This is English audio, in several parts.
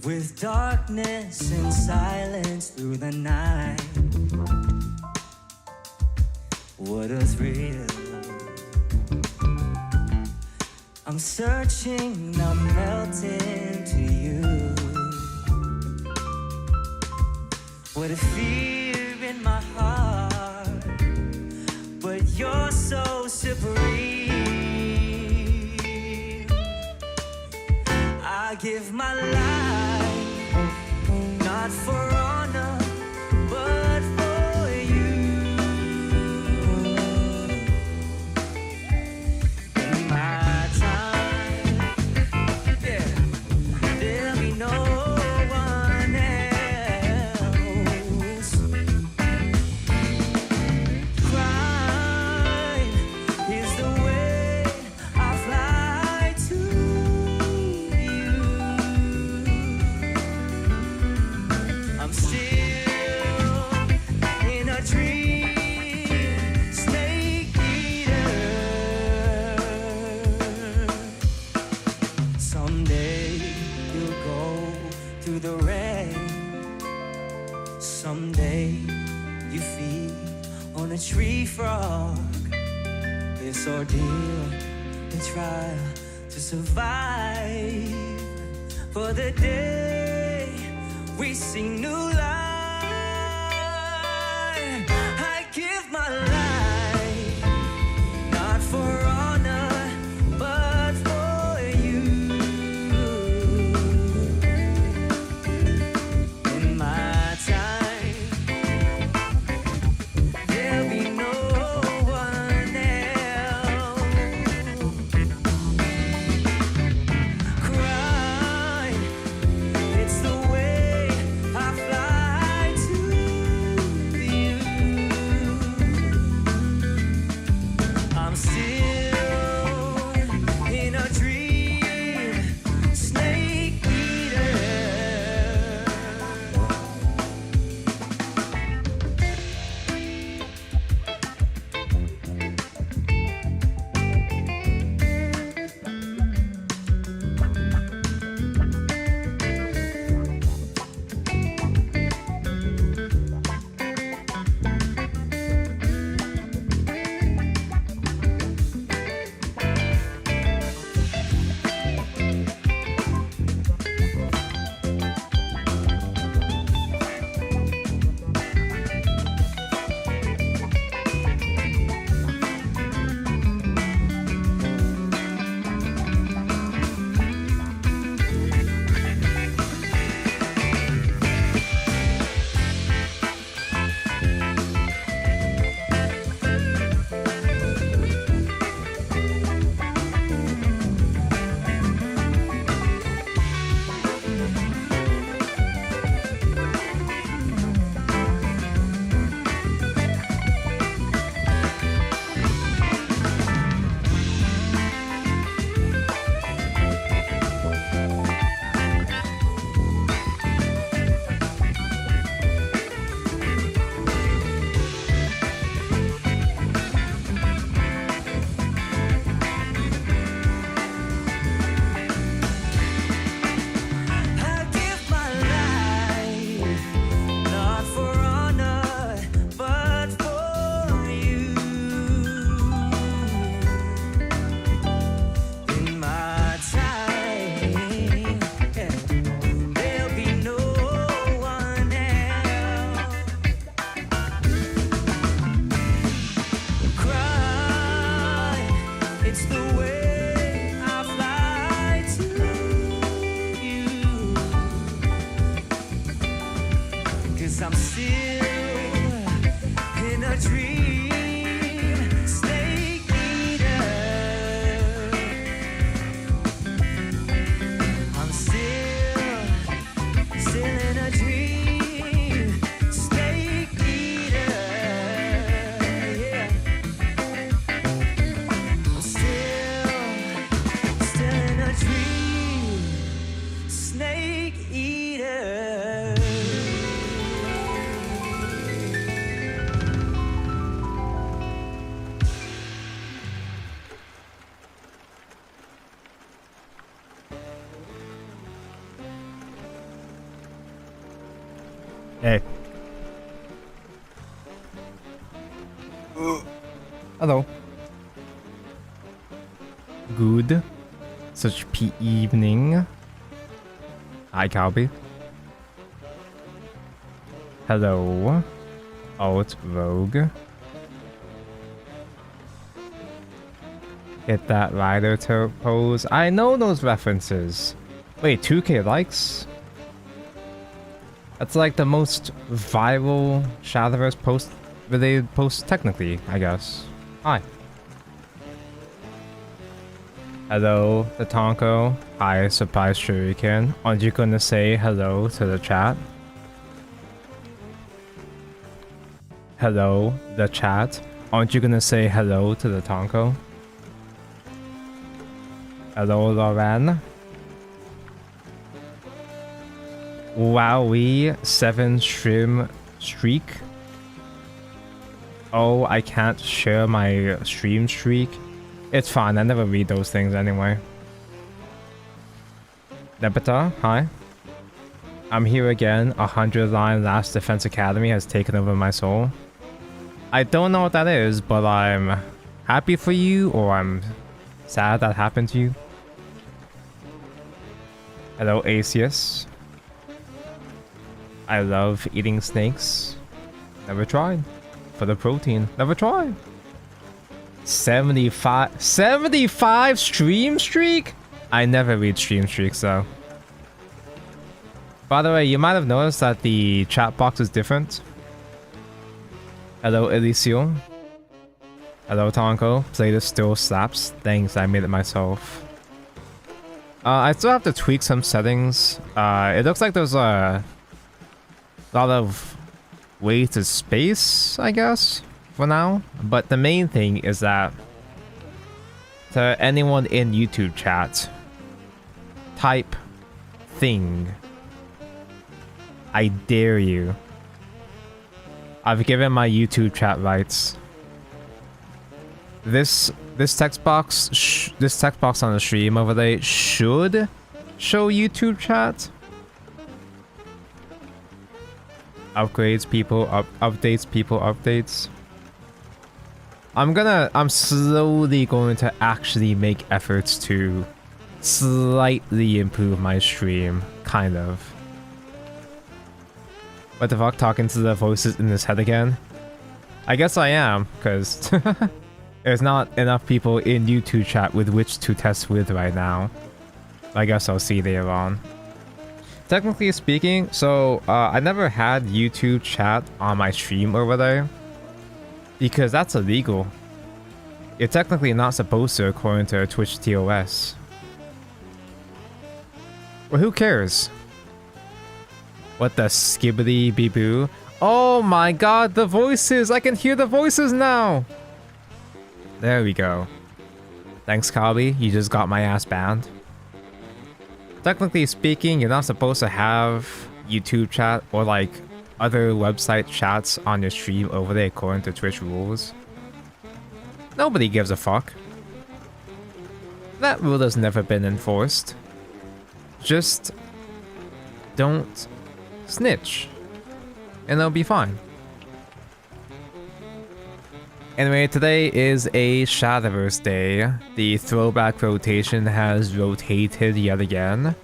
with darkness and silence through the night. What a thrill. I'm searching, I'm melting to you. What a fear in my heart, but you're so supreme. I give my life, not for honor, but for you. In my time, yeah, there'll be no one else. Crime is the way I fly to you. I'm still in a dream, snake eater. Someday you'll go through the rain. Someday you feed on a tree frog. This ordeal, the trial to survive. For the day we see new light. I give my life, not for honor, but for you. In my time, there'll be no one else. Cry, it's the way I fly to you. I'm still in a dream, snake eater. I give my life, not for honor, but for you. In my time, yeah, there'll be no one else. Cry, it's the way I fly to you. 'Cause I'm still in a dream, snake eater. I'm still in a dream, snake eater. Yeah. I'm still in a dream, snake eater. Hey. Hello. Good. Such evening. Hi, Calby. Hello. Alt Rogue. Hit that rider pose. I know those references. Wait, 2K likes? That's like the most viral Shadowverse related post technically, I guess. Hi. Hello, the Tonko. Hi, surprise shuriken. Aren't you gonna say hello to the chat? Hello, the chat. Aren't you gonna say hello to the Tonko? Hello, Lauren. Wowie, 7 stream streak. Oh, I can't share my stream streak. It's fine, I never read those things anyway. Nebita, hi. I'm here again. 100-line Last Defense Academy has taken over my soul. I don't know what that is, but I'm happy for you, or I'm sad that happened to you. Hello, Asius. I love eating snakes. Never tried. For the protein. Never tried. 75 stream streak? I never read stream streaks though. By the way, you might have noticed that the chat box is different. Hello, Elisio. Hello, Tonko. Play this still slaps. Thanks, I made it myself. I still have to tweak some settings. It looks like there's a lot of wasted space, I guess, for now. But the main thing is that to anyone in YouTube chat, type thing. I dare you. I've given my YouTube chat rights. This text box on the stream overlay should show YouTube chat. Upgrades people, updates people, updates. I'm slowly going to actually make efforts to slightly improve my stream, kind of. What the fuck, talking to the voices in his head again? I guess I am, because there's not enough people in YouTube chat with which to test with right now. I guess I'll see later on. Technically speaking, so I never had YouTube chat on my stream over there because that's illegal. You're technically not supposed to according to Twitch TOS. Well, who cares? What the skibbity bee boo? Oh my god, the voices! I can hear the voices now! There we go. Thanks, Kabi. You just got my ass banned. Technically speaking, you're not supposed to have YouTube chat or like other website chats on your stream over there according to Twitch rules. Nobody gives a fuck. That rule has never been enforced. Just don't snitch and it'll be fine. Anyway, today is a Shadowverse day. The throwback rotation has rotated yet again.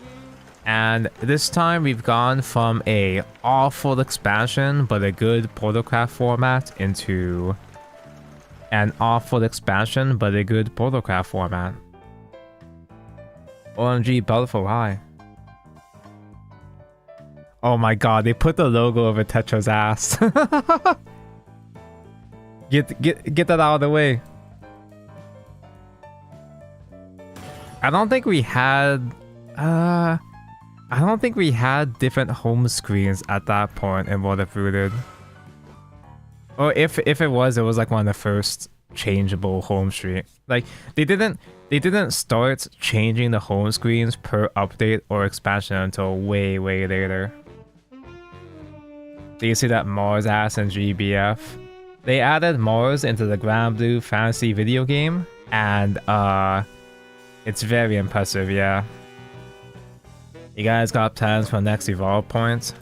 And this time we've gone from a awful expansion but a good portalcraft format into an awful expansion but a good portalcraft format. OMG, Belful, hi. Oh my god, they put the logo over Tetra's ass. Get that out of the way. I don't think we had different home screens at that point in Uprooted. Or if it was like one of the first changeable home screen. Like they didn't start changing the home screens per update or expansion until way later. Do you see that Mars ass in GBF? They added Mars into the Grand Blue Fantasy video game, and it's very impressive, yeah. You guys got plans for next Evolve point?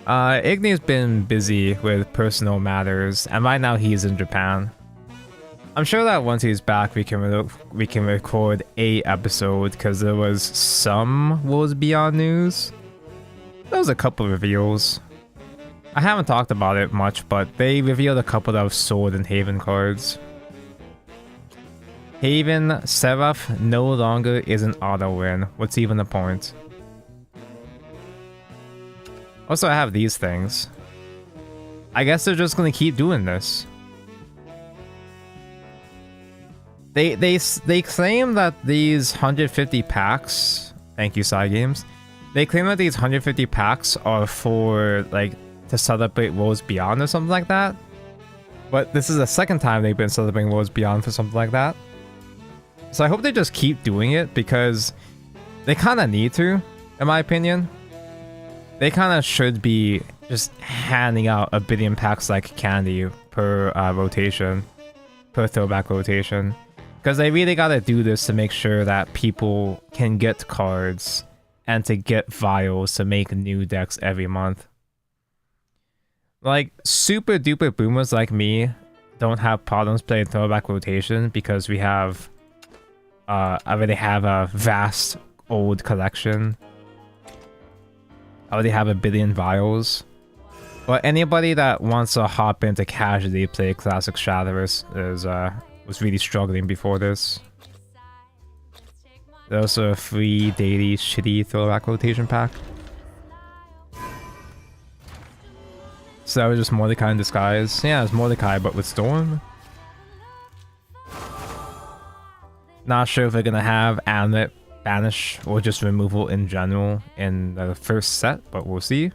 Igni's been busy with personal matters, and right now he's in Japan. I'm sure that once he's back, we can record a episode, because there was some Worlds Beyond news. There was a couple reveals. I haven't talked about it much, but they revealed a couple of Sword and Haven cards. Haven Seraph no longer is an auto win. What's even the point? Also, I have these things. I guess they're just gonna keep doing this. They claim that these 150 packs. Thank you, Side Games. They claim that these 150 packs are for like to celebrate Worlds Beyond or something like that. But this is the second time they've been celebrating Worlds Beyond for something like that. So I hope they just keep doing it because they kind of need to, in my opinion. They kind of should be just handing out a billion packs like candy per rotation, per throwback rotation. Because they really gotta do this to make sure that people can get cards and to get vials to make new decks every month. Like, super duper boomers like me don't have problems playing throwback rotation because we have... I already have a vast old collection. I already have a billion vials. But anybody that wants to hop into casually play classic Shadowverse was really struggling before this. There's also a free daily shitty throwback rotation pack. So that was just Mordecai in disguise. Yeah, it's Mordecai but with Storm. Not sure if they're gonna have Amulet, Banish, or just removal in general in the first set, but we'll see.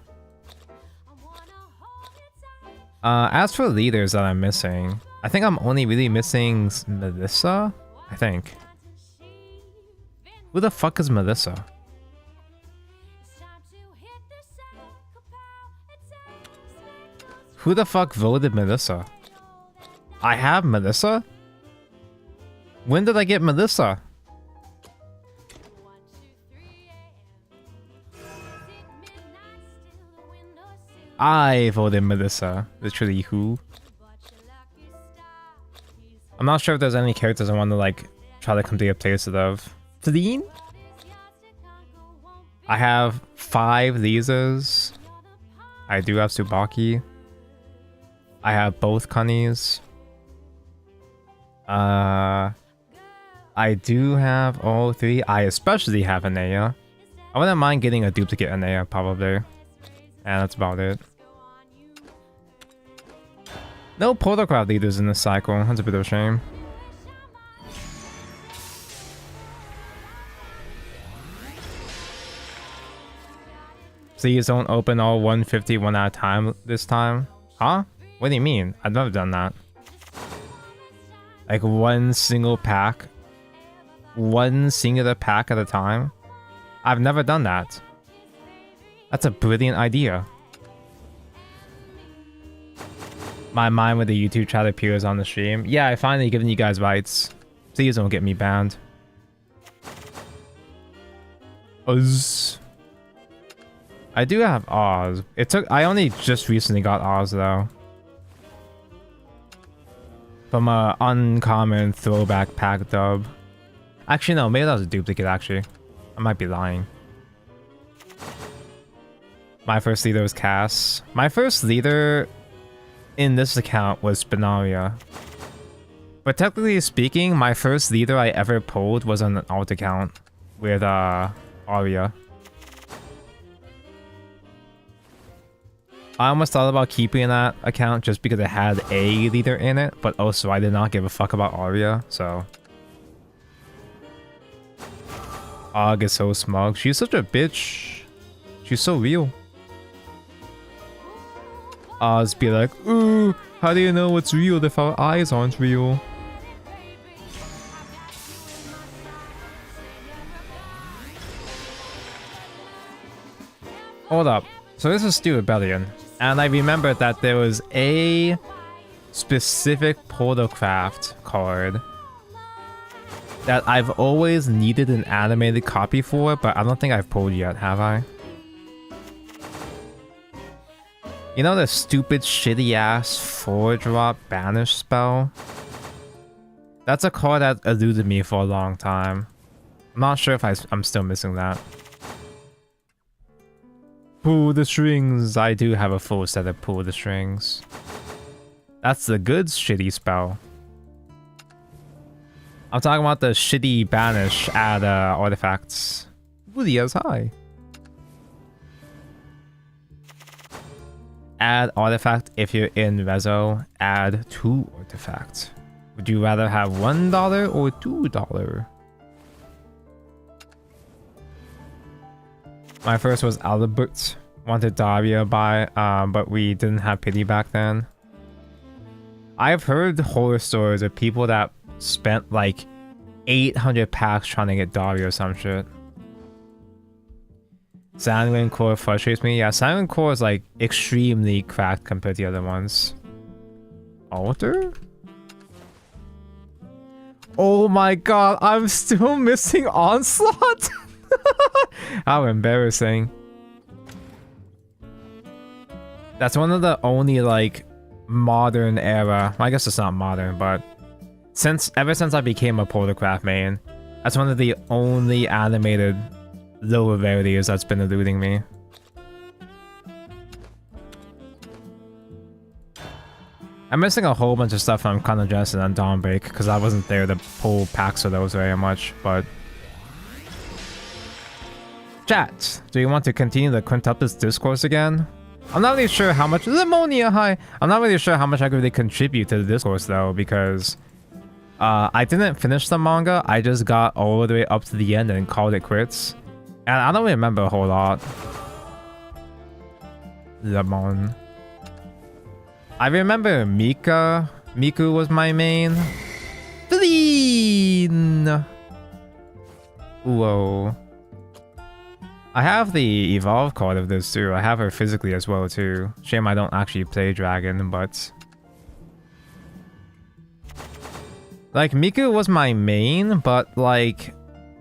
As for leaders that I'm missing, I think I'm only really missing Melissa, I think. Who the fuck is Melissa? Who the fuck voted Melissa? I have Melissa? When did I get Melissa? I voted Melissa. Literally who? I'm not sure if there's any characters I want to like try to complete a playset of. Celine? I have 5 Lisas. I do have Tsubaki. I have both Kunnies. I do have all 3. I especially have Anea. I wouldn't mind getting a duplicate Anea, probably. And that's about it. No portalcraft leaders in this cycle. That's a bit of a shame. Please don't open all 150 one at a time this time. Huh? What do you mean? I've never done that. Like one single pack. One singular pack at a time. I've never done that. That's a brilliant idea. My mind with the YouTube chat appears on the stream. Yeah, I finally given you guys rights. Please don't get me banned. Oz. I do have Oz. I only just recently got Oz though. From a uncommon throwback pack dub. Actually no, maybe that was a duplicate actually. I might be lying. My first leader was Cass. My first leader in this account was Spinaria. But technically speaking, my first leader I ever pulled was on an alt account with Arya. I almost thought about keeping that account just because it had a leader in it, but also I did not give a fuck about Arya, so... Og is so smug. She's such a bitch. She's so real. Oz be like, ooh, how do you know what's real if our eyes aren't real? Hold up. So this is Steel Rebellion. And I remembered that there was a specific portalcraft card that I've always needed an animated copy for, but I don't think I've pulled yet, have I? You know the stupid shitty ass 4-drop banish spell? That's a card that eluded me for a long time. I'm not sure if I'm still missing that. Pull the strings. I do have a full set of pull the strings. That's the good shitty spell. I'm talking about the shitty banish add artifacts. Really as high. Add artifact if you're in Rezo. Add 2 artifacts. Would you rather have $1 or $2? My first was Albert. Wanted Daria by, but we didn't have pity back then. I've heard horror stories of people that spent like 800 packs trying to get Daria or some shit. Sanguine Core frustrates me. Yeah, Sanguine Core is like extremely cracked compared to the other ones. Alter? Oh my god, I'm still missing Onslaught? How embarrassing. That's one of the only like modern era, I guess it's not modern, but ever since I became a portalcraft main, that's one of the only animated lower rarities that's been eluding me. I'm missing a whole bunch of stuff from Chrono Genesis and Dawnbreak because I wasn't there to pull packs of those very much, but... Chat, do you want to continue the Quintuplets discourse again? I'm not really sure how much... Lemonia, hi! I'm not really sure how much I could really contribute to the discourse though, because... I didn't finish the manga, I just got all the way up to the end and called it quits. And I don't remember a whole lot. Lemon. I remember Mika. Miku was my main. Feline! Whoa. I have the Evolve card of this too. I have her physically as well too. Shame I don't actually play Dragon, but... Like, Miku was my main, but like...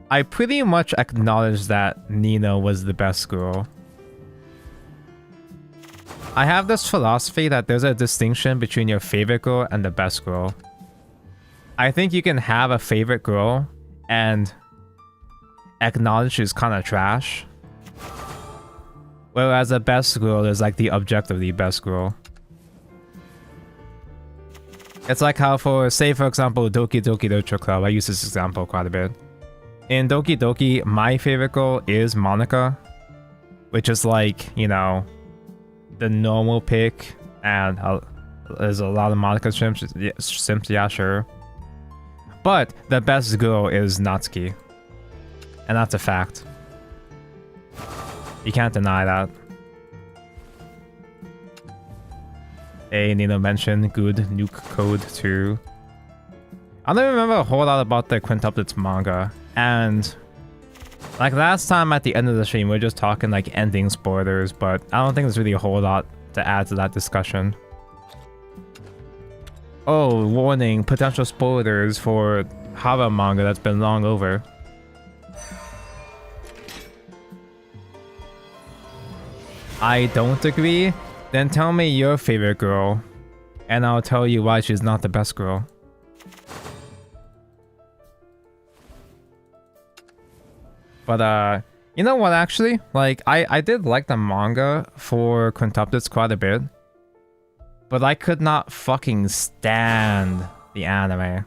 I pretty much acknowledge that Nina was the best girl. I have this philosophy that there's a distinction between your favorite girl and the best girl. I think you can have a favorite girl and acknowledge she's kind of trash. Whereas the best girl is like the objectively best girl. It's like how for, say for example, Doki Doki Literature Club, I use this example quite a bit. In Doki Doki, my favorite girl is Monica, which is like, you know, the normal pick, and there's a lot of Monica simps, yeah, sure. But the best girl is Natsuki, and that's a fact. You can't deny that. Hey, Nino mentioned good nuke code too. I don't remember a whole lot about the Quintuplets manga. And like last time at the end of the stream, we were just talking like ending spoilers, but I don't think there's really a whole lot to add to that discussion. Oh, warning, potential spoilers for Hara manga that's been long over. I don't agree? Then tell me your favorite girl, and I'll tell you why she's not the best girl. But, you know what, actually? Like, I did like the manga for Quintuplets quite a bit. But I could not fucking stand the anime.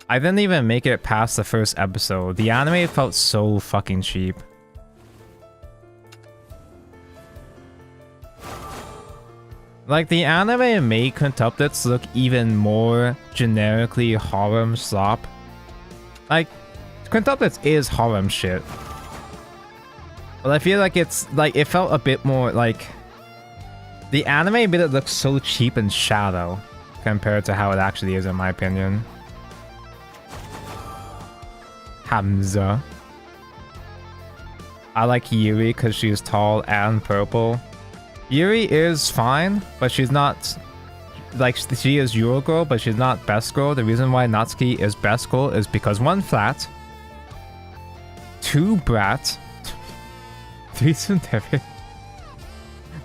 I didn't even make it past the first episode. The anime felt so fucking cheap. Like, the anime made Quintuplets look even more generically harem slop. Like, Quintuplets is harem shit. But I feel like it's, like, it felt a bit more, like... The anime made it look so cheap and shallow compared to how it actually is, in my opinion. Hamza. I like Yuri because she's tall and purple. Yuri is fine, but she's not... Like, she is Eurogirl, but she's not best girl. The reason why Natsuki is best girl is because 1, flat. 2, brat. 3, tsundere.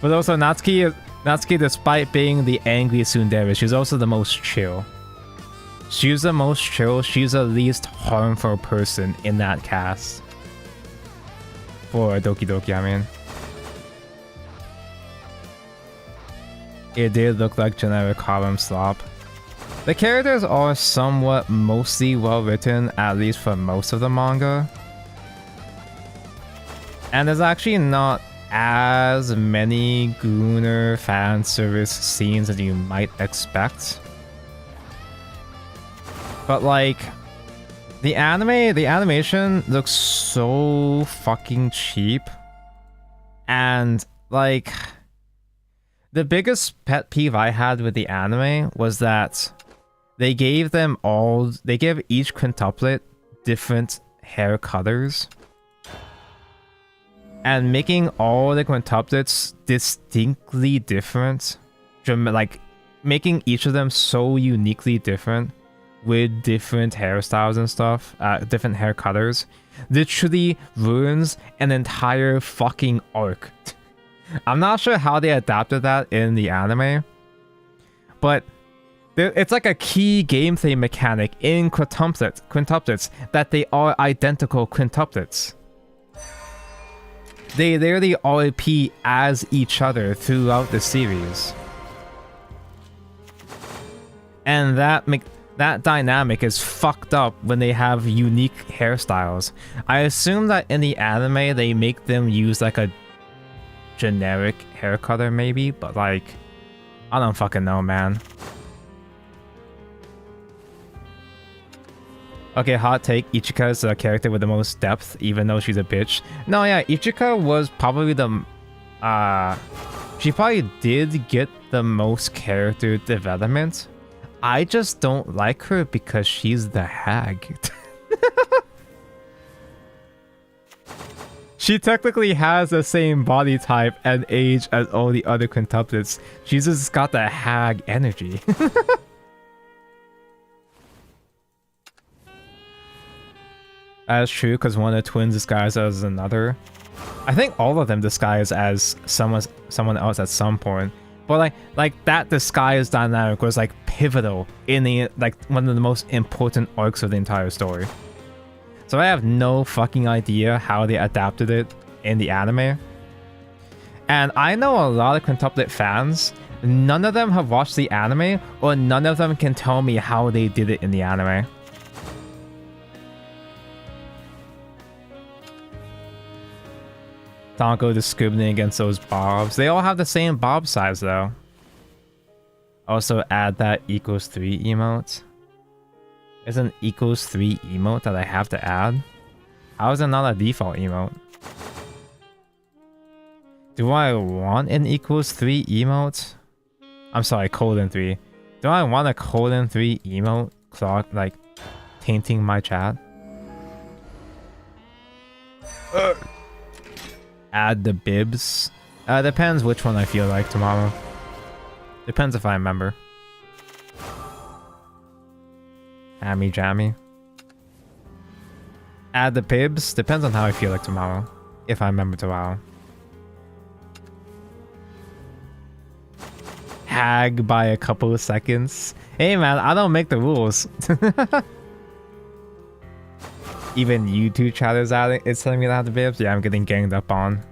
But also Natsuki, despite being the angry tsundere, she's also the most chill. She's the most chill. She's the least harmful person in that cast. For Doki Doki, I mean. It did look like generic column slop. The characters are somewhat mostly well written, at least for most of the manga. And there's actually not as many Gooner fan service scenes as you might expect. But like, the animation looks so fucking cheap. And like, the biggest pet peeve I had with the anime was that they gave each quintuplet different hair colors. And making all the quintuplets distinctly different, like making each of them so uniquely different with different hairstyles and stuff, different hair colors, literally ruins an entire fucking arc. I'm not sure how they adapted that in the anime, but it's like a key gameplay mechanic in quintuplets that they are identical quintuplets. They literally RP as each other throughout the series. And that dynamic is fucked up when they have unique hairstyles. I assume that in the anime they make them use like a generic hair color maybe, but like, I don't fucking know, man. Okay, hot take, Ichika is the character with the most depth, even though she's a bitch. No, yeah, Ichika was probably the... she probably did get the most character development. I just don't like her because she's the hag. She technically has the same body type and age as all the other quintuplets. She's just got the hag energy. That's true, because one of the twins disguised as another. I think all of them disguise as someone else at some point. But like that disguise dynamic was like pivotal in the one of the most important arcs of the entire story. So I have no fucking idea how they adapted it in the anime. And I know a lot of quintuplet fans. None of them have watched the anime, or none of them can tell me how they did it in the anime. Tonko discriminating against those bobs. They all have the same bob size though. Also add that equals 3 emote. Is an equals 3 emote that I have to add? How is it not a default emote? Do I want an equals 3 emote? I'm sorry, colon 3. Do I want a colon 3 emote clock like tainting my chat? Add the bibs. Depends which one I feel like tomorrow. Depends if I remember. Hammy jammy. Add the bibs. Depends on how I feel like tomorrow. If I remember tomorrow. Hag by a couple of seconds. Hey man, I don't make the rules. Even YouTube chatters at it. It's telling me to have the bibs. Yeah, I'm getting ganged up on.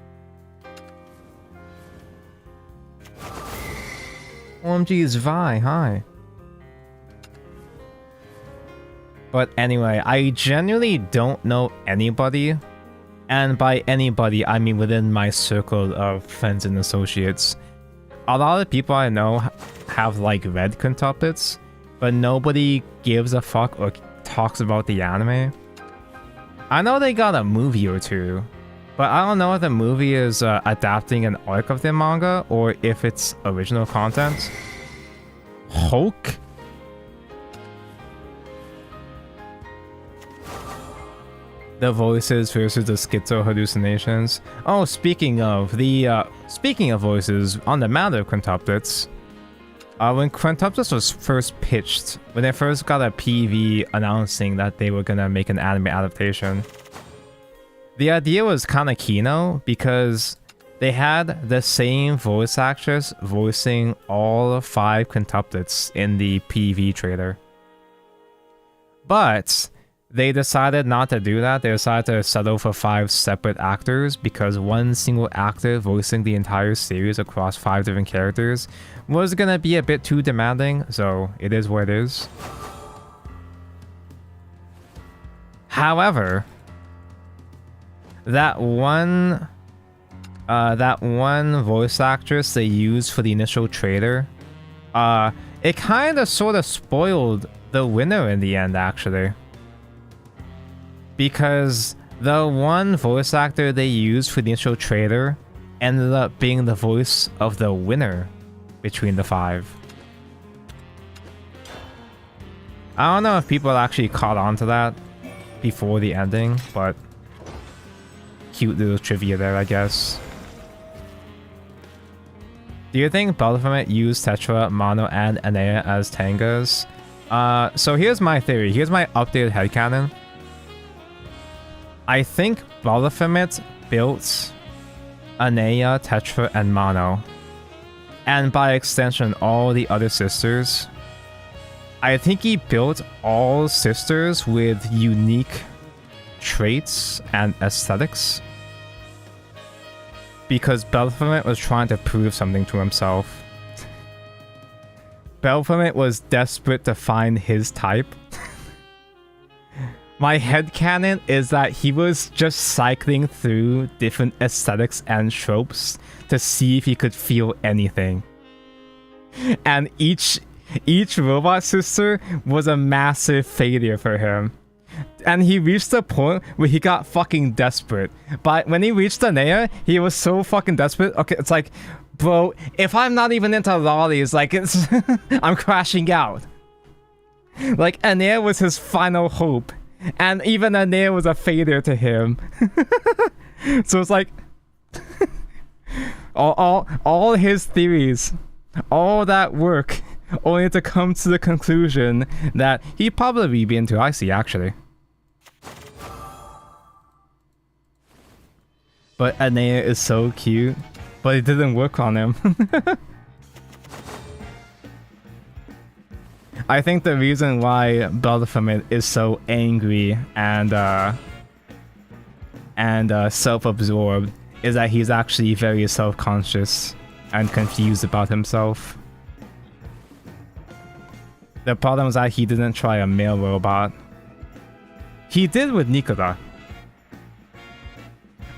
OMG is Vi, hi. But anyway, I genuinely don't know anybody. And by anybody, I mean within my circle of friends and associates. A lot of people I know have like read quintuplets, but nobody gives a fuck or talks about the anime. I know they got a movie or two, but I don't know if the movie is adapting an arc of the manga or if it's original content. Hulk? The voices versus the schizo hallucinations. Oh, speaking of voices, on the matter of quintuplets, when quintuplets was first pitched, when they first got a PV announcing that they were gonna make an anime adaptation, the idea was kind of kino because they had the same voice actress voicing all 5 quintuplets in the PV trailer. But they decided not to do that. They decided to settle for 5 separate actors because one single actor voicing the entire series across 5 different characters was gonna be a bit too demanding, so it is what it is. However, that one voice actress they used for the initial trailer, it kind of sort of spoiled the winner in the end, actually. Because the one voice actor they used for the initial trailer ended up being the voice of the winner between the 5. I don't know if people actually caught on to that before the ending, but cute little trivia there, I guess. Do you think Baphomet used Tetra, Mono, and Anea as Tangas? So here's my theory. Here's my updated headcanon. I think Baphomet built Anea, Tetra, and Mono. And by extension, all the other sisters. I think he built all sisters with unique traits and aesthetics. Because Baphomet was trying to prove something to himself. Baphomet was desperate to find his type. My headcanon is that he was just cycling through different aesthetics and tropes to see if he could feel anything. And each robot sister was a massive failure for him. And he reached the point where he got fucking desperate. But when he reached Anea, he was so fucking desperate. Okay, it's like, bro, if I'm not even into lollies, like, it's I'm crashing out. Like, Anea was his final hope. And even Anea was a failure to him. So it's like all his theories, all that work, only to come to the conclusion that he'd probably be into Icy, actually. But Anea is so cute, but it didn't work on him. I think the reason why Baphomet is so angry and self-absorbed is that he's actually very self-conscious and confused about himself. The problem is that he didn't try a male robot. He did with Nikola.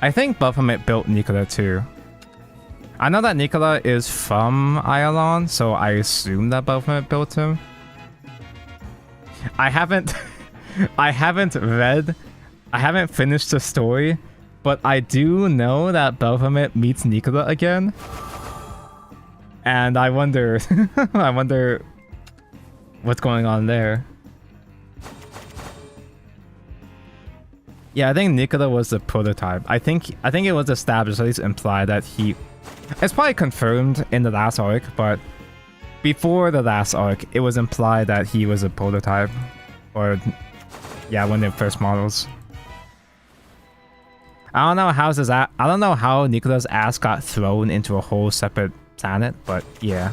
I think Baphomet built Nikola too. I know that Nikola is from Ialon, so I assume that Baphomet built him. I haven't finished the story, but I do know that Baphomet meets Nikola again. And I wonder I wonder what's going on there. Yeah, I think Nikola was the prototype. I think it was established, at least implied, that he... It's probably confirmed in the last arc, but before the last arc, it was implied that he was a prototype. Or, yeah, one of the first models. I don't know how Nikola's ass got thrown into a whole separate planet, but yeah.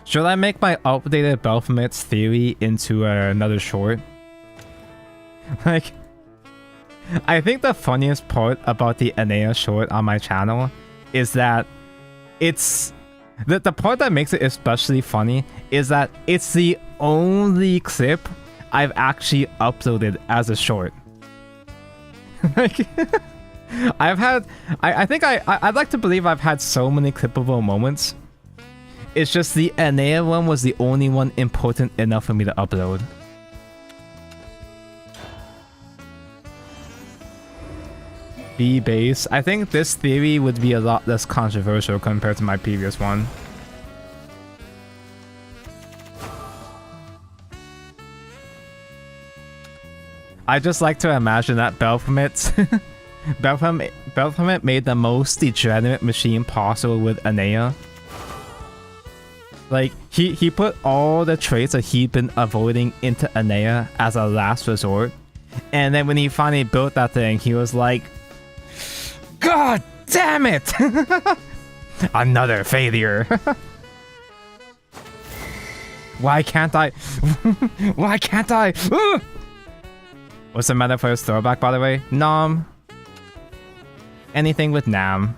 Should I make my updated Baphomet's theory into another short? Like, I think the funniest part about the Anea short on my channel is that it's... The part that makes it especially funny is that it's the only clip I've actually uploaded as a short. Like, I'd like to believe I've had so many clippable moments. It's just the Anea one was the only one important enough for me to upload. B-base. I think this theory would be a lot less controversial compared to my previous one. I just like to imagine that Baphomet made the most degenerate machine possible with Anea. Like, he put all the traits that he'd been avoiding into Anea as a last resort. And then when he finally built that thing, he was like, God damn it! Another failure. Why can't I? Why can't I? What's the meta for his throwback, by the way? Nom. Anything with Nam.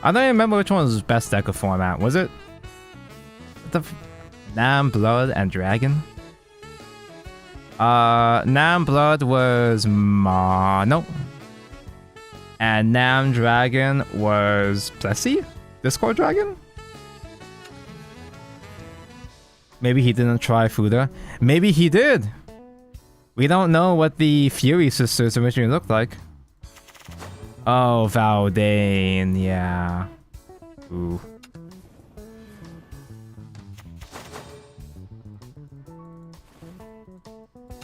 I don't even remember which one was his best deck of format. Was it Nam, Blood, and Dragon? Nam Blood was Mono. And Nam Dragon was Plessy? Discord Dragon? Maybe he didn't try Fuda. Maybe he did! We don't know what the Fury sisters originally looked like. Oh, Valdane, yeah. Ooh.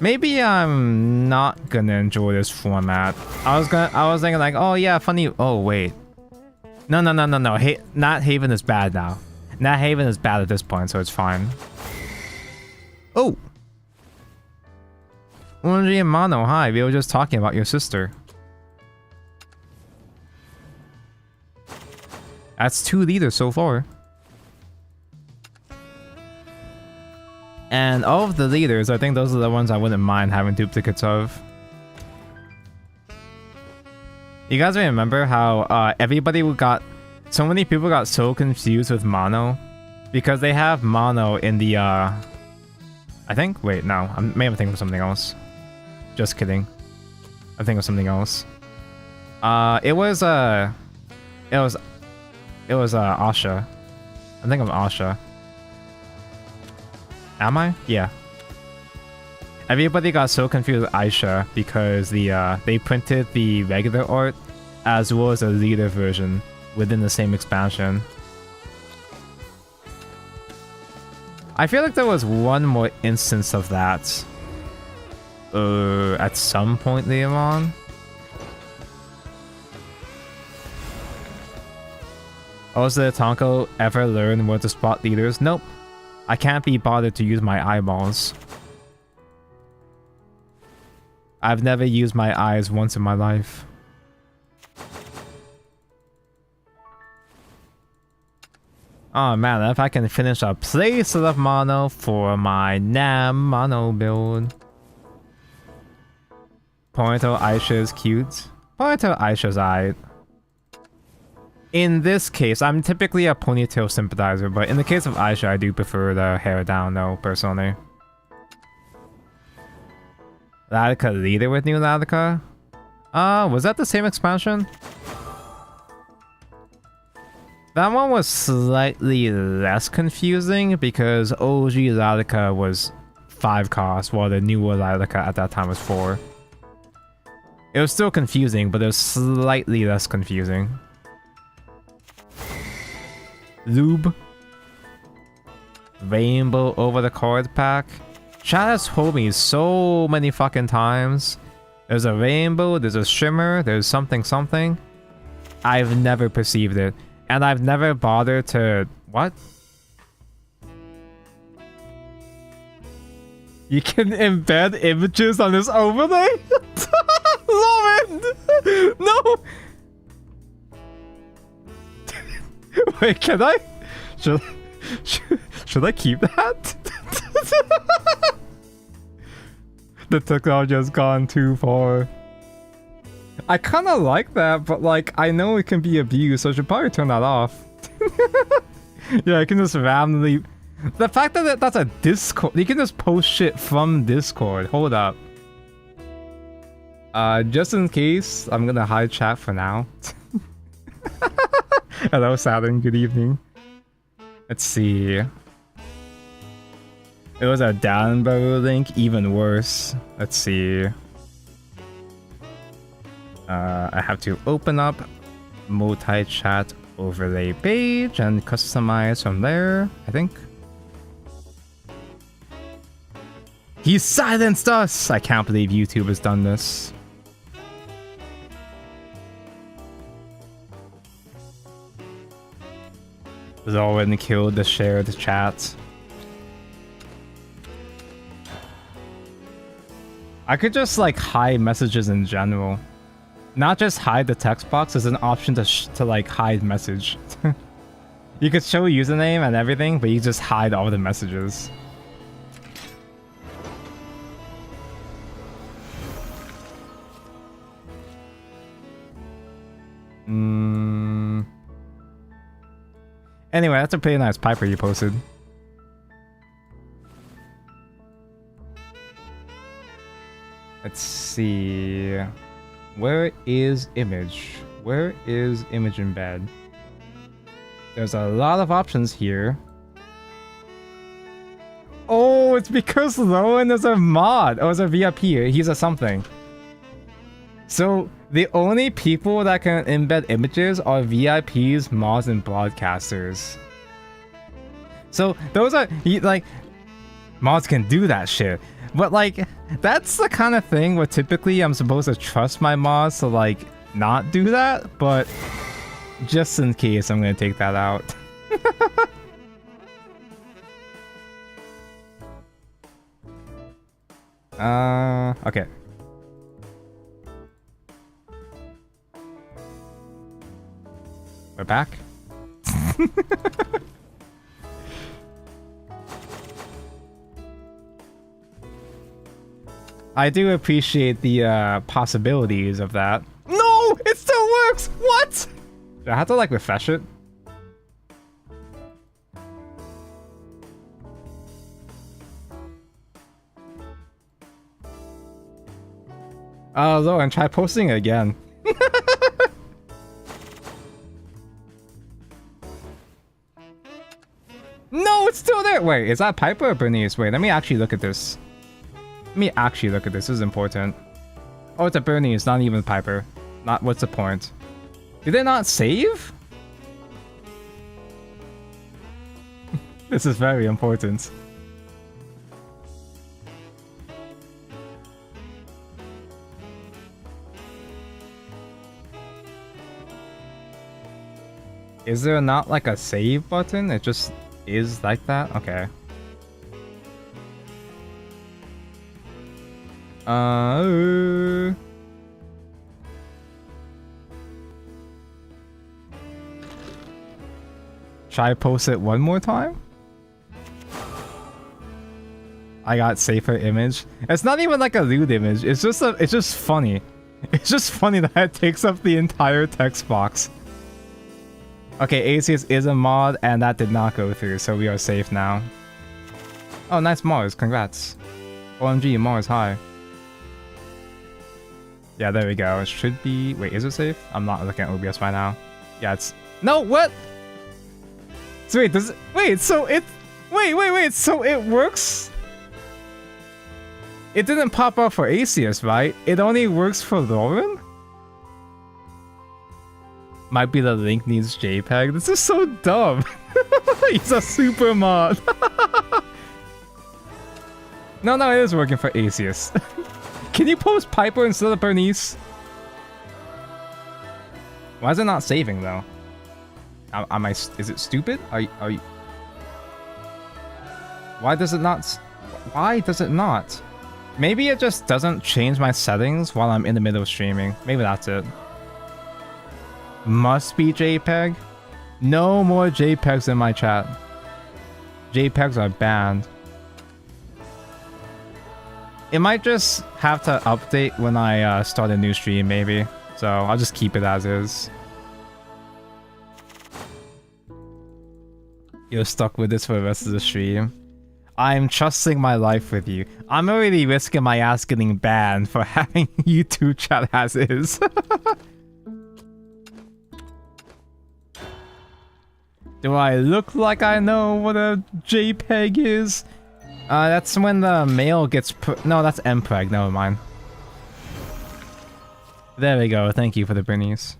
Maybe I'm not gonna enjoy this format. I was thinking like, oh yeah, funny. Oh wait, no. Nat Haven is bad now. Nat Haven is bad at this point, so it's fine. Oh, Unji and Mono, hi. We were just talking about your sister. That's 2 leaders so far. And of the leaders, I think those are the ones I wouldn't mind having duplicates of. You guys remember how so many people got so confused with Mono? Because they have Mono in the, I think? Wait, no. I may have thinking of something else. Just kidding. I'm thinking of something else. It was Asha. I think of Asha. Am I? Yeah. Everybody got so confused with Aisha because they printed the regular art as well as a leader version within the same expansion. I feel like there was one more instance of that. At some point later on. Also, did Tonko ever learn where to spot leaders? Nope. I can't be bothered to use my eyeballs. I've never used my eyes once in my life. Oh man, if I can finish a playset of Mono for my Nam Mono build. Ponytail Aisha is cute. Ponytail Aisha's alright. In this case, I'm typically a ponytail sympathizer, but in the case of Aisha, I do prefer the hair down though, personally. Radika leader with new Radika? Was that the same expansion? That one was slightly less confusing because OG Radika was 5 cost, while the newer Radika at that time was 4. It was still confusing, but it was slightly less confusing. Lube. Rainbow over the card pack. Chat has told me so many fucking times. There's a rainbow, there's a shimmer, there's something. I've never perceived it. And I've never bothered to... What? You can embed images on this overlay? Love it! No! Wait, can I? Should I keep that? The technology has gone too far. I kind of like that, but like, I know it can be abused, so I should probably turn that off. Yeah, I can just randomly... The fact that that's a Discord... You can just post shit from Discord. Hold up. Just in case, I'm gonna hide chat for now. Hello, Saturn. Good evening. Let's see. It was a download link, even worse. Let's see. I have to open up multi-chat overlay page and customize from there, I think. He silenced us! I can't believe YouTube has done this. Lauren killed the shared chat. I could just like hide messages in general. Not just hide the text box, there's an option to like hide message. You could show username and everything, but you just hide all the messages. Anyway, that's a pretty nice Piper you posted. Let's see. Where is image? Where is image in bed? There's a lot of options here. Oh, it's because Lowen is a mod. Oh, it's a VIP. He's a something. So the only people that can embed images are VIPs, mods, and broadcasters. So those are like mods can do that shit. But like that's the kind of thing where typically I'm supposed to trust my mods to like not do that, but just in case I'm gonna take that out. Okay. We're back. I do appreciate the possibilities of that. No! It still works! What? Do I have to like refresh it? Oh, and try posting it again. No, it's still there! Wait, is that Piper or Bernice? Wait, let me actually look at this. This is important. Oh, it's a Bernice, not even Piper. Not, what's the point? Did they not save? This is very important. Is there not like a save button? It just is like that? Okay. Should I post it one more time? I got safer image. It's not even like a lewd image. It's just funny. It's just funny that it takes up the entire text box. Okay, ACS is a mod and that did not go through, so we are safe now. Oh, nice Mars. Congrats. OMG, Mars, hi. Yeah, there we go. It should be... Wait, is it safe? I'm not looking at OBS right now. Yeah, it's... No, what? So wait, does it... Wait, so it... Wait, so it works? It didn't pop up for ACS, right? It only works for Lauren? Might be the link needs JPEG. This is so dumb. He's a super mod. No, it is working for ACS. Can you post Piper instead of Bernice? Why is it not saving though? Is it stupid? Are you? Why does it not? Why does it not? Maybe it just doesn't change my settings while I'm in the middle of streaming. Maybe that's it. Must be JPEG? No more JPEGs in my chat. JPEGs are banned. It might just have to update when I start a new stream, maybe. So I'll just keep it as is. You're stuck with this for the rest of the stream. I'm trusting my life with you. I'm already risking my ass getting banned for having YouTube chat as is. Do I look like I know what a JPEG is? That's when the mail gets put. No, that's MPEG. Never mind. There we go. Thank you for the Bernice.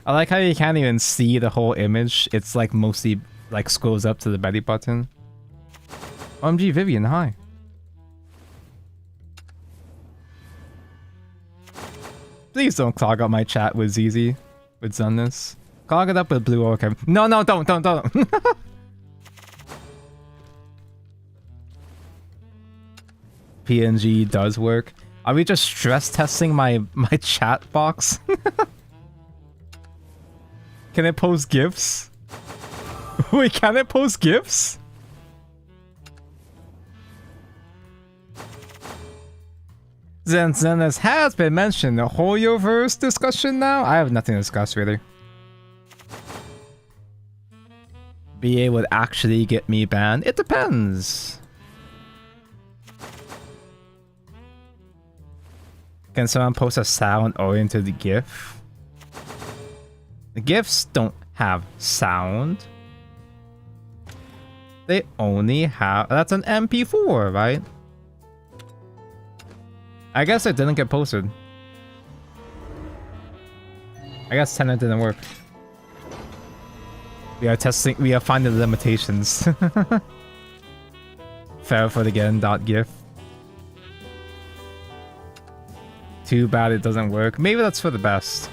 I like how you can't even see the whole image. It's like mostly like scrolls up to the belly button. OMG, Vivian, hi. Please don't clog up my chat with ZZ. With Zunus. Clog it up with blue okay. No, don't. PNG does work. Are we just stress testing my chat box? Can it post GIFs? Wait, can it post GIFs? Zen's has been mentioned. The Hoyoverse discussion now? I have nothing to discuss really. BA would actually get me banned? It depends. Can someone post a sound-oriented GIF? The GIFs don't have sound. They only have... That's an MP4, right? I guess it didn't get posted. I guess Tenet didn't work. We are testing... We are finding the limitations. Fair for the again.gif. Too bad it doesn't work. Maybe that's for the best.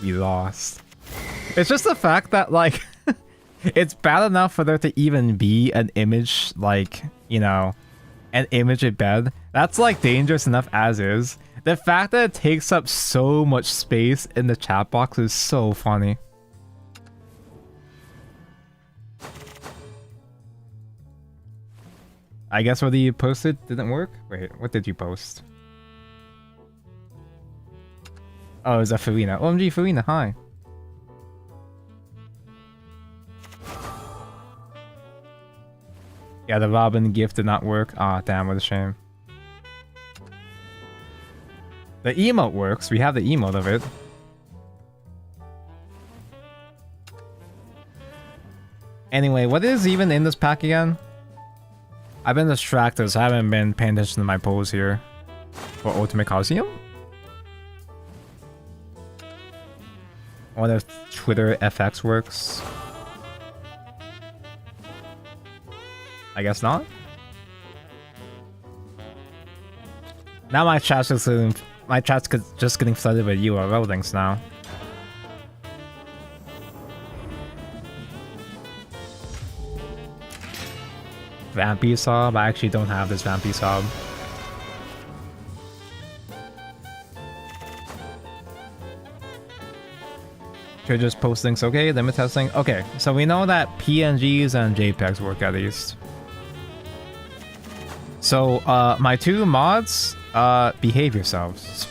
We lost. It's just the fact that, like, it's bad enough for there to even be an image, like, you know, an image embed. That's, like, dangerous enough as is. The fact that it takes up so much space in the chat box is so funny. I guess what you posted didn't work? Wait, what did you post? Oh, it was a Farina. OMG, Farina, hi. Yeah, the Robin gift did not work. Ah, damn, what a shame. The emote works. We have the emote of it. Anyway, what is even in this pack again? I've been distracted, so I haven't been paying attention to my polls here. For Ultimate Coliseum? I wonder if Twitter FX works. I guess not. Now my chat's just getting flooded with URL links now. Vampy Sob? I actually don't have this Vampy Sob. Should just post links. Okay, limit testing. Okay, so we know that PNGs and JPEGs work at least. So, my two mods, behave yourselves.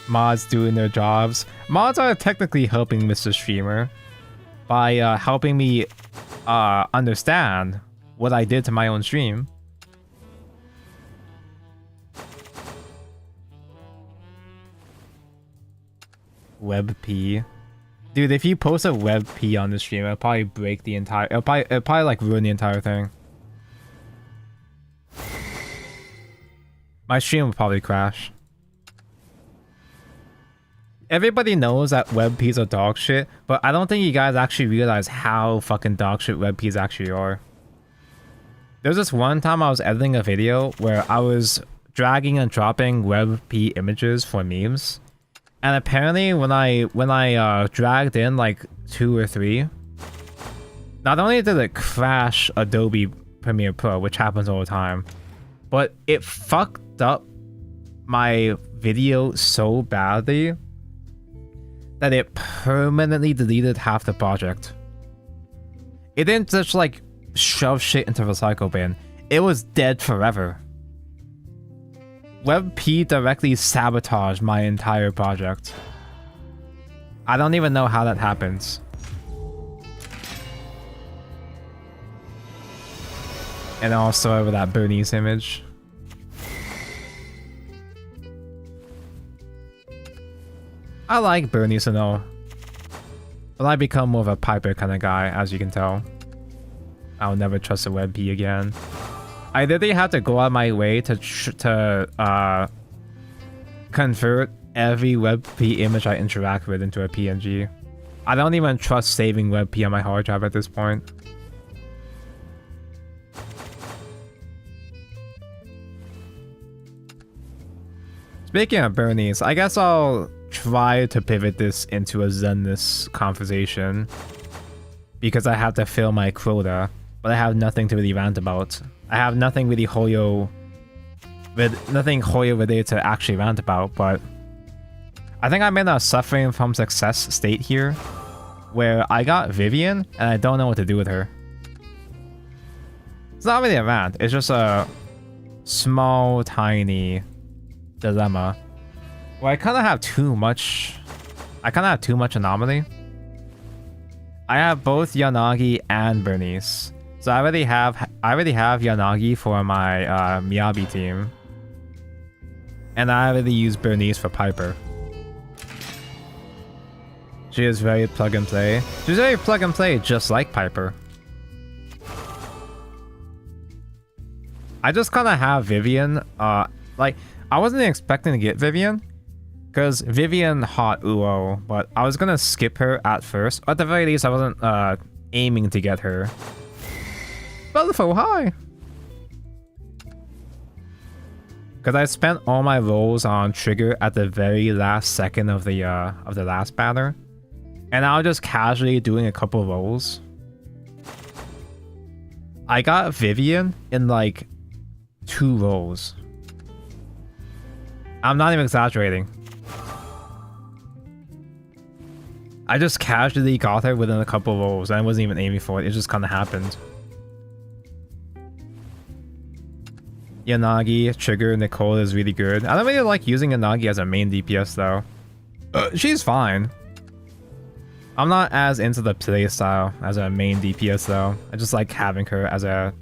Mods doing their jobs. Mods are technically helping Mr. Streamer by helping me understand what I did to my own stream. WebP. Dude, if you post a WebP on the stream, it'll probably break the entire... It'll probably like ruin the entire thing. My stream will probably crash. Everybody knows that WebPs are dog shit, but I don't think you guys actually realize how fucking dog shit WebPs actually are. There's this one time I was editing a video where I was dragging and dropping WebP images for memes. And apparently when I dragged in like 2 or 3, not only did it crash Adobe Premiere Pro, which happens all the time, but it fucked up my video so badly that it permanently deleted half the project. It didn't just like shove shit into the recycle bin. It was dead forever. WebP directly sabotaged my entire project. I don't even know how that happens. And also over that Bernice image. I like Bernice and all. But I become more of a Piper kind of guy, as you can tell. I'll never trust a WebP again. I literally have to go out of my way to convert every WebP image I interact with into a PNG. I don't even trust saving WebP on my hard drive at this point. Speaking of Bernice, I guess I'll try to pivot this into a Zenless conversation because I have to fill my quota, but I have nothing to really rant about. I have nothing really Hoyo related to actually rant about, but I think I'm in a suffering from success state here where I got Vivian and I don't know what to do with her. It's not really a rant, it's just a small, tiny dilemma where I kind of have too much. I kind of have too much anomaly. I have both Yanagi and Bernice, so I already have Yanagi for my Miyabi team, and I already use Bernice for Piper. She is very plug and play. She's very plug and play, just like Piper. I just kind of have Vivian. Like, I wasn't expecting to get Vivian, because Vivian hot Uo, but I was gonna skip her at first. At the very least, I wasn't aiming to get her. Belfo, hi! Because I spent all my rolls on trigger at the very last second of the last banner, and I was just casually doing a couple rolls. I got Vivian in like 2 rolls. I'm not even exaggerating. I just casually got her within a couple rolls. I wasn't even aiming for it. It just kind of happened. Yanagi, Trigger, Nicole is really good. I don't really like using Yanagi as a main DPS though. She's fine. I'm not as into the playstyle as a main DPS though. I just like having her as a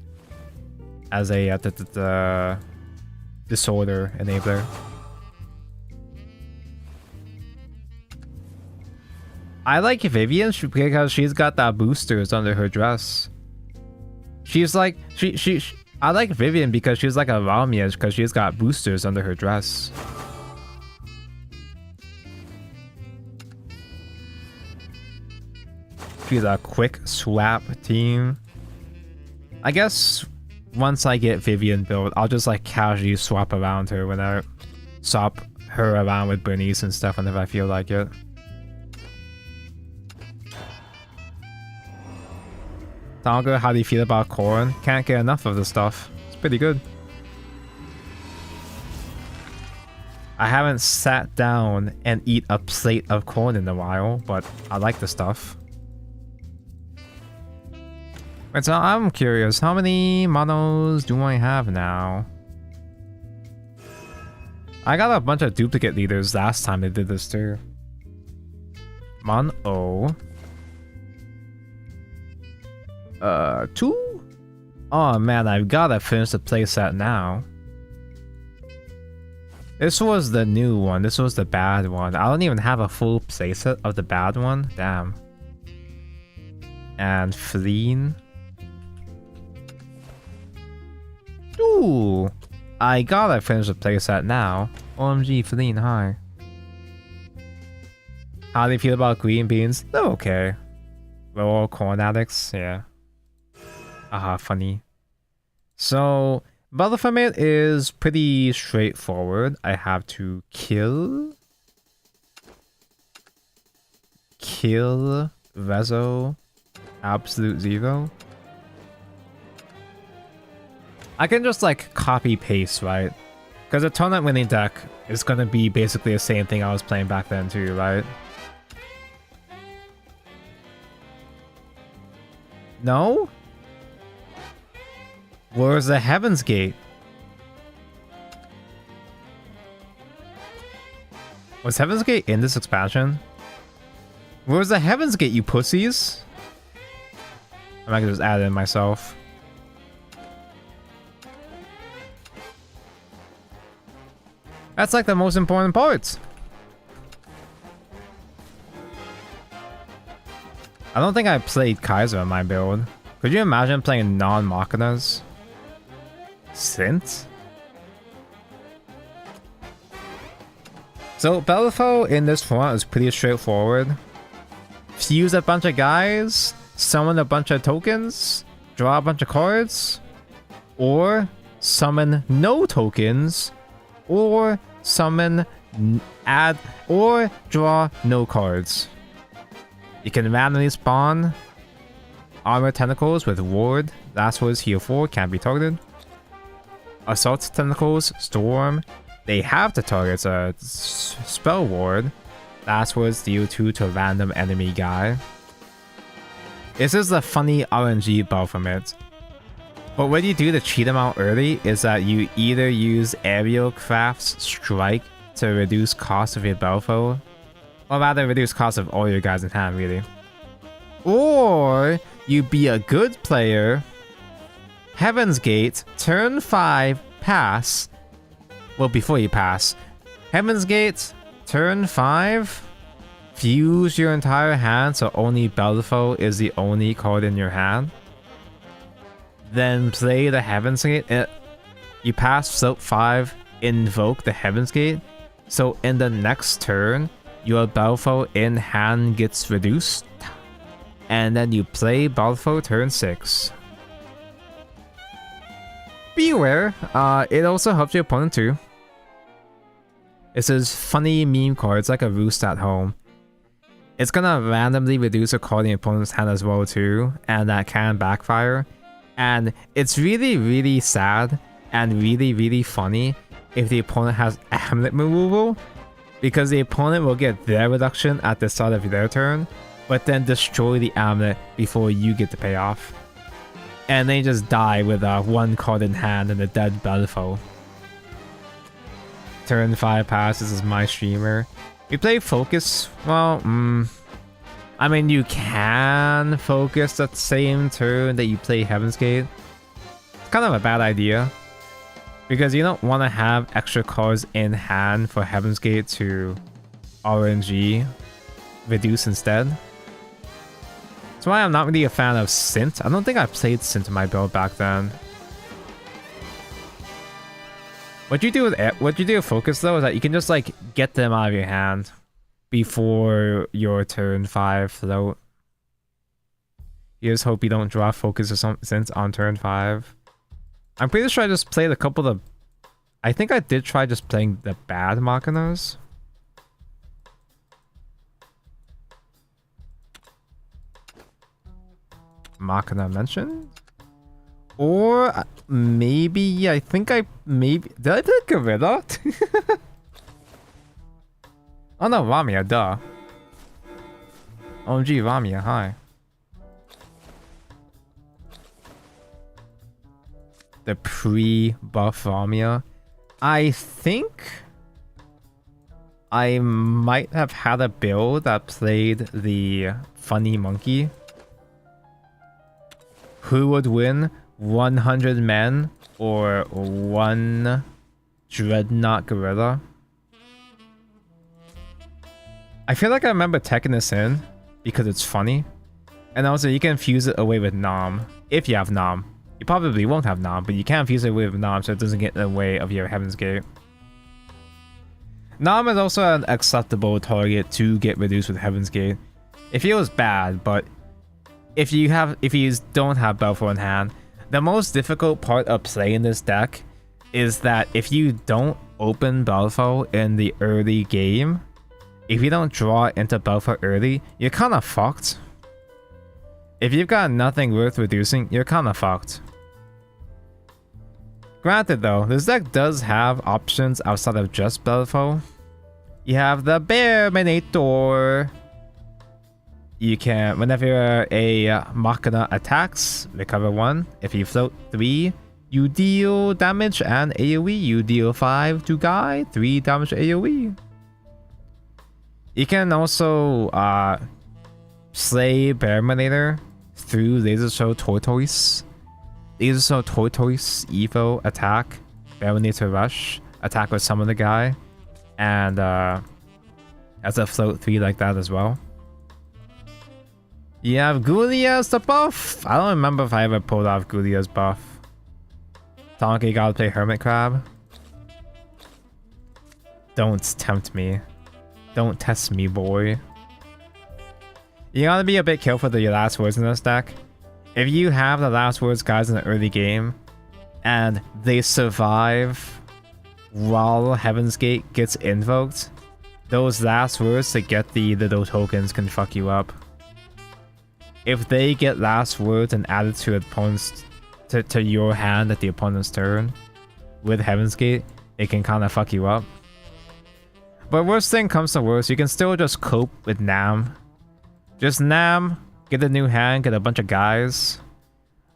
disorder enabler. I like Vivian because she's got that boosters under her dress. She's like I like Vivian because she's like a Ramiage because she's got boosters under her dress. She's a quick swap team. I guess once I get Vivian built, I'll just like casually swap around her when I swap her around with Bernice and stuff whenever I feel like it. Tonga, how do you feel about corn? Can't get enough of the stuff. It's pretty good. I haven't sat down and eat a plate of corn in a while, but I like the stuff. Wait, so I'm curious, how many monos do I have now? I got a bunch of duplicate leaders last time they did this too. Mono. 2? Oh man, I've gotta finish the playset now. This was the new one. This was the bad one. I don't even have a full playset of the bad one. Damn. And Fleen. Ooh. I gotta finish the playset now. OMG, Fleen, hi. How do you feel about green beans? They're okay. We're all corn addicts, yeah. Aha, funny. So, battle from it is pretty straightforward. I have to kill Rezo, Absolute Zero. I can just like copy paste, right? Because the tournament winning deck is gonna be basically the same thing I was playing back then too, right? No? Where's the Heaven's Gate? Was Heaven's Gate in this expansion? Where's the Heaven's Gate, you pussies? I might just add it in myself. That's like the most important part. I don't think I played Kaiser in my build. Could you imagine playing non-Machinas? Synth? So Belfo in this format is pretty straightforward. Fuse a bunch of guys, summon a bunch of tokens, draw a bunch of cards, or summon no tokens, or summon, add, or draw no cards. You can randomly spawn armor tentacles with ward. Last words heal 4, can't be targeted. Assault tentacles, storm. They have to target a spell ward. Last words deal 2 to a random enemy guy. This is the funny RNG buff from it. But what you do to cheat them out early is that you either use aerial craft's strike to reduce cost of your Belfo, or rather reduce cost of all your guys in hand, really. Or you be a good player, Heaven's Gate, turn 5, pass. Well, before you pass, Heaven's Gate, turn 5, fuse your entire hand so only Belfo is the only card in your hand. Then play the Heaven's Gate. You pass float 5, invoke the Heaven's Gate. So in the next turn, your Belfo in hand gets reduced. And then you play Belfo turn 6. Be aware, it also helps your opponent too. It says funny meme card, it's like a roost at home. It's gonna randomly reduce a card in your opponent's hand as well too, and that can backfire. And it's really, really sad and really, really funny if the opponent has amulet removal, because the opponent will get their reduction at the start of their turn, but then destroy the amulet before you get the payoff. And they just die with one card in hand and a dead Belfo. Turn 5 pass, this is my streamer. We play focus, well, I mean, you can focus that same turn that you play Heaven's Gate. It's kind of a bad idea, because you don't want to have extra cards in hand for Heaven's Gate to RNG reduce instead. That's why I'm not really a fan of Sint. I don't think I played Sint in my build back then. What you do with focus though is that you can just like get them out of your hand before your turn 5 float. You just hope you don't draw focus or something on turn 5. I'm pretty sure I just played a couple of... I think I did try just playing the bad Machinas. Machina mentioned? Or maybe, I think I maybe... Did I play Gorilla? Oh no, Ramia, duh. OMG, Ramia, hi. The pre-buff Ramia. I think I might have had a build that played the funny monkey. Who would win? 100 men or 1 dreadnought gorilla? I feel like I remember teching this in because it's funny. And also you can fuse it away with Nom if you have Nom. You probably won't have Nom, but you can fuse it away with Nom so it doesn't get in the way of your Heaven's Gate. Nom is also an acceptable target to get reduced with Heaven's Gate. It feels bad, but if you don't have Belfo in hand, the most difficult part of playing this deck is that if you don't open Belfo in the early game, if you don't draw into Belfo early, you're kind of fucked. If you've got nothing worth reducing, you're kind of fucked. Granted though, this deck does have options outside of just Belfo. You have the Bearminator. You can, whenever a Machina attacks, recover 1. If you float 3, you deal damage and AoE. You deal 5 to Guy, 3 damage AoE. You can also slay Bearminator through Laser Show Tortoise. Laser Show Tortoise Evo attack, Bearminator Rush, attack with summon the guy, and as a float 3 like that as well. You have Gulia's the buff. I don't remember if I ever pulled off Gulia's buff. Donkey gotta play Hermit Crab. Don't tempt me. Don't test me, boy. You gotta be a bit careful with your last words in this deck. If you have the last words guys in the early game, and they survive while Heaven's Gate gets invoked, those last words to get the little tokens can fuck you up. If they get last words and added to opponent's to your hand at the opponent's turn with Heaven's Gate, it can kind of fuck you up. But worst thing comes to worst, you can still just cope with Nam. Just Nam, get a new hand, get a bunch of guys.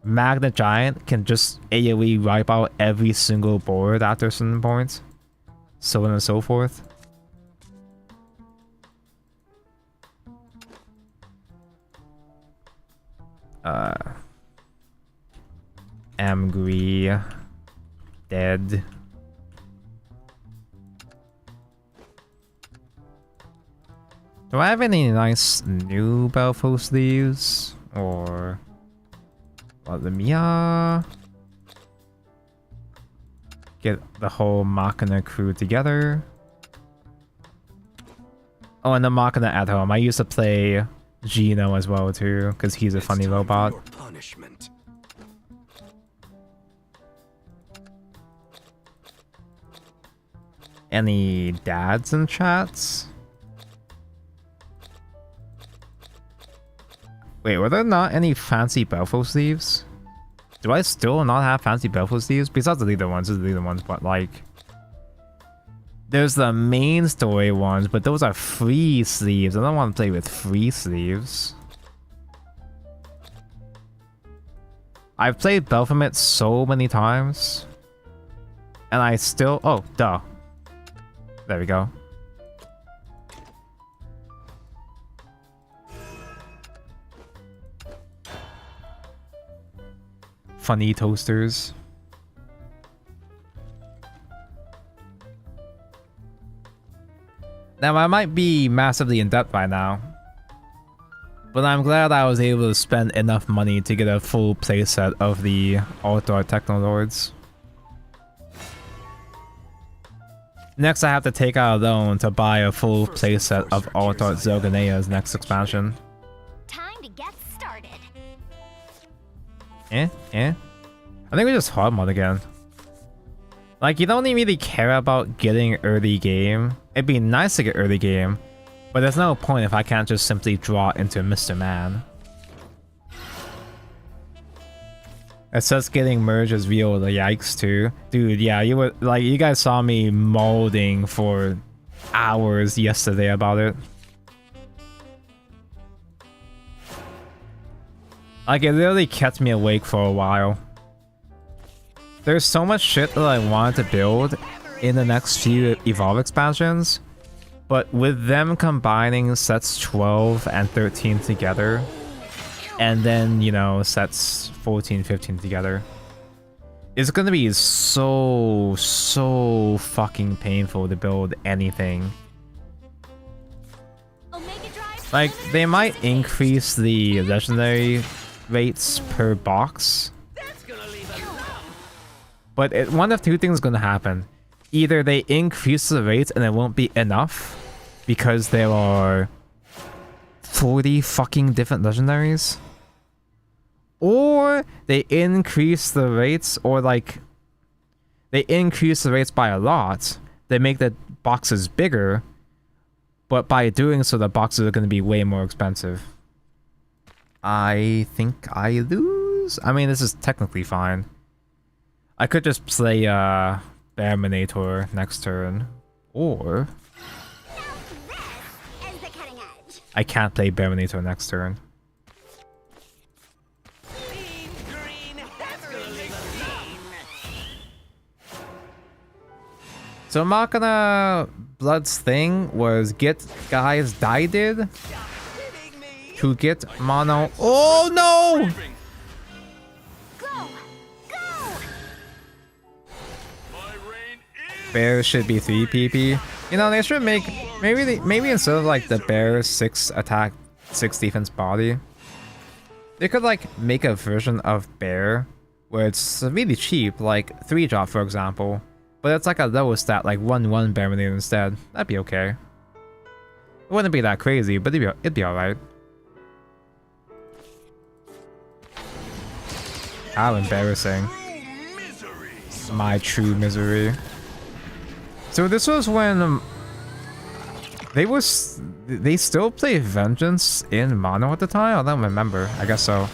Magna Giant can just AoE wipe out every single board after a certain point. So on and so forth. Angry. Dead. Do I have any nice new Belfo sleeves? Or... well, let me get the whole Machina crew together. Oh, and the Machina at home. I used to play Gino as well too, because he's a funny robot. Any dads in chats? Wait, were there not any fancy Belfo sleeves? Do I still not have fancy Belfo sleeves? Besides the leader ones, but like... there's the main story ones, but those are free sleeves. I don't want to play with free sleeves. I've played Belphomet so many times. And I still... oh, duh. There we go. Funny toasters. Now, I might be massively in debt by now, but I'm glad I was able to spend enough money to get a full playset of the Altar Technolords. Next, I have to take out a loan to buy a full playset of Altar Zelganea's next expansion. Time to get started. I think we just hard mod again. Like, you don't even really care about getting early game. It'd be nice to get early game, but there's no point if I can't just simply draw into Mr. Man. It says getting merged is real, the yikes too. Dude, yeah, you guys saw me molding for hours yesterday about it. Like, it literally kept me awake for a while. There's so much shit that I wanted to build in the next few Evolve expansions, but with them combining sets 12 and 13 together, and then, you know, sets 14, 15 together, it's gonna be so fucking painful to build anything. Like, they might increase the legendary rates per box, but one of two things is gonna happen. Either they increase the rates and it won't be enough because there are 40 fucking different legendaries, or they increase the rates, or like they increase the rates by a lot. They make the boxes bigger, but by doing so the boxes are going to be way more expensive. I think I lose. I mean, this is technically fine. I could just play Bearminator next turn, or I can't play Bearminator next turn. So Machina Blood's thing was get guys dieted to get mono. Oh no! Bears should be 3 PP. You know, they should make maybe instead of like the bear 6 attack 6 defense body, they could like make a version of bear where it's really cheap, like 3 drop for example, but it's like a lower stat, like 1/1 Bearminator instead. That'd be okay. It wouldn't be that crazy, but it'd be alright. How embarrassing. My true misery. So this was when they still play Vengeance in mono at the time? I don't remember. I guess so.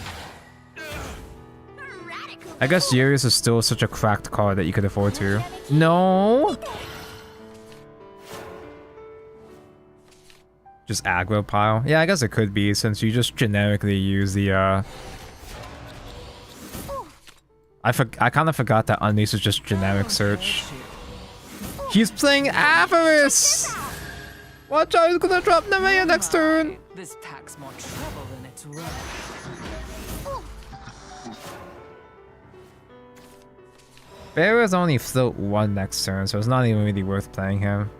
I guess Urius is still such a cracked card that you could afford to. No! Just aggro pile? Yeah, I guess it could be since you just generically use the I kind of forgot that Unleash is just generic search. He's playing Avarice! Watch out, he's gonna drop Nemea next turn! This packs more trouble than it's worth. Bearers only float 1 next turn, so it's not even really worth playing him.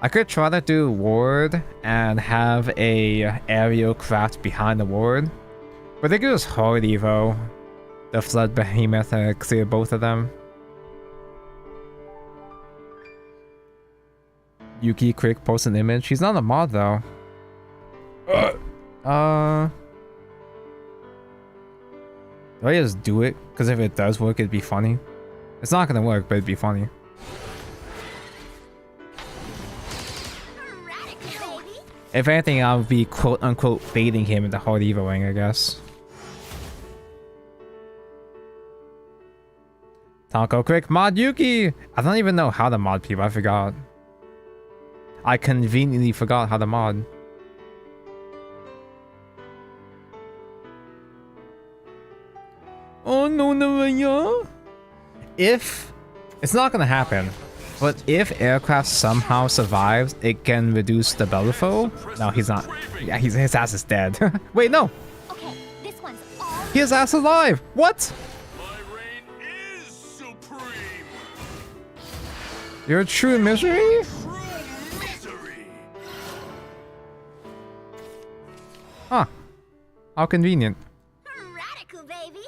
I could try to do ward and have a aerial craft behind the ward, but they could just hard evo the flood behemoth and clear both of them. Yuki quick post an image. He's not a mod though. Do I just do it? Because if it does work, it'd be funny. It's not gonna work, but it'd be funny. If anything, I'll be quote-unquote baiting him into hard evoing, I guess. Taco quick mod Yuki! I don't even know how to mod people, I forgot. I conveniently forgot how to mod. Oh no, no, if it's not gonna happen, but if aircraft somehow survives, it can reduce the Belifo. No, he's not. Yeah, his ass is dead. Wait, no. Okay, this one's all His ass alive. What? My reign is supreme. You're a true misery? True misery. Huh. How convenient. radical, baby.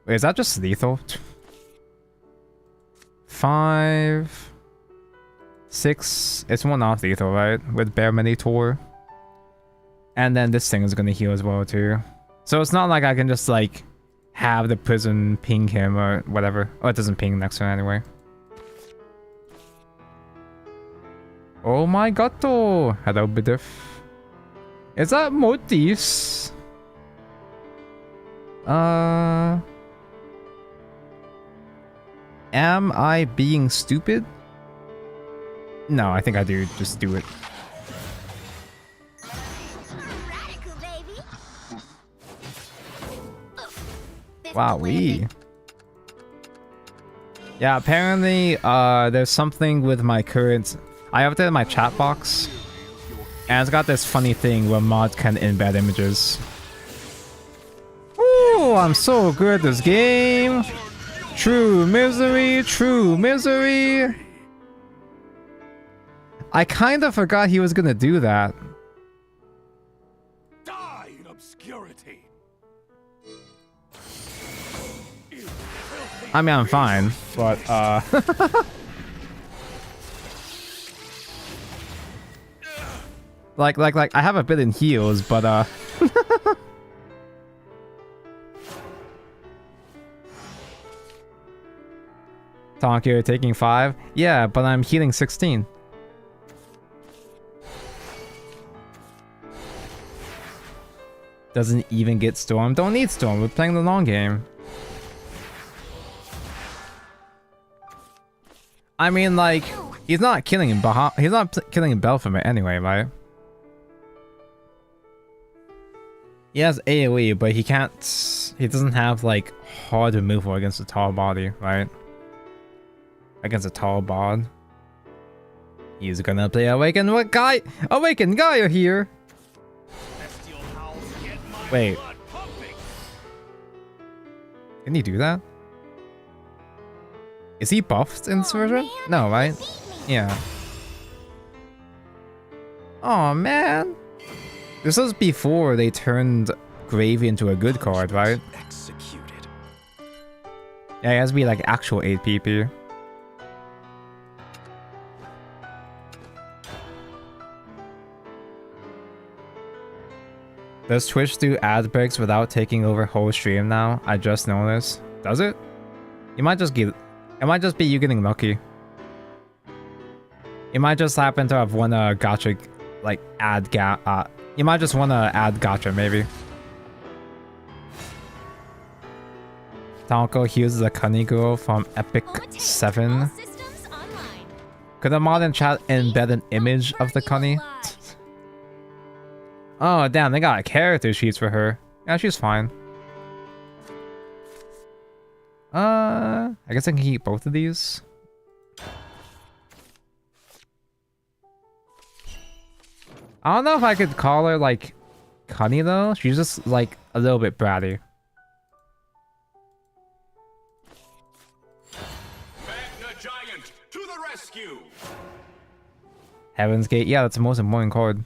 Wait, is that just lethal? 5, 6. It's one off lethal, right? With Bear Minotaur. And then this thing is gonna heal as well too. So it's not like I can just like have the prison ping him or whatever. Oh, it doesn't ping next turn anyway. Oh my god! Hello, Bidif. Is that Motis? Am I being stupid? No, I think I do. Just do it. Radical, baby. Wowee. Yeah, apparently, there's something with my current... I updated my chat box, and it's got this funny thing where mods can embed images. Ooh, I'm so good at this game! True misery, true misery! I kind of forgot he was gonna do that. Die in obscurity. I mean, I'm fine, but, like, I have a bit in heals, but, Tonk, you're taking 5? Yeah, but I'm healing 16. Doesn't even get Storm. Don't need Storm, we're playing the long game. I mean, like, he's not killing him, he's not killing him Bell from it anyway, right? He has AoE, but he can't... He doesn't have, like, hard removal against a tall body, right? Against a tall bod. He's gonna play Awaken. What guy? Awaken guy are here! Wait. Can he do that? Is he buffed in this version? No, right? Yeah. Oh man. This was before they turned Gravy into a good card, right? Executed. Yeah, it has to be like actual 8 PP. Does Twitch do ad breaks without taking over whole stream now? I just noticed. Does it? You might just get... It might just be you getting lucky. You might just happen to have won a gotcha, like, you might just want to add gotcha, maybe. Tonko uses a Cunny Girl from Epic 7. Could a mod in chat embed an image of the Cunny? Oh, damn, they got character sheets for her. Yeah, she's fine. I guess I can keep both of these. I don't know if I could call her, like, Cunny, though. She's just, like, a little bit bratty. Magna Giant, to the rescue! Heaven's Gate. Yeah, that's the most important card.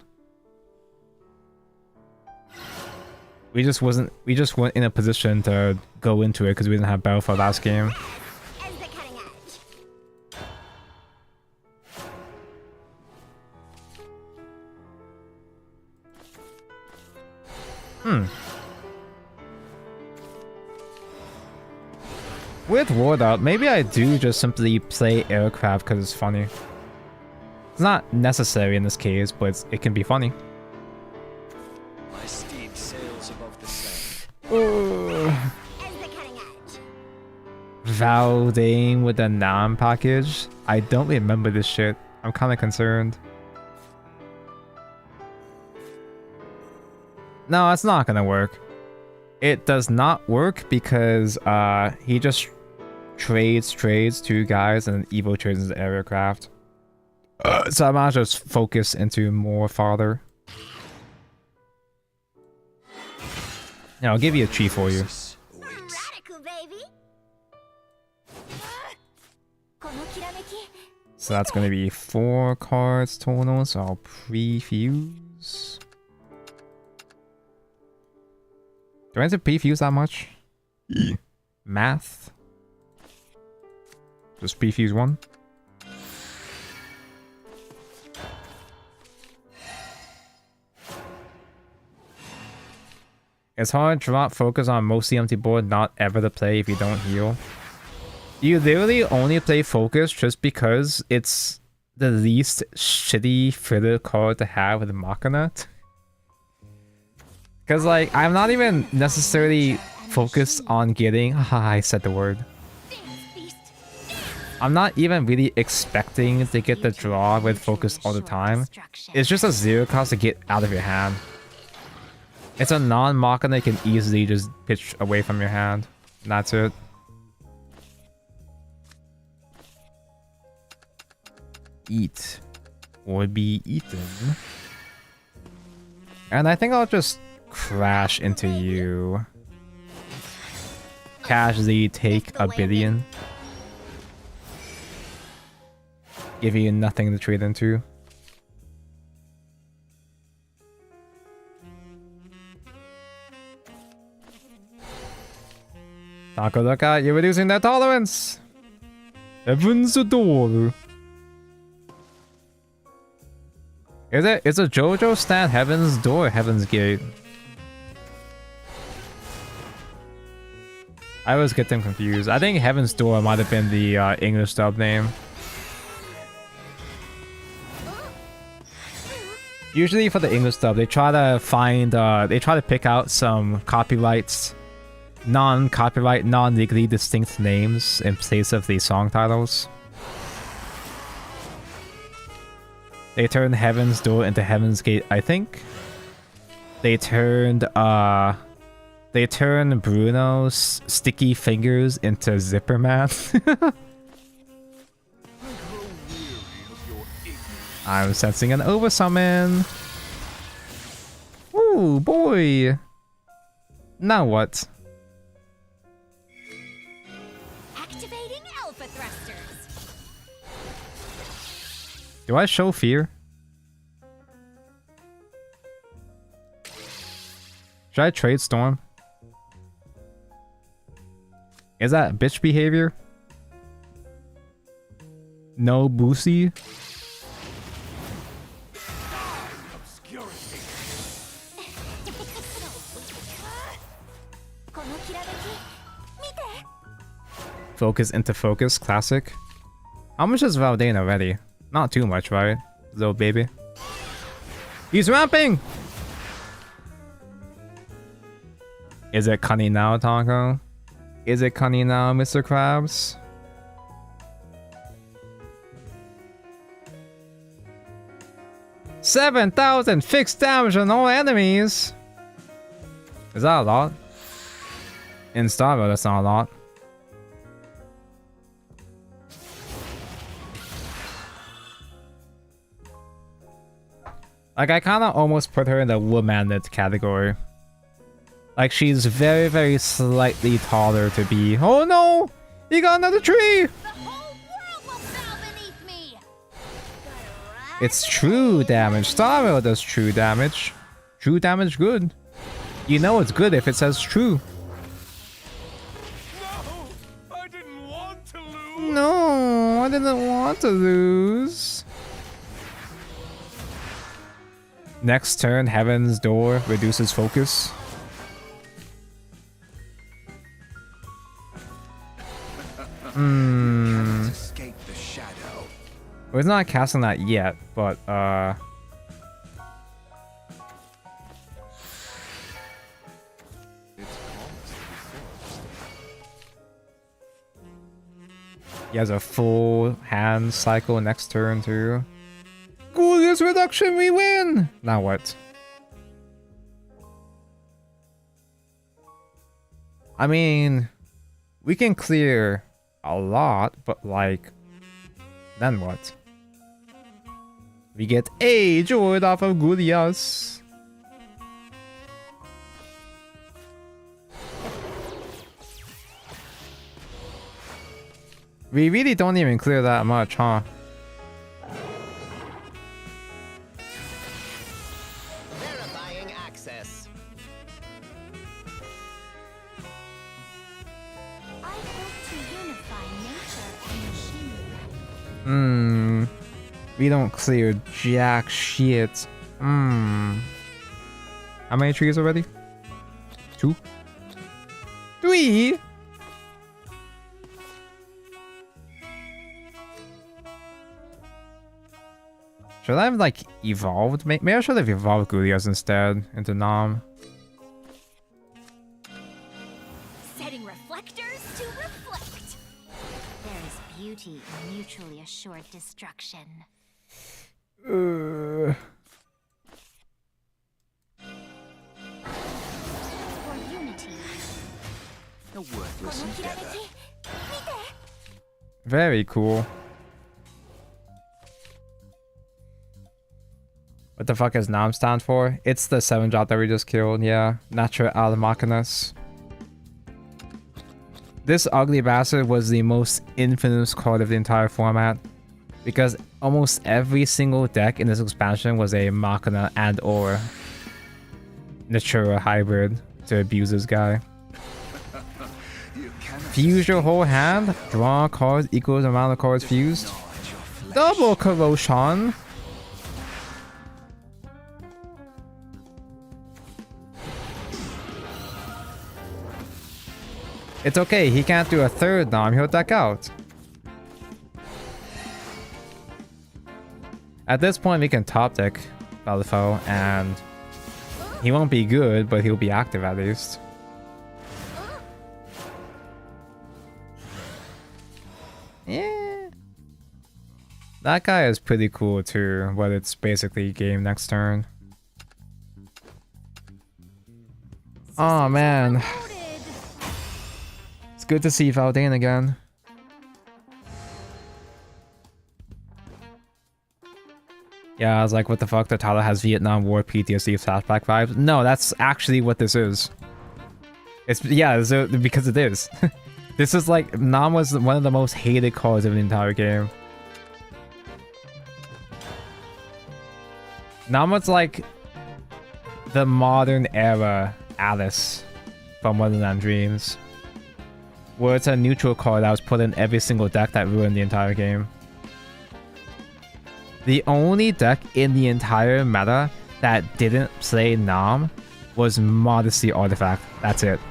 We just weren't in a position to go into it because we didn't have battle for last game. As the cutting edge. With Ward Up, maybe I do just simply play aircraft because it's funny. It's not necessary in this case, but it can be funny. My steed sails above the sand. As the cutting edge. Valdane with the Nam package? I don't remember this shit. I'm kind of concerned. No, it's not gonna work. It does not work because he just trades 2 guys and Evo trades into aircraft. So I might just focus into more farther. Yeah, I'll give you a tree for you. Radical, baby. So that's gonna be 4 cards total, so I'll pre-fuse. Do I have to pre-fuse that much? Math. Just pre-fuse 1. It's hard to not focus on mostly empty board, not ever to play if you don't heal. You literally only play focus just because it's the least shitty filler card to have with Machina. Because, like, I'm not even necessarily focused on getting... I said the word. I'm not even really expecting to get the draw with focus all the time. It's just a 0 cost to get out of your hand. It's a non-Machina that can easily just pitch away from your hand. And that's it. Eat. Or be eaten. And I think I'll just crash into you. Casually take a billion. Give you nothing to trade into. Taco, look out, you're reducing their tolerance! Heaven's door. Is it? It's a JoJo stand Heaven's Door or Heaven's Gate? I always get them confused. I think Heaven's Door might have been the English dub name. Usually for the English dub, they try to find, they try to pick out some copyrights, non-copyright, non-legally distinct names in place of the song titles. They turned Heaven's Door into Heaven's Gate, I think. They turned Bruno's Sticky Fingers into Zipper Man. I'm sensing an oversummon. Ooh, boy. Now what? Activating alpha thrusters. Do I show fear? Should I trade Storm? Is that bitch behavior? No Boosie? Focus into focus, classic. How much is Valdane already? Not too much, right? Little baby. He's ramping! Is it cunning now, Taco? Is it cunning now, Mr. Krabs? $7,000 fixed damage on all enemies! Is that a lot? In Starvo, that's not a lot. Like, I kinda almost put her in the woman-knit category. Like, she's very, very slightly taller to be. Oh no! He got another tree! The whole world will bow beneath me. It's true damage. Starvo does true damage. True damage good. You know it's good if it says true. No! I didn't want to lose! No, I didn't want to lose. Next turn, Heaven's Door reduces focus. Cannot escape the shadow. Well, he's not casting that yet, but It's promised before. he has a full hand cycle next turn too. Ghoulius reduction, we win! Now what? I mean, we can clear a lot, but like, then what? We get a Druid off of Ghoulius. We really don't even clear that much, huh? Verifying access. I hope to unify nature and machinery. We don't clear jack shit. How many trees already? 2? 3? Should I have like evolved? Maybe I should have evolved Ghoulius instead into Nom. Setting reflectors to reflect. There is beauty in mutually assured destruction. For unity. A worthless endeavor. Very cool. What the fuck does Nam stand for? It's the 7-drop that we just killed, yeah. Natura al Machinas. This ugly bastard was the most infamous card of the entire format, because almost every single deck in this expansion was a Machina and or Natura hybrid to abuse this guy. Fuse your whole hand, draw cards equals the amount of cards fused. Double corrosion. It's okay, he can't do a third Nom, he'll deck out. At this point, we can top deck Belifo, and he won't be good, but he'll be active at least. Yeah. That guy is pretty cool too, but it's basically game next turn. Oh man. It's good to see Valdane again. Yeah, I was like, what the fuck? The title has Vietnam War PTSD flashback vibes. No, that's actually what this is. It's, yeah, because it is. This is like, Nam was one of the most hated cards of the entire game. Nam was like the modern era Alice from Wonderland Dreams, where it's a neutral card that was put in every single deck that ruined the entire game. The only deck in the entire meta that didn't play Nam was Modesty Artifact. That's it.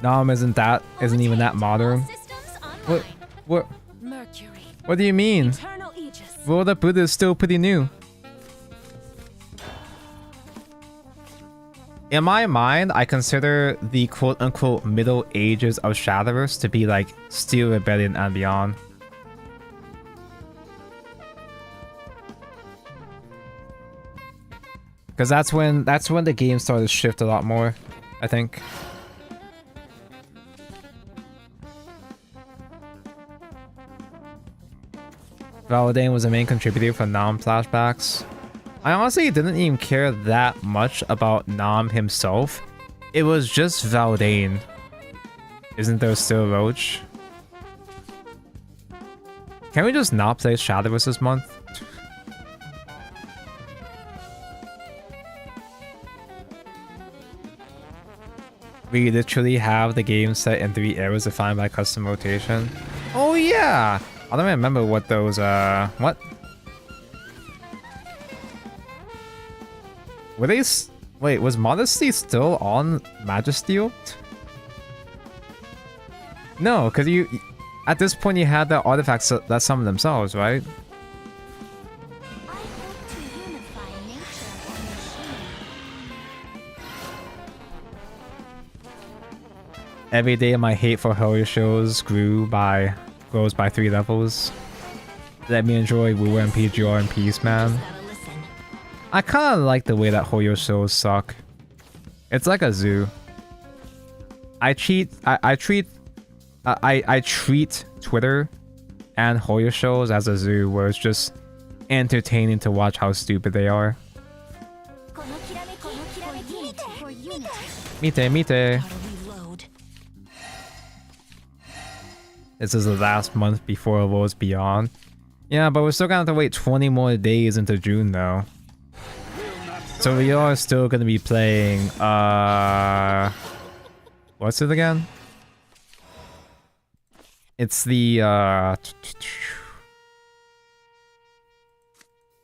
Nom isn't even that modern. Systems What online. what Mercury. what do you mean? Eternal Aegis. World Uprooted is still pretty new. In my mind, I consider the quote-unquote Middle Ages of Shadowverse to be like Steel Rebellion and beyond. Because that's when the game started to shift a lot more, I think. Validane was the main contributor for Nom flashbacks. I honestly didn't even care that much about Nom himself. It was just Validane. Isn't there still Roach? Can we just not play Shadowverse this month? We literally have the game set in 3 eras defined by custom rotation. Oh yeah! I don't remember what those, what? Were they wait, was Modesty still on Majesteel? No, because you, at this point you had the artifacts that summon themselves, right? I hope to unify nature and machine. Every day my hate for horror shows grows by 3 levels. Let me enjoy Wu and PGR in peace, man. Gotta listen. I kind of like the way that horror shows suck. It's like a zoo. I treat Twitter and horror shows as a zoo where it's just entertaining to watch how stupid they are. For unity. Mite. Gotta reload. This is the last month before Worlds Beyond. Yeah, but we're still gonna have to wait 20 more days into June though. So we are still gonna be playing, what's it again? It's the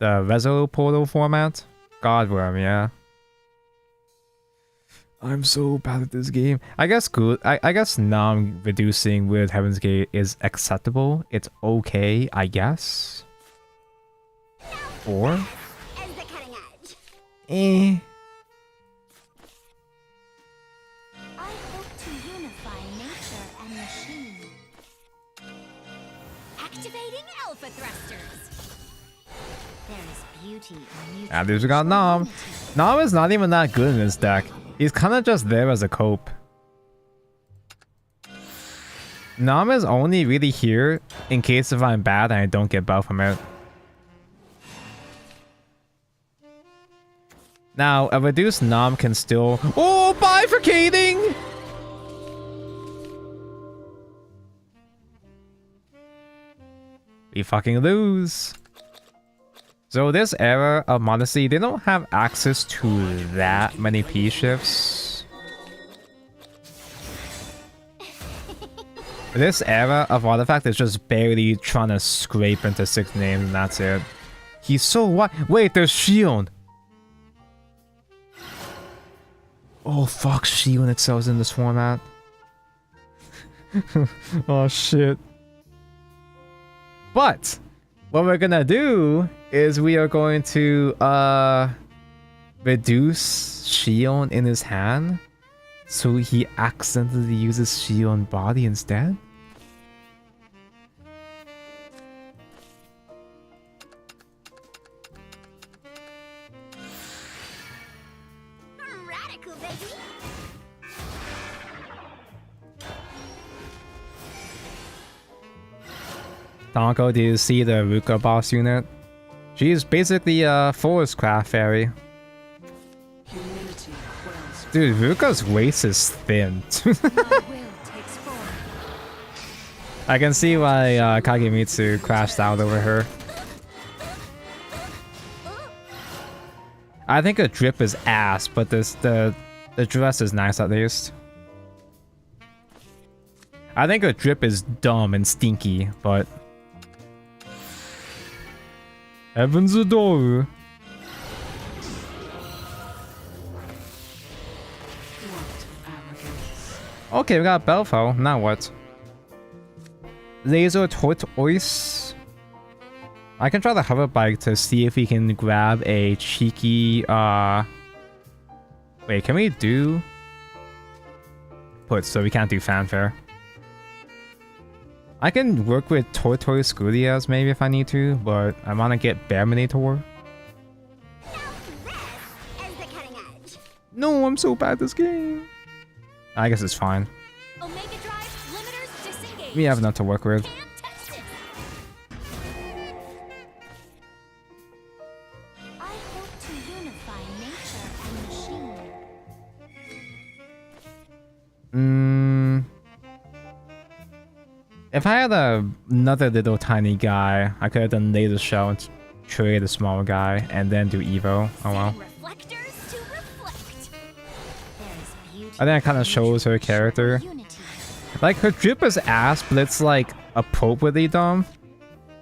Rezo Portal format? Godworm, yeah. I'm so bad at this game. I guess good. I guess Nom reducing with Heaven's Gate is acceptable. It's okay, I guess. Or? As the cutting edge. Eh. I hope to unify nature and machine. Activating alpha thrusters. There is beauty in mutual At least we got Nom. Nom is not even that good in this deck. He's kind of just there as a cope. Nom is only really here in case if I'm bad and I don't get buff from it. Now, a reduced Nom can still... Oh, bifurcating! We fucking lose. So this era of Modesty, they don't have access to that many P-shifts. This era of Artifact is just barely trying to scrape into 6 names and that's it. He's so what? Wait, there's Shion! Oh fuck, Shion excels in this format. Oh shit. But what we're gonna do is we are going to reduce Shion in his hand so he accidentally uses Shion body instead. radical, baby. Donko, do you see the Ruka boss unit? She's basically a forest craft fairy. Humility quells Dude, Ruka's waist is thin. My will takes form. I can see why Kagemitsu crashed out over her. I think a drip is ass, but the dress is nice at least. I think a drip is dumb and stinky, but Heaven's a door. what arrogance. Okay, we got Belfo. Now what? Laser tortoise. I can try the hover bike to see if we can grab a cheeky, wait, can we do... Put, so we can't do fanfare. I can work with Tortoise Gludias maybe if I need to, but I want to get Bearminator. No, I'm so bad at this game. I guess it's fine. Omega Drive limiters disengaged. We have enough to work with. Can't test it. I hope to unify nature and machine. If I had another little tiny guy, I could have done laser shell and trade a small guy and then do Evo. Oh well. Reflectors to reflect. There's beauty I think it kind of in shows her character. unity. Like, her drip is ass, but it's like appropriately dumb.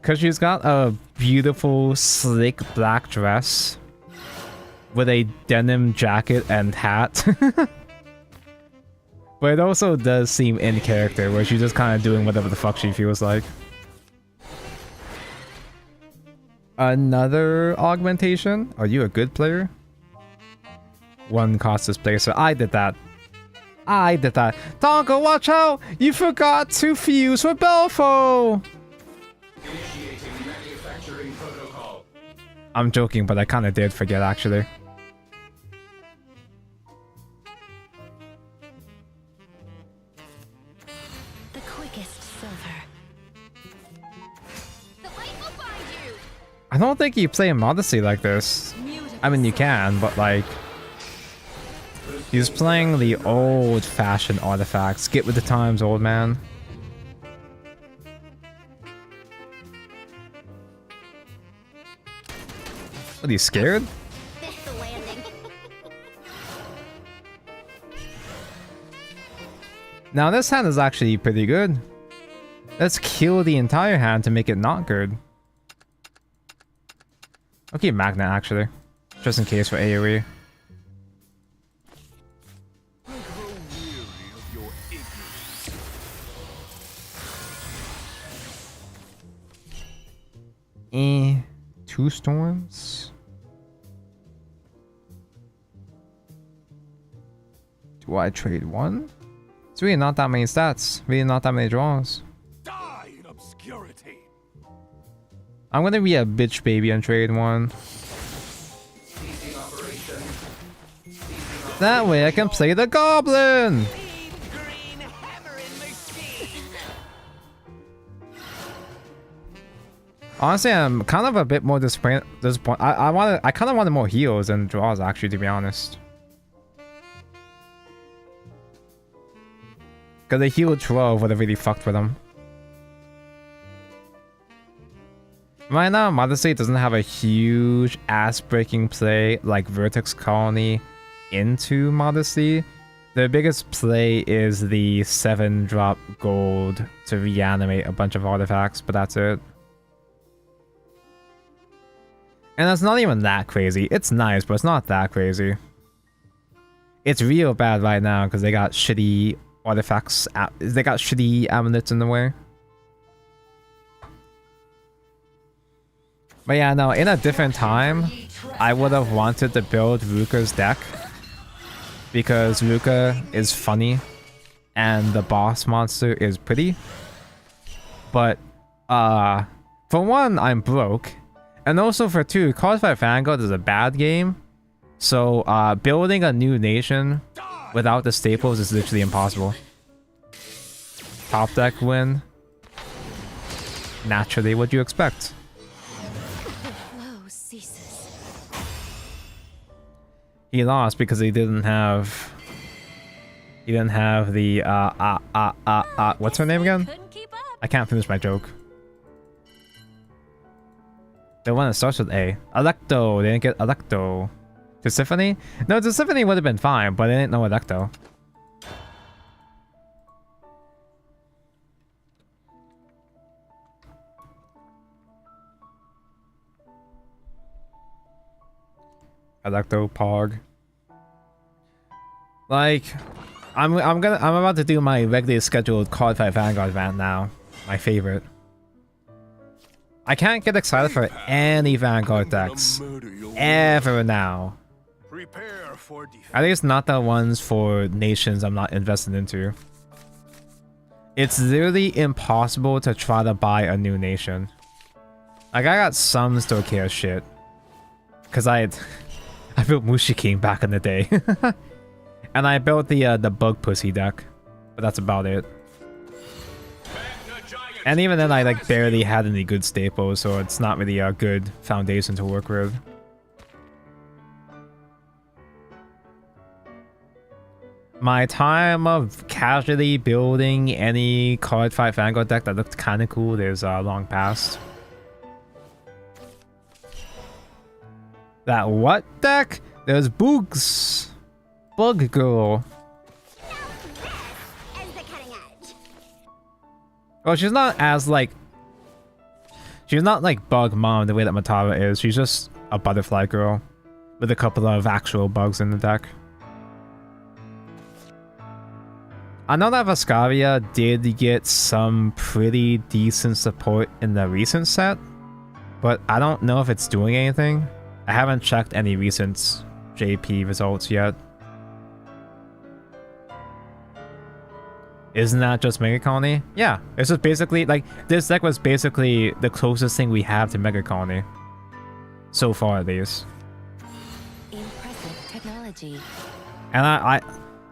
Because she's got a beautiful, slick black dress with a denim jacket and hat. But it also does seem in character, where she's just kind of doing whatever the fuck she feels like. Another augmentation? Are you a good player? One cost displacer. I did that. I did that. Tonka, watch out! You forgot to fuse for Belfo! I'm joking, but I kind of did forget, actually. The quickest silver. The light will find you. I don't think you play Modesty like this. I mean, you can, but like... He's playing the old-fashioned artifacts. Get with the times, old man. What, are you scared? Fifth the landing. Now this hand is actually pretty good. Let's kill the entire hand to make it not good. I'll keep Magnet actually. Just in case for AoE. I grow weary of your ignorance. Two storms? Do I trade one? It's really not that many stats. Really not that many draws. Die in obscurity. I'm gonna be a bitch baby and trade one. That way I can play the goblin! Honestly, I'm kind of a bit more disappointed. I kind of wanted more heals than draws, actually, to be honest. Because the heal 12 would have really fucked with them. Right now, Modesty doesn't have a huge ass-breaking play like Vertex Colony into Modesty. The biggest play is the 7-drop gold to reanimate a bunch of artifacts, but that's it. And that's not even that crazy. It's nice, but it's not that crazy. It's real bad right now because they got shitty artifacts. They got shitty amulets in the way. But yeah, no, in a different time, I would have wanted to build Ruka's deck. Because Ruka is funny. And the boss monster is pretty. But, for one, I'm broke. And also for two, Cards by Vanguard is a bad game. So, building a new nation without the staples is literally impossible. Top deck win. Naturally, what'd you expect? Flow ceases. He lost because he didn't have... He didn't have the, what's her name again? Couldn't keep up. I can't finish my joke. The one that starts with A. Electo. They didn't get Electo. Persephone? No, Persephone would have been fine, but they didn't know Electo. Electo Pog. Like, I'm about to do my regularly scheduled card fight Vanguard event now. My favorite. I can't get excited for any Vanguard decks ever now. Prepare for defense. At least not the ones for nations I'm not invested into. It's literally impossible to try to buy a new nation. Like, I got some Stoichia shit. Cause I built Mushi King back in the day. And I built the Bug Pussy deck. But that's about it. And even then I like barely had any good staples, so it's not really a good foundation to work with. My time of casually building any card fight Vanguard deck that looked kinda cool is long past. That what deck? There's Boogs! Bug Girl. As the cutting edge. Well, she's not as like... She's not like Bug Mom the way that Matara is. She's just a butterfly girl. With a couple of actual bugs in the deck. I know that Vescavia did get some pretty decent support in the recent set. But I don't know if it's doing anything. I haven't checked any recent JP results yet. Isn't that just Mega Colony? Yeah, it's just basically, like, this deck was basically the closest thing we have to Mega Colony. So far, at least. Impressive technology. And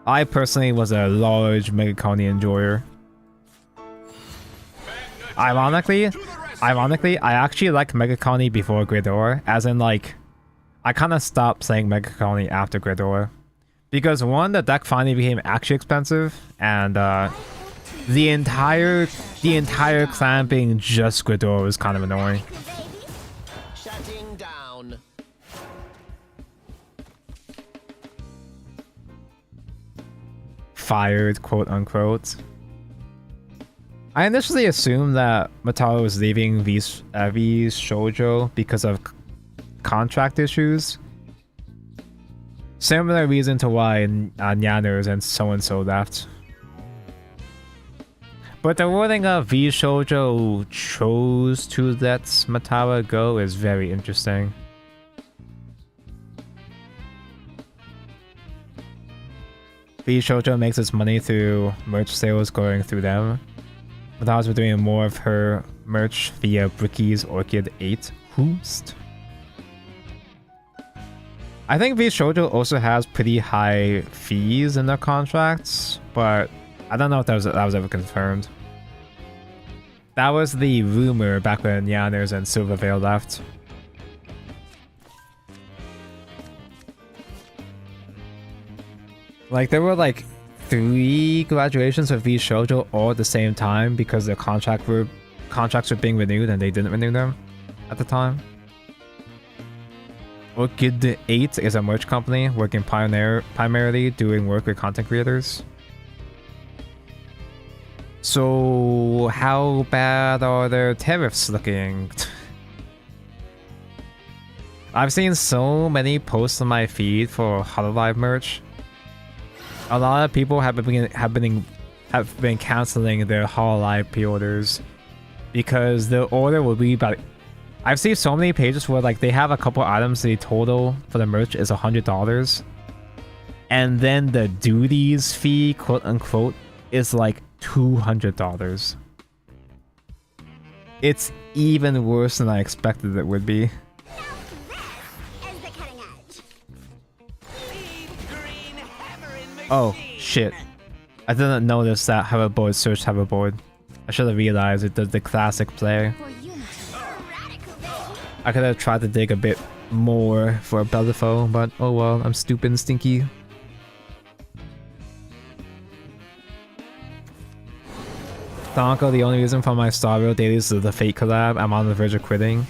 I personally was a large Mega Colony enjoyer. Ironically, I actually liked Mega Colony before Gridor, as in, like, I kind of stopped playing Mega Colony after Gridor. Because one, the deck finally became actually expensive, and the entire clan being just Gridor was kind of annoying. Shutting down. Fired, quote unquote. I initially assumed that Mataro was leaving V's Shoujo because of contract issues. Similar reason to why Nyaners and so-and-so left. But the wording of V Shoujo chose to let Matara go is very interesting. V Shoujo makes its money through merch sales going through them. Matara's been doing more of her merch via Bricky's Orchid 8 Hoost. I think V Shoujo also has pretty high fees in their contracts, but I don't know if that was ever confirmed. That was the rumor back when Yanners and Silverveil left. Like, there were like 3 graduations of V Shoujo all at the same time because their contracts were being renewed and they didn't renew them at the time. Orchid 8 is a merch company working primarily doing work with content creators. So how bad are their tariffs looking? I've seen so many posts on my feed for Hololive merch. A lot of people have been canceling their Hololive pre-orders because the order will be about... I've seen so many pages where like they have a couple items, the total for the merch is $100, and then the duties fee, quote unquote, is like $200. It's even worse than I expected it would be. As the cutting edge. Oh shit! I didn't notice that hoverboard search hoverboard. I should have realized it does the classic play. For unity. Radical, baby. I could have tried to dig a bit more for a Belifo, but oh well, I'm stupid and stinky. Donko, the only reason for my Star Rail dailies is the Fate collab. I'm on the verge of quitting.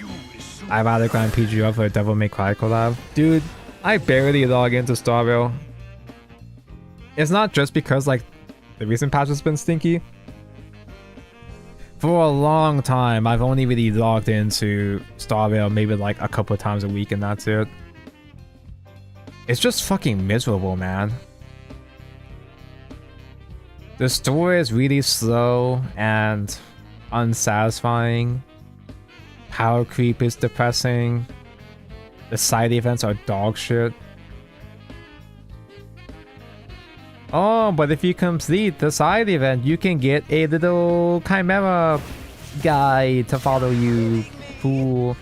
I'd rather grind PG up for a Devil May Cry collab. Dude, I barely log into Star Rail. It's not just because like the recent patch has been stinky. For a long time, I've only really logged into Star Rail maybe like a couple of times a week and that's it. It's just fucking miserable, man. The story is really slow and unsatisfying. Power creep is depressing. The side events are dog shit. Oh, but if you complete the side event, you can get a little chimera guy to follow you. Cool.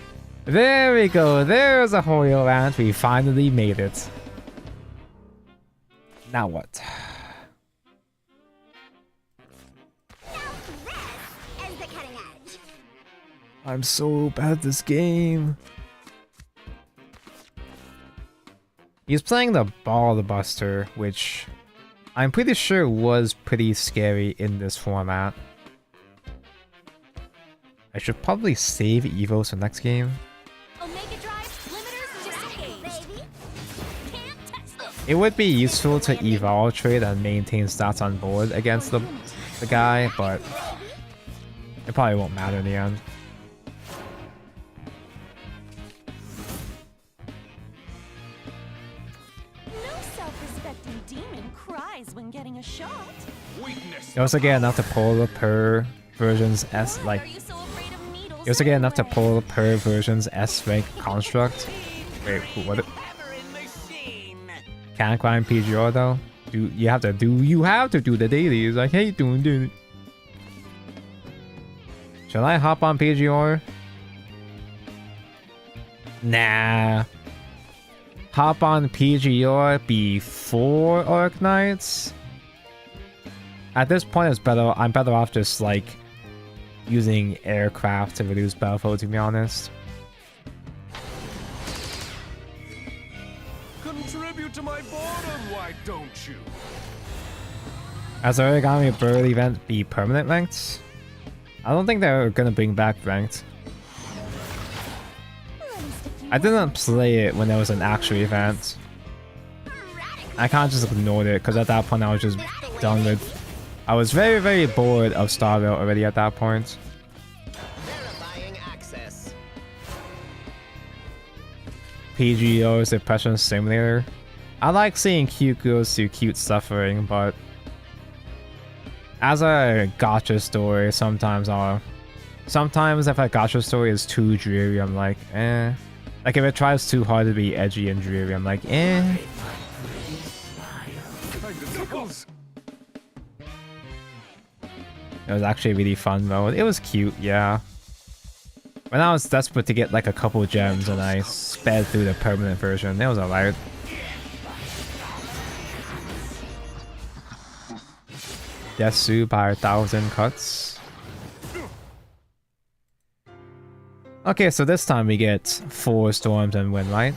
There we go. There's a Hoyo Ranch. We finally made it. Now what? Is the cutting edge. I'm so bad at this game. He's playing the Ball Buster, which I'm pretty sure was pretty scary in this format. I should probably save Evos for next game. Omega Drive limiters disengaged. Baby, can't touch this. It would be useful to evolve trade and maintain stats on board against the guy, but it probably won't matter in the end. No self-respecting demon cries when getting a shot. You also get enough to pull the per version's S like. Are you so afraid of needles? You also get enough to pull per version's S rank construct. Wait, what? Can't climb PGR though. You have to do the dailies. I hate doing it. Should I hop on PGR? Nah. Hop on PGR before Arc Knights? At this point, it's better. I'm better off just like using aircraft to reduce battle, to be honest. Contribute to my boredom, why don't you? As the Origami Bird event be permanent ranked? I don't think they're gonna bring back ranked. I didn't play it when there was an actual event. I can't just ignored it because at that point I was just done with. I was very, very bored of Starville already at that point. Verifying access. PGO's Depression Simulator. I like seeing cute girls do cute suffering, but as a gacha story, sometimes if a gacha story is too dreary, I'm like, eh. Like if it tries too hard to be edgy and dreary, I'm like, eh. It was actually really fun mode. It was cute, yeah. When I was desperate to get like a couple gems and I sped through the permanent version, it was alright. Desu by 1,000 cuts. Okay, so this time we get 4 storms and win, right?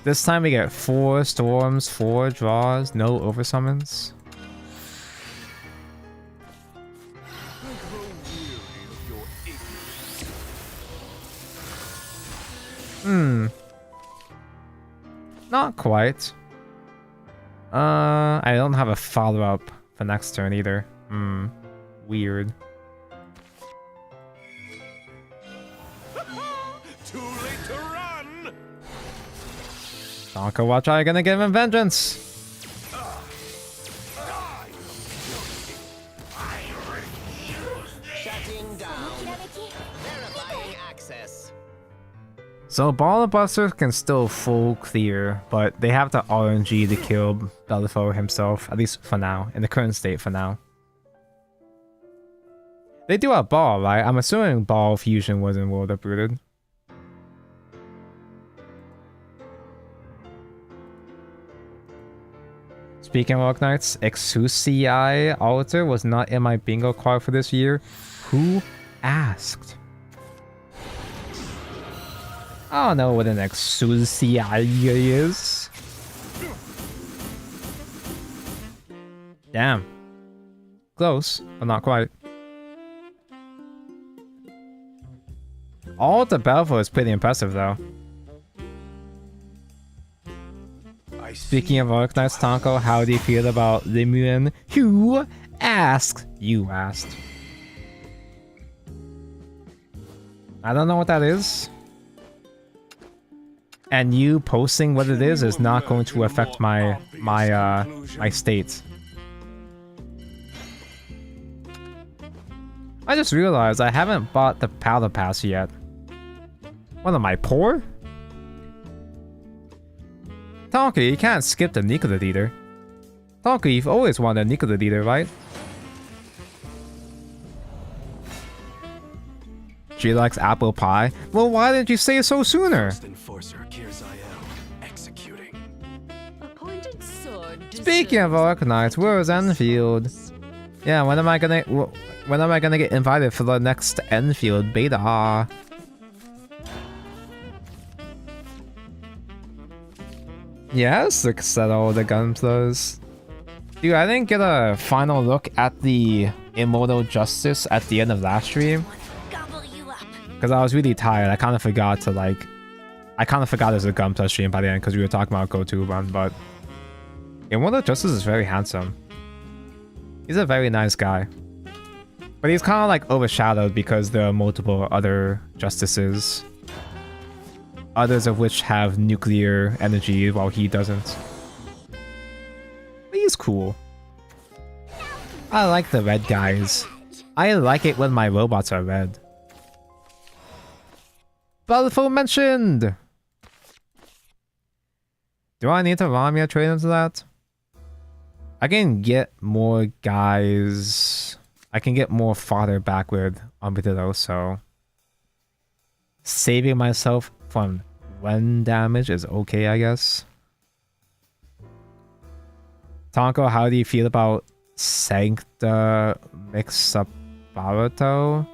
This time we get 4 storms, 4 draws, no oversummons. Not quite. I don't have a follow-up for next turn either. Weird. Too late to run! Donko, watch out, you're gonna give him vengeance! Shutting down. Verifying access. So Ball Busters can still full clear, but they have to RNG to kill Bellifoe himself, at least for now, in the current state for now. They do have Ball, right? I'm assuming Ball Fusion was in World Uprooted. Speaking of Arknights, Exusii Altar was not in my bingo card for this year. Who asked? I don't know what an Exusii is. Damn. Close, but not quite. All the Belfour is pretty impressive though. Speaking of Arknights, Tonko, how do you feel about Limuan? Who asked? You asked. I don't know what that is. And you posting what it is not going to affect my state. I just realized I haven't bought the powder pass yet. What am I, poor? Tonka, you can't skip the Nicola Eater. Tonka, you've always wanted a Nicola Eater, right? She likes apple pie? Well, why didn't you say so sooner? Speaking of Arknights, where is Enfield? Yeah, when am I gonna get invited for the next Enfield beta? Yes, look at all the gunplas. Dude, I didn't get a final look at the Immortal Justice at the end of last stream. Because I was really tired. I kind of forgot to like... I kind of forgot there's a gunpla stream by the end because we were talking about Go-To Run, but... Immortal Justice is very handsome. He's a very nice guy. But he's kind of like overshadowed because there are multiple other Justices. Others of which have nuclear energy while he doesn't. But he's cool. I like the red guys. I like it when my robots are red. Balfour mentioned! Do I need to run me a trade into that? I can get more guys. I can get more fodder back with Armadillo, so... Saving myself from one damage is okay, I guess. Tonko, how do you feel about Sancta Mixabaruto?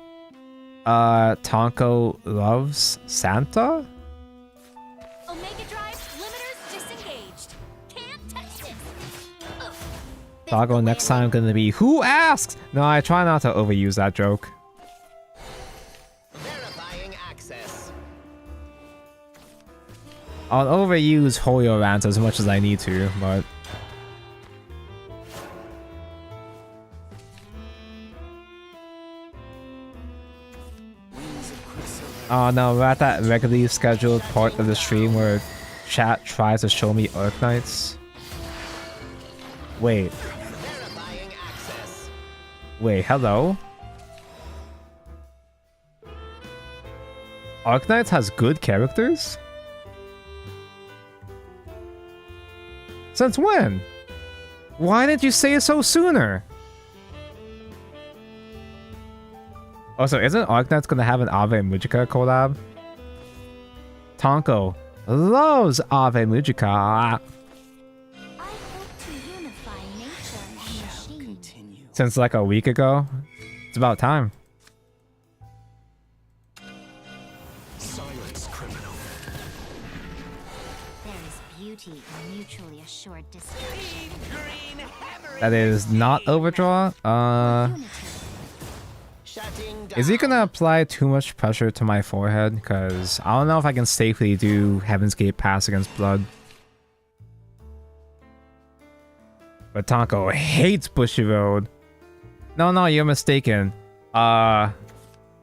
Tonko loves Santa? Omega Drive limiters disengaged. Can't touch this. Tonko, next time gonna be who asks? No, I try not to overuse that joke. Verifying access. I'll overuse Hoyo rants as much as I need to, but... Oh no, we're at that regularly scheduled part of the stream where chat tries to show me Arknights. Wait. Verifying access. Wait, hello? Arknights has good characters? Since when? Why didn't you say it so sooner? Also, isn't Arknights gonna have an Ave Mujica collab? Tonko loves Ave Mujica. I hope to unify nature and machine. Since like a week ago. It's about time. Silence, criminal. There is beauty in mutually assured destruction. That is not overdraw. Unity. Shutting down. Is he gonna apply too much pressure to my forehead? Because I don't know if I can safely do Heaven's Gate Pass against Blood. But Tonko hates Bushy Road. No, you're mistaken. No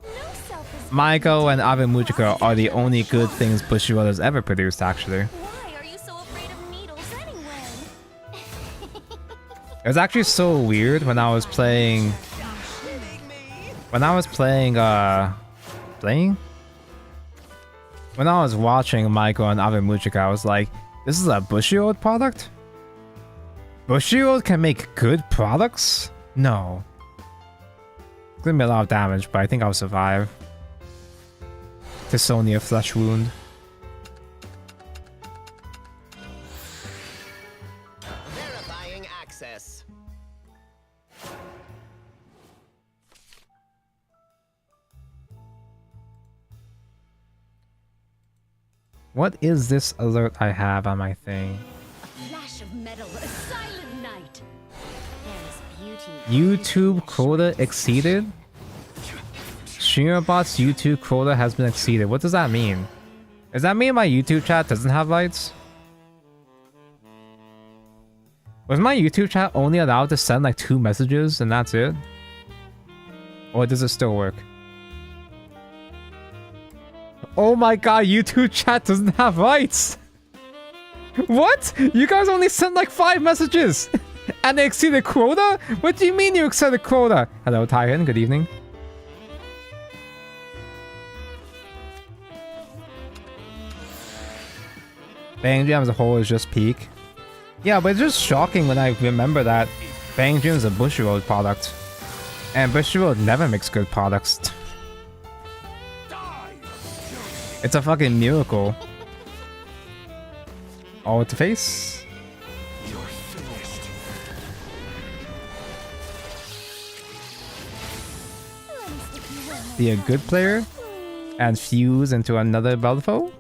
self-respect. Maiko and Ave Mujica are the only good things Bushy Road has ever produced, actually. Why are you so afraid of needles anyway? It was actually so weird when I was playing... When I was watching Maiko and Ave Mujica, I was like, this is a Bushiroad product? Bushiroad can make good products? No. It's gonna be a lot of damage, but I think I'll survive. Tisonia Flesh Wound. Verifying access. What is this alert I have on my thing? A flash of metal, a silent night. There is beauty. YouTube quota exceeded? Streamerbot's YouTube quota has been exceeded. What does that mean? Does that mean my YouTube chat doesn't have lights? Was my YouTube chat only allowed to send like 2 messages and that's it? Or does it still work? Oh my god, YouTube chat doesn't have rights! What? You guys only sent like 5 messages! And they exceeded quota? What do you mean you exceeded quota? Hello, Tyhan, good evening. Bang Jam as a whole is just peak. Yeah, but it's just shocking when I remember that Bang Jam is a Bushiroad product. And Bushiroad never makes good products. It's a fucking miracle. All to face. You're finished. Be a good player and fuse into another Belfo.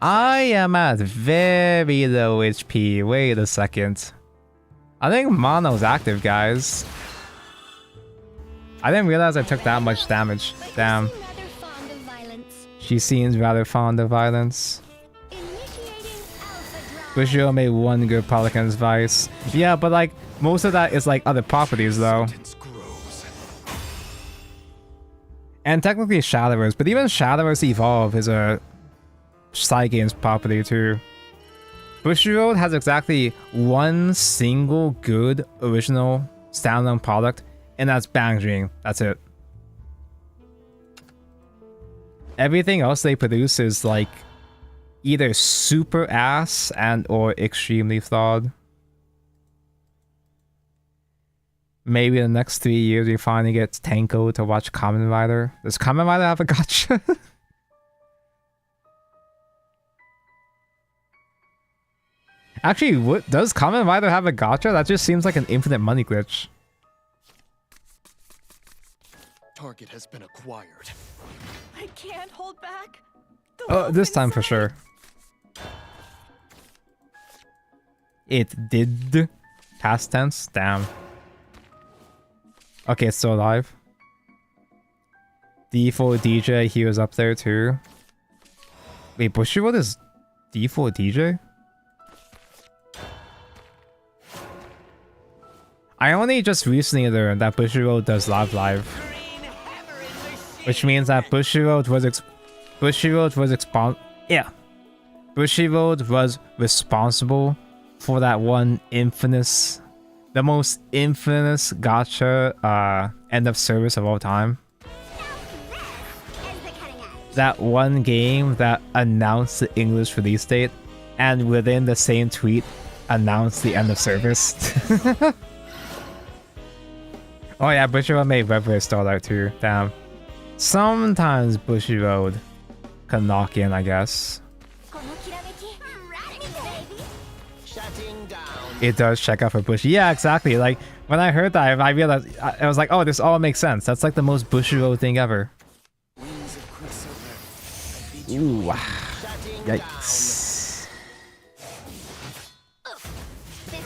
I am at very low HP. Wait a second. I think Mono's active, guys. I didn't realize I took that much damage. Damn. She seems rather fond of violence. Bushiro made one good Pelican's Vice. Yeah, but like, most of that is like other properties though. And technically Shadowverse, but even Shadowverse Evolve is a side games property too. Bushiroad has exactly one single good original standalone product, and that's Bang Dream. That's it. Everything else they produce is like either super ass and or extremely flawed. Maybe in the next 3 years we finally get Tenko to watch Kamen Rider. Does Kamen Rider have a gacha? Actually, what does Kamen Rider have a gacha? That just seems like an infinite money glitch. Target has been acquired. I can't hold back. Oh, this time for sure. It did. Past tense? Damn. Okay, it's still alive. D4 DJ, he was up there too. Wait, Bushiroad is D4 DJ? I only just recently learned that Bushiroad does live. Which means that Bushiroad was responsible for that one infamous, the most infamous gacha end of service of all time. That one game that announced the English release date and within the same tweet announced the end of service. Oh yeah, Bushiroad made Reverie start out too. Damn. Sometimes Bushiroad can knock in, I guess. It does check out for Bush. Yeah, exactly. Like when I heard that, I realized I was like, oh, this all makes sense. That's like the most Bushiroad thing ever. Ooh, yikes.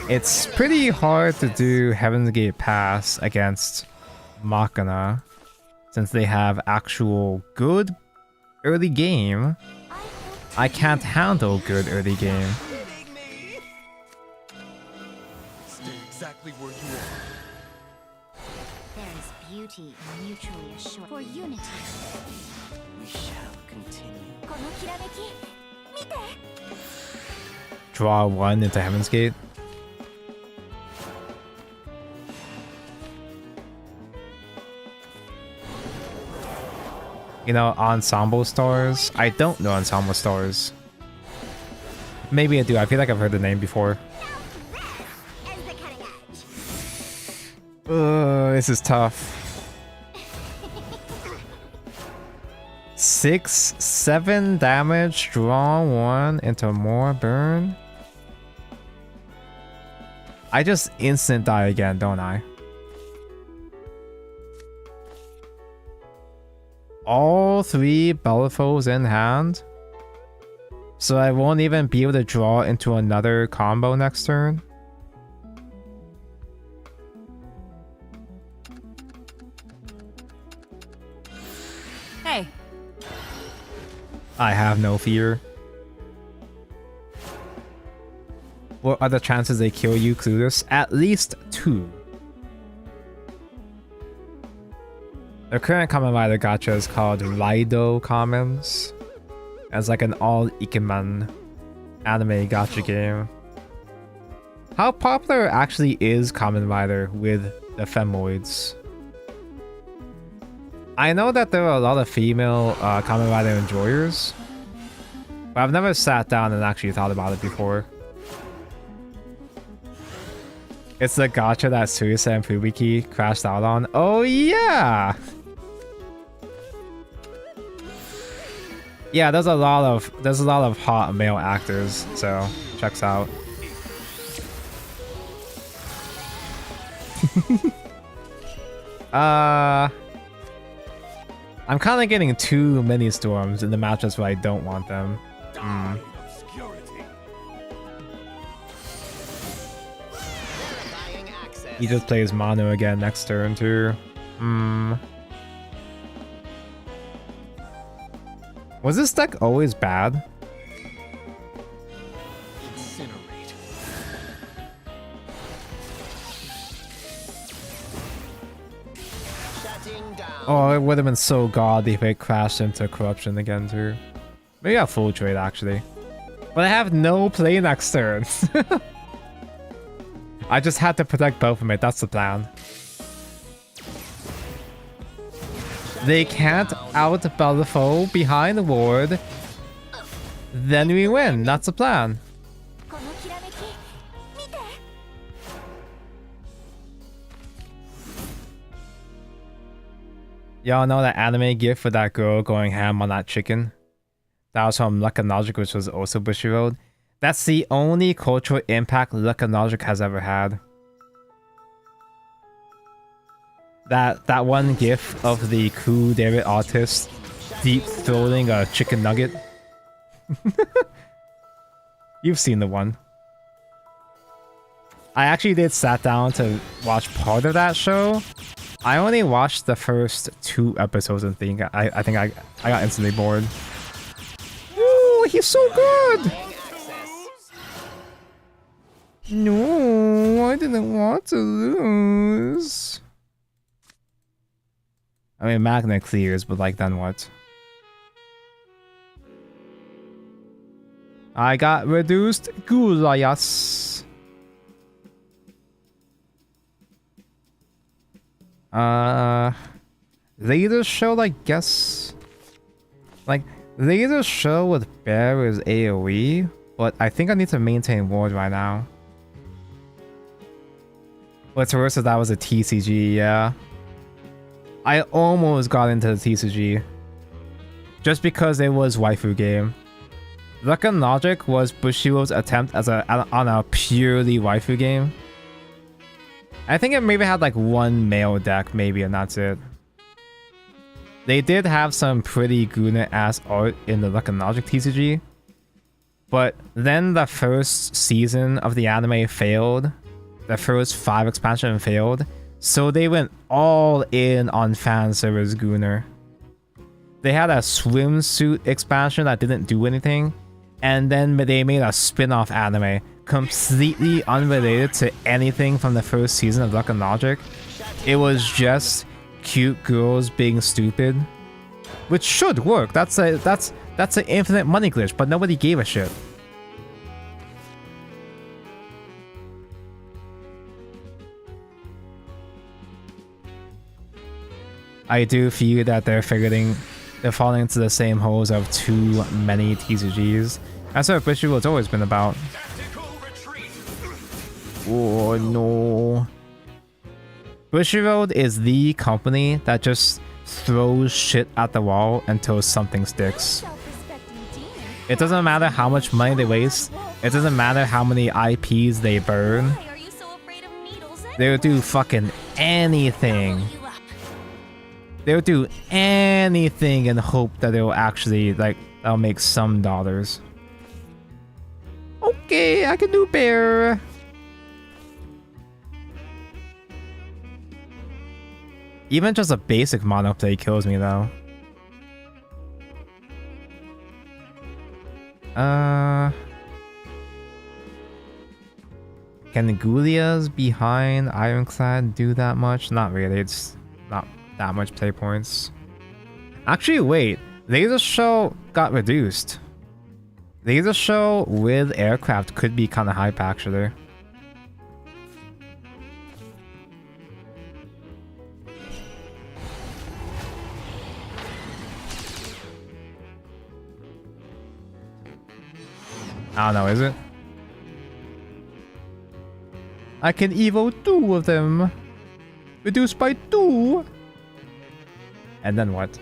It's pretty hard to do Heaven's Gate Pass against Machina, since they have actual good early game. I can't handle good early game. Stay exactly where you are. There is beauty mutually assured for unity. We shall continue. Draw one into Heaven's Gate. You know, Ensemble Stars? I don't know Ensemble Stars. Maybe I do. I feel like I've heard the name before. This is tough. 6, 7 damage, draw 1 into more burn. I just instant die again, don't I? All 3 Belphos in hand. So I won't even be able to draw into another combo next turn. Hey. I have no fear. What are the chances they kill you, Clueless? At least 2. The current Kamen Rider gacha is called Raido Commons. It's like an all Ikemen anime gacha game. How popular actually is Kamen Rider with the femoids? I know that there are a lot of female Kamen Rider enjoyers, but I've never sat down and actually thought about it before. It's the gacha that Suisa and Fubiki crashed out on. Oh yeah! Yeah, there's a lot of hot male actors, so checks out. I'm kind of getting too many storms in the matches where I don't want them. He just plays Manu again next turn too. Was this deck always bad? Incinerate. Shutting down. Oh, it would have been so god if it crashed into corruption again too. Maybe a full trade actually. But I have no play next turn. I just had to protect both of them. That's the plan. They can't outspell the foe behind the ward. Then we win. That's the plan. このきらめき見て Y'all know that anime gif for that girl going ham on that chicken? That was from Luck and Logic, which was also Bushiroad. That's the only cultural impact Luck and Logic has ever had. That one gif of the cool David artist deep throating a chicken nugget. You've seen the one. I actually did sat down to watch part of that show. I only watched the first 2 episodes and think I think I got instantly bored. Ooh, he's so good! No, I didn't want to lose. I mean, Magna clears, but like, then what? I got reduced Gulayas. They either show, like, guess... Like, they either show with Bear is AoE, but I think I need to maintain ward right now. What's worse is that was a TCG, yeah. I almost got into the TCG. Just because it was waifu game. Luck and Logic was Bushiroad's attempt on a purely waifu game. I think it maybe had like one male deck maybe and that's it. They did have some pretty Guna-ass art in the Luck and Logic TCG. But then the first season of the anime failed. The first 5 expansion failed. So they went all in on fan service Gunner. They had a swimsuit expansion that didn't do anything. And then they made a spin-off anime completely unrelated to anything from the first season of Luck and Logic. It was just cute girls being stupid. Which should work. That's an infinite money glitch, but nobody gave a shit. I do feel that they're falling into the same holes of too many TCGs. That's what Bushiroad's always been about. Oh no. Bushiroad is the company that just throws shit at the wall until something sticks. It doesn't matter how much money they waste. It doesn't matter how many IPs they burn. Why are you so afraid of needles? They'll do fucking anything. They'll do anything and hope that it'll actually, like, that'll make some dollars. Okay, I can do bear. Even just a basic mono play kills me though. Can the Gulias behind Ironclad do that much? Not really, it's not that much play points. Actually, wait. Laser Show got reduced. Laser Show with aircraft could be kind of hype, actually. I don't know, is it? I can evo 2 of them. Reduced by 2. And then what?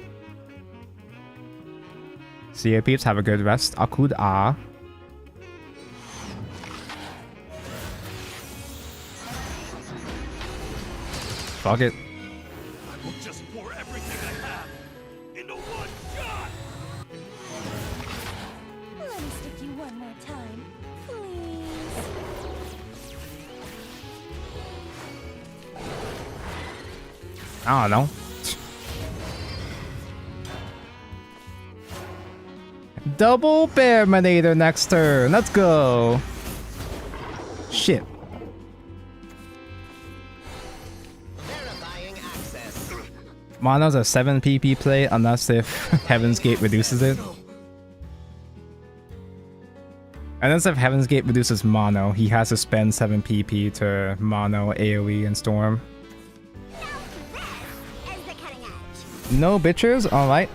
See you peeps, have a good rest. Akud ah. Fuck it. I will just pour everything I have into one shot. Let me stick you one more time, please. I don't know. Double Bear Manator next turn. Let's go. Shit. Verifying access. Mono's a 7 PP play unless if Heaven's Gate reduces it. Unless if Heaven's Gate reduces mono, he has to spend 7 PP to mono, AoE, and storm. As the cutting edge. No bitches? Alright.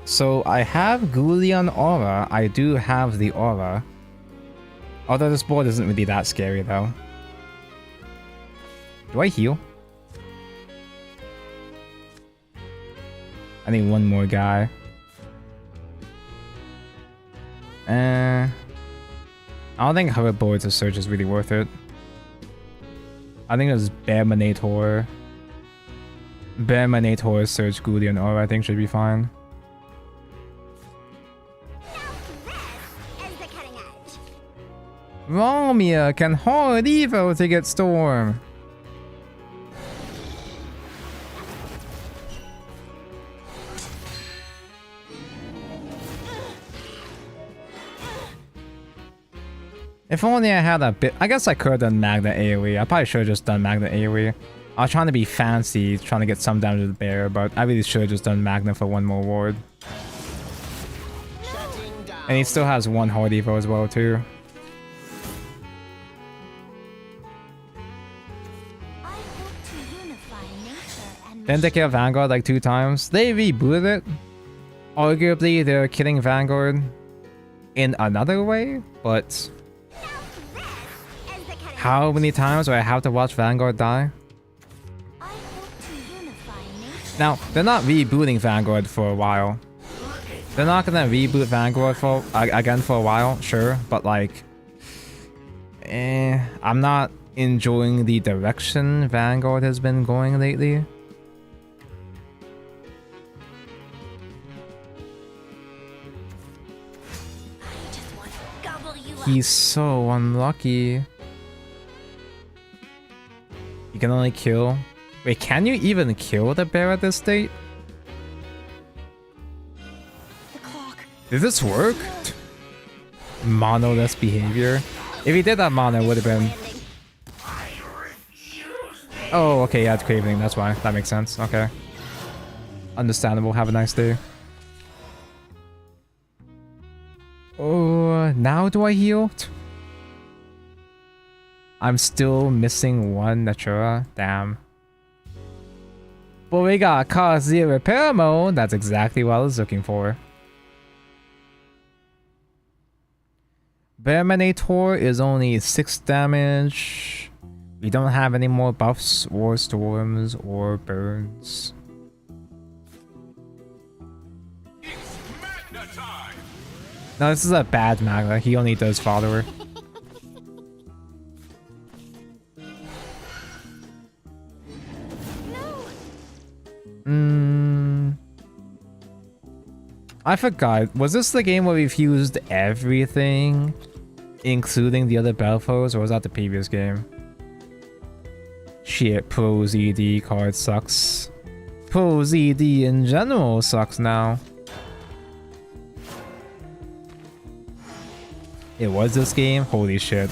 So I have Ghoulian Aura. I do have the Aura. Although this board isn't really that scary though. Do I heal? I need one more guy. I don't think Hoverboards or Surge is really worth it. I think it's Bear Manator. Bear Manator, Surge, Ghoulian Aura I think should be fine. As the cutting edge. Romia can hard evo to get Storm. If only I had a bit. I guess I could have done Magnet AoE. I probably should have just done Magnet AoE. I was trying to be fancy, trying to get some damage to the bear, but I really should have just done Magnet for one more ward. Shutting down. And he still has one hard evo as well too. I hope to unify nature and Didn't they kill Vanguard like 2 times? They rebooted it. Arguably, they're killing Vanguard in another way, but as the cutting how many times do I have to watch Vanguard die? I hope to unify nature. Now, they're not rebooting Vanguard for a while. They're not gonna reboot Vanguard for again for a while, sure, but like, I'm not enjoying the direction Vanguard has been going lately. I just want to gobble you up. He's so unlucky. You can only kill. Wait, can you even kill the bear at this state? The clock. Did this work? Monoless behavior. If he did that mono, it would have been. Oh, okay, yeah, it's craving. That's why. That makes sense. Okay. Understandable. Have a nice day. Oh, now do I heal? I'm still missing one Natura. Damn. But we got Kazuya Repair Mode. That's exactly what I was looking for. Bear Manator is only 6 damage. We don't have any more buffs or storms or burns. No, this is a bad Magna. He only does follower. I forgot. Was this the game where we fused everything, including the other Belfos, or was that the previous game? Shit, Pro ZD card sucks. Pro ZD in general sucks now. It was this game? Holy shit.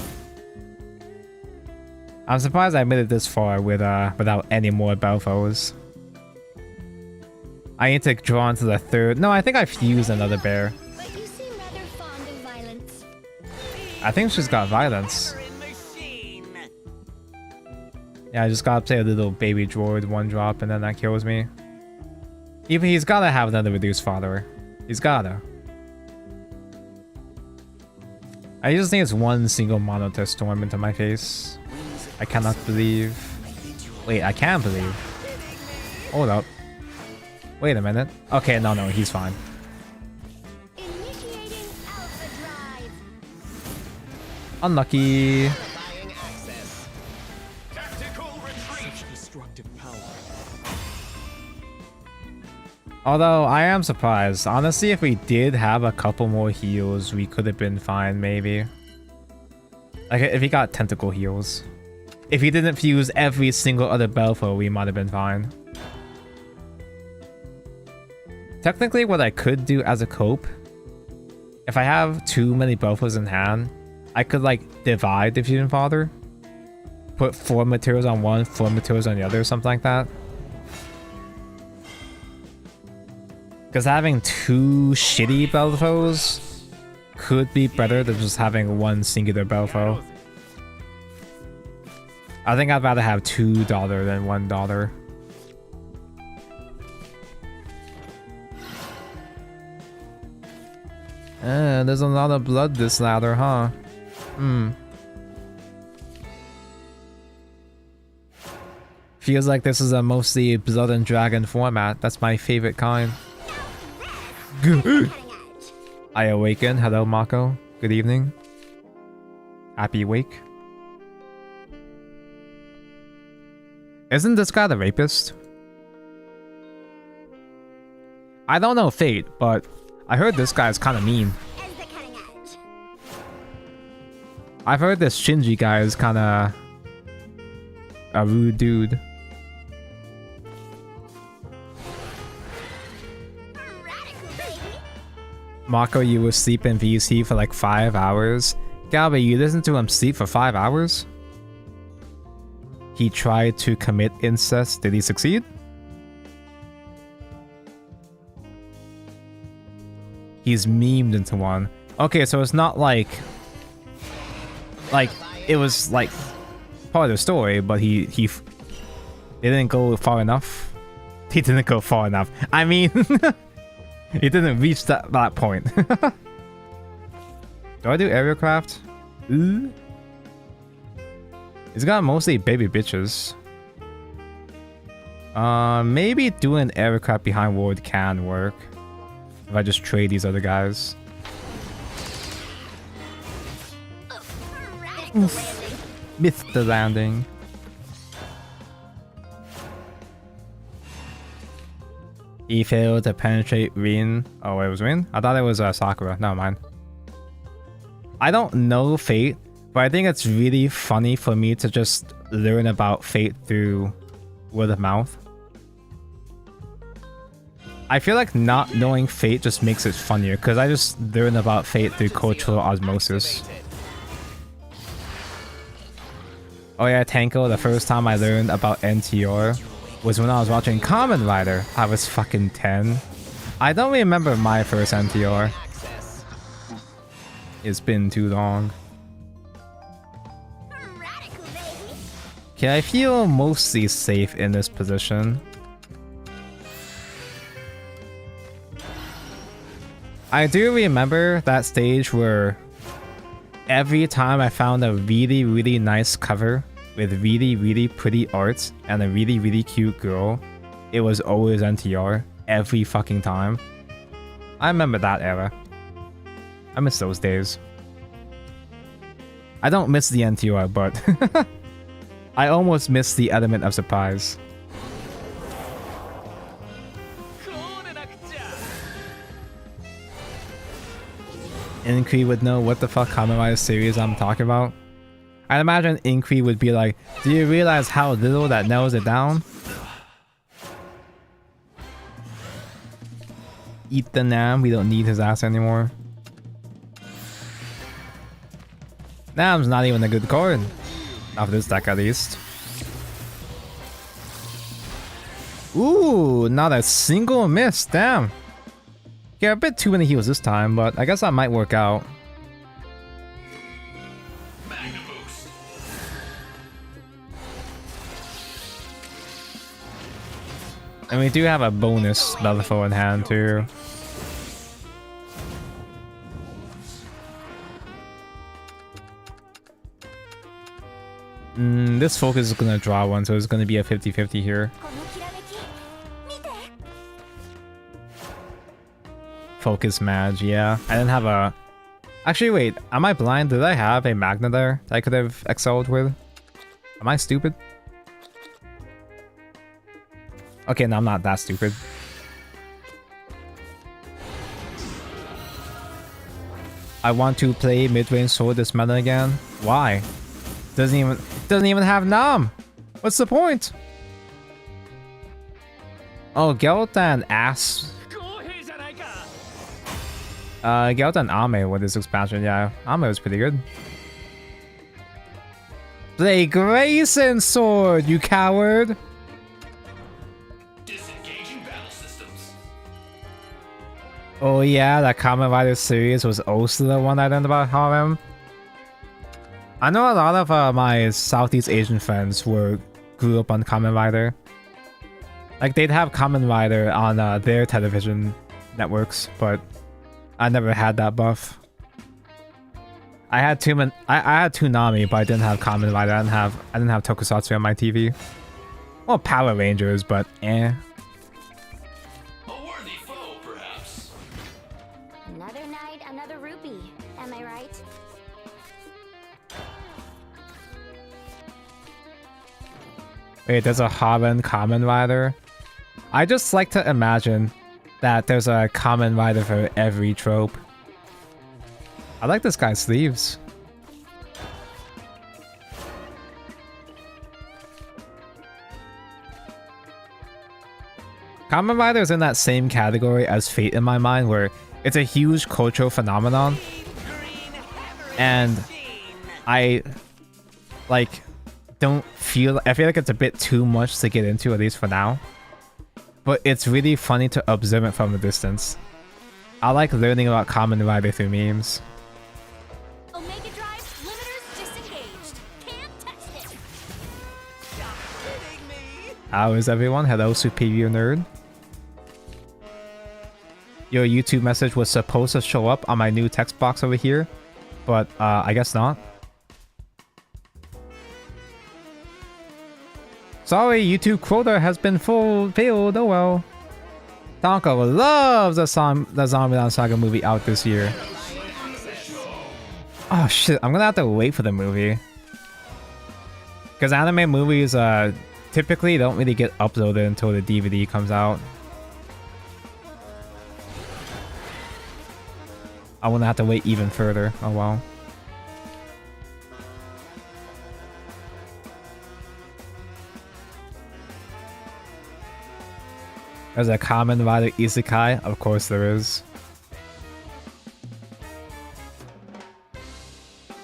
I'm surprised I made it this far with without any more Belfos. I need to draw into the third. No, I think I fused another bear. But you seem rather fond of violence. I think she's got violence. In machine. Yeah, I just gotta play a little baby droid 1-drop and then that kills me. Even he's gotta have another reduced follower. He's gotta. I just think it's one single mono to storm into my face. I cannot believe. Wait, I can believe. Hold up. Wait a minute. Okay, no, he's fine. Initiating Alpha Drive. Unlucky. Verifying access. Tactical retreat. Such destructive power. Although, I am surprised. Honestly, if we did have a couple more heals, we could have been fine, maybe. Like, if he got tentacle heals. If he didn't fuse every single other Belfo, we might have been fine. Technically, what I could do as a cope, if I have too many Belfos in hand, I could, like, divide the Fusion Father. Put 4 materials on one, 4 materials on the other, something like that. Because having 2 shitty Belfos could be better than just having one singular Belfo. I think I'd rather have $2 than $1. There's a lot of blood this ladder, huh? Feels like this is a mostly blood and dragon format. That's my favorite kind. I awaken. Hello, Mako. Good evening. Happy wake. Isn't this guy the rapist? I don't know Fate, but I heard this guy's kind of mean. As the cutting edge. I've heard this Shinji guy is kind of a rude dude. Radical, baby. Mako, you will sleep in VC for like 5 hours. Galba, you listened to him sleep for 5 hours? He tried to commit incest. Did he succeed? He's memed into one. Okay, so it's not like it was like part of the story, but he didn't go far enough. He didn't go far enough. I mean, he didn't reach that point. Do I do aerocraft? Ooh. It's got mostly baby bitches. Maybe doing aircraft behind ward can work. If I just trade these other guys. Radical landing. Missed the landing. He failed to penetrate Rin. Oh, it was Rin? I thought it was Sakura. Never mind. I don't know Fate, but I think it's really funny for me to just learn about Fate through word of mouth. I feel like not knowing Fate just makes it funnier, because I just learn about Fate through cultural osmosis. Oh yeah, Tanko, the first time I learned about NTR was when I was watching Kamen Rider. I was fucking 10. I don't remember my first NTR. It's been too long. Radical, baby. Okay, I feel mostly safe in this position. I do remember that stage where every time I found a really, really nice cover with really, really pretty art and a really, really cute girl, it was always NTR every fucking time. I remember that era. I miss those days. I don't miss the NTR, but I almost miss the element of surprise. Incree would know what the fuck Kamen Rider series I'm talking about. I'd imagine Incree would be like, do you realize how little that narrows it down? Eat the Nam, we don't need his ass anymore. Nam's not even a good card. Not for this deck at least. Ooh, not a single miss. Damn. Yeah, a bit too many heals this time, but I guess that might work out. Magna boost. And we do have a bonus Bellefoe in hand too. This focus is gonna draw one, so it's gonna be a 50-50 here. このきらめき見て Focus Mage, yeah. I didn't have a... Actually, wait. Am I blind? Did I have a Magna there that I could have excelled with? Am I stupid? Okay, no, I'm not that stupid. I want to play mid-range sword this meta again. Why? Doesn't even have Nam. What's the point? Oh, Geltan ass. Geltan Ame with this expansion, yeah. Ame was pretty good. Play Grayson sword, you coward! Disengaging battle systems. Oh yeah, that Kamen Rider series was also the one I learned about Harem. I know a lot of my Southeast Asian friends grew up on Kamen Rider. Like they'd have Kamen Rider on their television networks, but I never had that buff. I had Toonami, but I didn't have Kamen Rider. I didn't have Tokusatsu on my TV. Well, Power Rangers, but eh. A worthy foe, perhaps. Another night, another rupee. Am I right? Wait, there's a Harem Kamen Rider? I just like to imagine that there's a Kamen Rider for every trope. I like this guy's sleeves. Kamen Rider is in that same category as Fate in my mind, where it's a huge cultural phenomenon. And I like I feel like it's a bit too much to get into, at least for now. But it's really funny to observe it from a distance. I like learning about Kamen Rider through memes. Omega Drive limiters disengaged. Can't test it. How is everyone? Hello, Superior Nerd. Your YouTube message was supposed to show up on my new text box over here, but I guess not. Sorry, YouTube quota has been fulfilled. Oh well. Tonko loves the Zombieland Saga movie out this year. Oh shit, I'm gonna have to wait for the movie. Because anime movies typically don't really get uploaded until the DVD comes out. I wanna have to wait even further. Oh well. There's a Kamen Rider Isekai? Of course there is.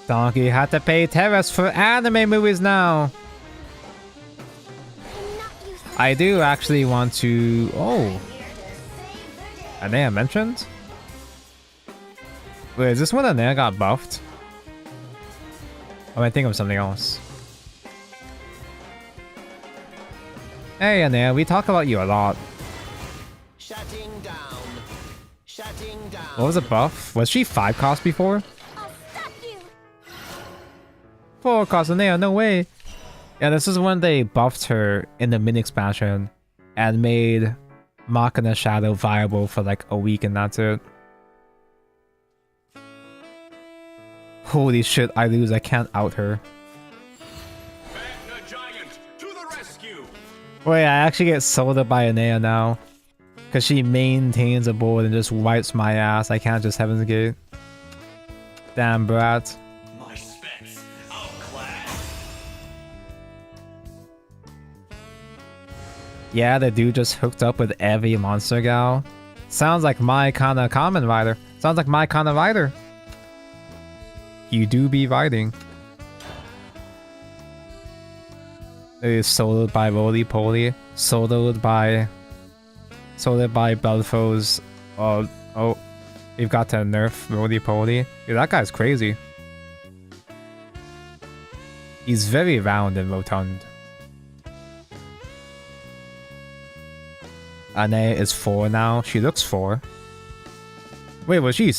Donkey had to pay Terrace for anime movies now! I do actually want to... Oh! Anea mentioned? Wait, is this when Anea got buffed? Oh, I think of something else. Hey Anea, we talk about you a lot. Shutting down. Shutting down. What was a buff? Was she 5 cost before? I'll stop you. 4 cost Anea, no way! Yeah, this is when they buffed her in the mini expansion and made Machina Shadow viable for like a week, and that's it. Holy shit, I lose. I can't out her. Magna Giant to the rescue. Wait, I actually get sold up by Anea now. Because she maintains a board and just wipes my ass. I can't just Heaven's Gate. Damn brat. My specs outclassed. Yeah, the dude just hooked up with every monster gal. Sounds like my kind of Kamen Rider. Sounds like my kind of rider. You do be riding. It is sold by Roly Poly. soloed by Belfo's. Oh, we've got to nerf Roly Poly. Dude, that guy's crazy. He's very round and rotund. Ane is 4 now. She looks 4. Wait, was she?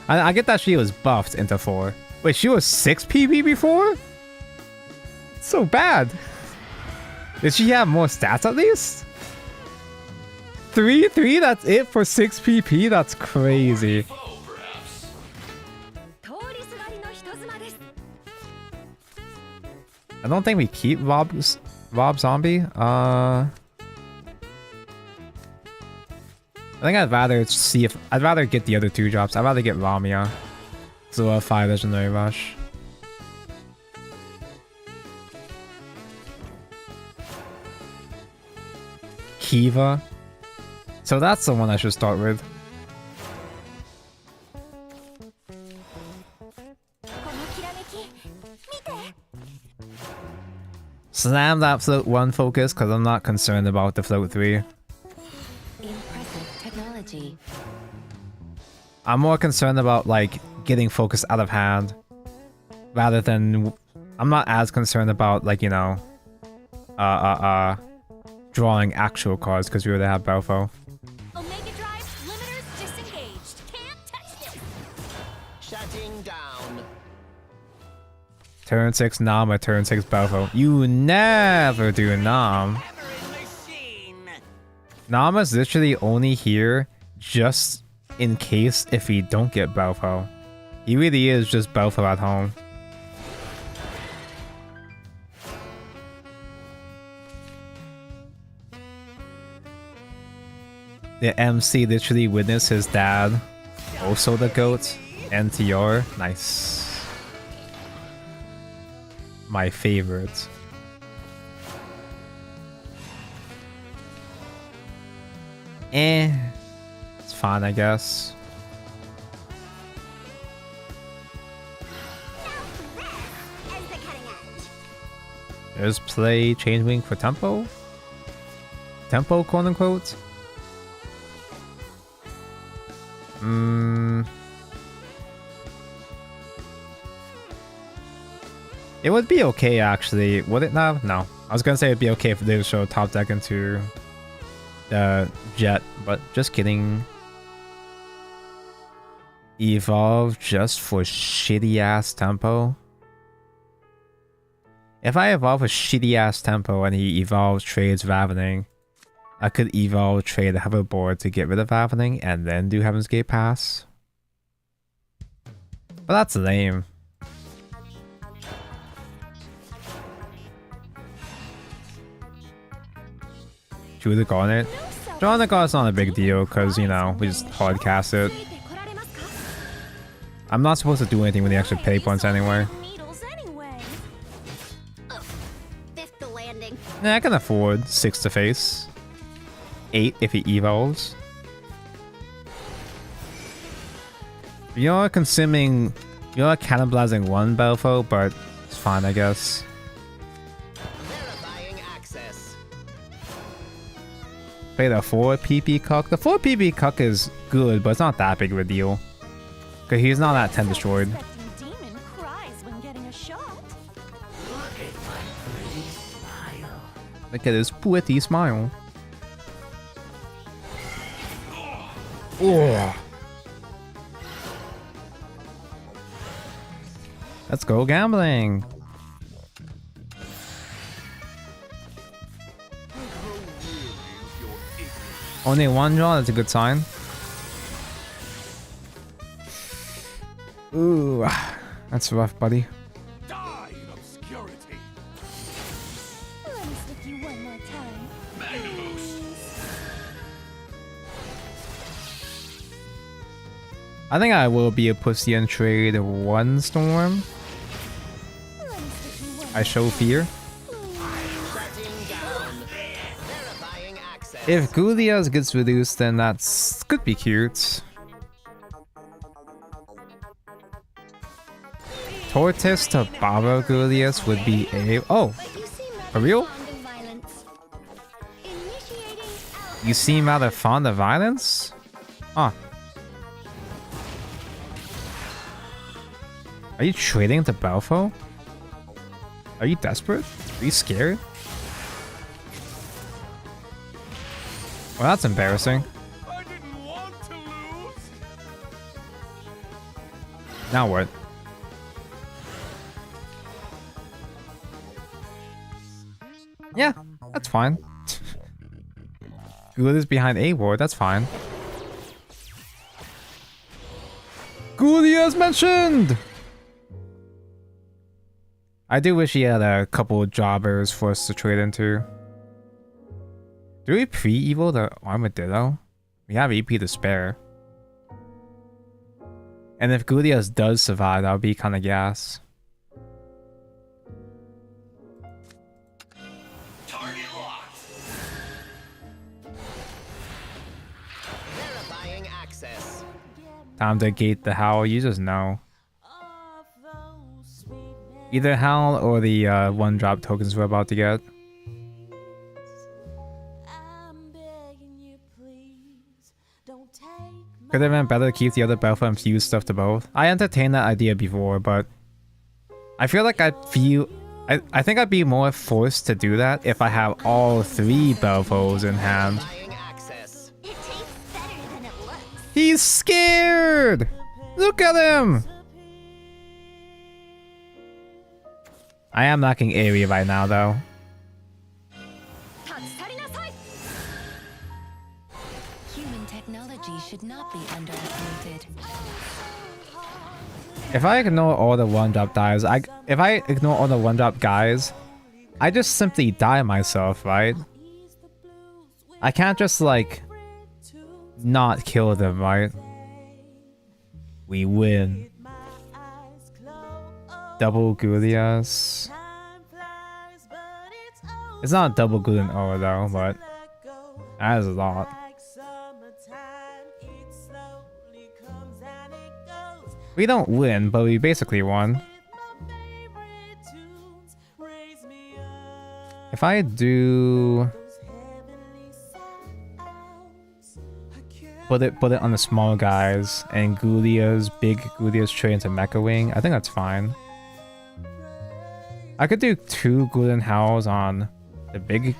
I get that she was buffed into 4. Wait, she was 6 PP before? So bad. Did she have more stats at least? 3, that's it for 6 PP? That's crazy. I don't think we keep Rob Zombie. I think I'd rather see if I'd rather get the other 2 drops. I'd rather get Ramia. So a 5 legendary rush. Kiva. So that's the one I should start with. Slam that float 1 focus because I'm not concerned about the float 3. Impressive technology. I'm more concerned about like getting focus out of hand rather than I'm not as concerned about like, you know, drawing actual cards because we already have Belfo. Omega Drive limiters disengaged. Can't touch this. Shutting down. Turn 6 Nam or turn 6 Belfo. You never do Nam. Nam is literally only here just in case if we don't get Belfo. He really is just Belfo at home. The MC literally witnessed his dad, also the GOAT, NTR. Nice. My favorite. It's fine, I guess. There's play Changewing for tempo? Tempo, quote unquote? It would be okay actually, would it not? No. I was gonna say it'd be okay if they show top deck into the jet, but just kidding. Evolve just for shitty ass tempo. If I evolve a shitty ass tempo and he evolves trades Ravening, I could evolve trade Hoverboard to get rid of Ravening and then do Heaven's Gate Pass. But that's lame. Chew the Garnet. Drawing the Garnet's not a big deal because, you know, we just hardcast it. I'm not supposed to do anything with the extra pay points anyway. Yeah, I can afford 6 to face. 8 if he evolves. You're consuming... You're cannibalizing 1 Belfo, but it's fine, I guess. Verifying access. Play the 4 PP Cuck. The 4 PP Cuck is good, but it's not that big of a deal. Because he's not at 10 destroyed. Look at his pretty smile. Oh. Let's go gambling. Only 1 draw, that's a good sign. Ooh, that's rough, buddy. Die in obscurity. Let me slip you one more time. I think I will be a pussy and trade 1 Storm. Let me slip you one I show fear. Shutting down. Verifying access. If Gulias gets reduced, then that's could be cute. Tortoise to Baba Gulias would be a... Oh! For real? You seem rather fond of violence? Huh. Are you trading to Belfo? Are you desperate? Are you scared? Well, that's embarrassing. I didn't want to lose. Now what? Yeah, that's fine. Good is behind A ward, that's fine. Ghoulie as mentioned! I do wish he had a couple of jobbers for us to trade into. Do we pre-evo the Armadillo? We have EP to spare. And if Goulias does survive, that would be kind of gas. Target locked. Verifying access. Time to gate the Howl, you just know. Either Howl or the one drop tokens we're about to get. Could have been better to keep the other Belfast and fuse stuff to both. I entertained that idea before, but I feel like I think I'd be more forced to do that if I have all 3 Belfos in hand. Verifying access. It tastes better than it looks. He's scared! Look at him! I am lacking area right now, though. Human technology should not be underestimated. If I ignore all the one-drop guys, I just simply die myself, right? I can't just, like, not kill them, right? We win. Double Goulias. It's not double Goulian O though, but that is a lot. We don't win, but we basically won. If I do put it on the small guys and big Goulias trade into Mecha Wing, I think that's fine. I could do 2 Goulian Howls on the big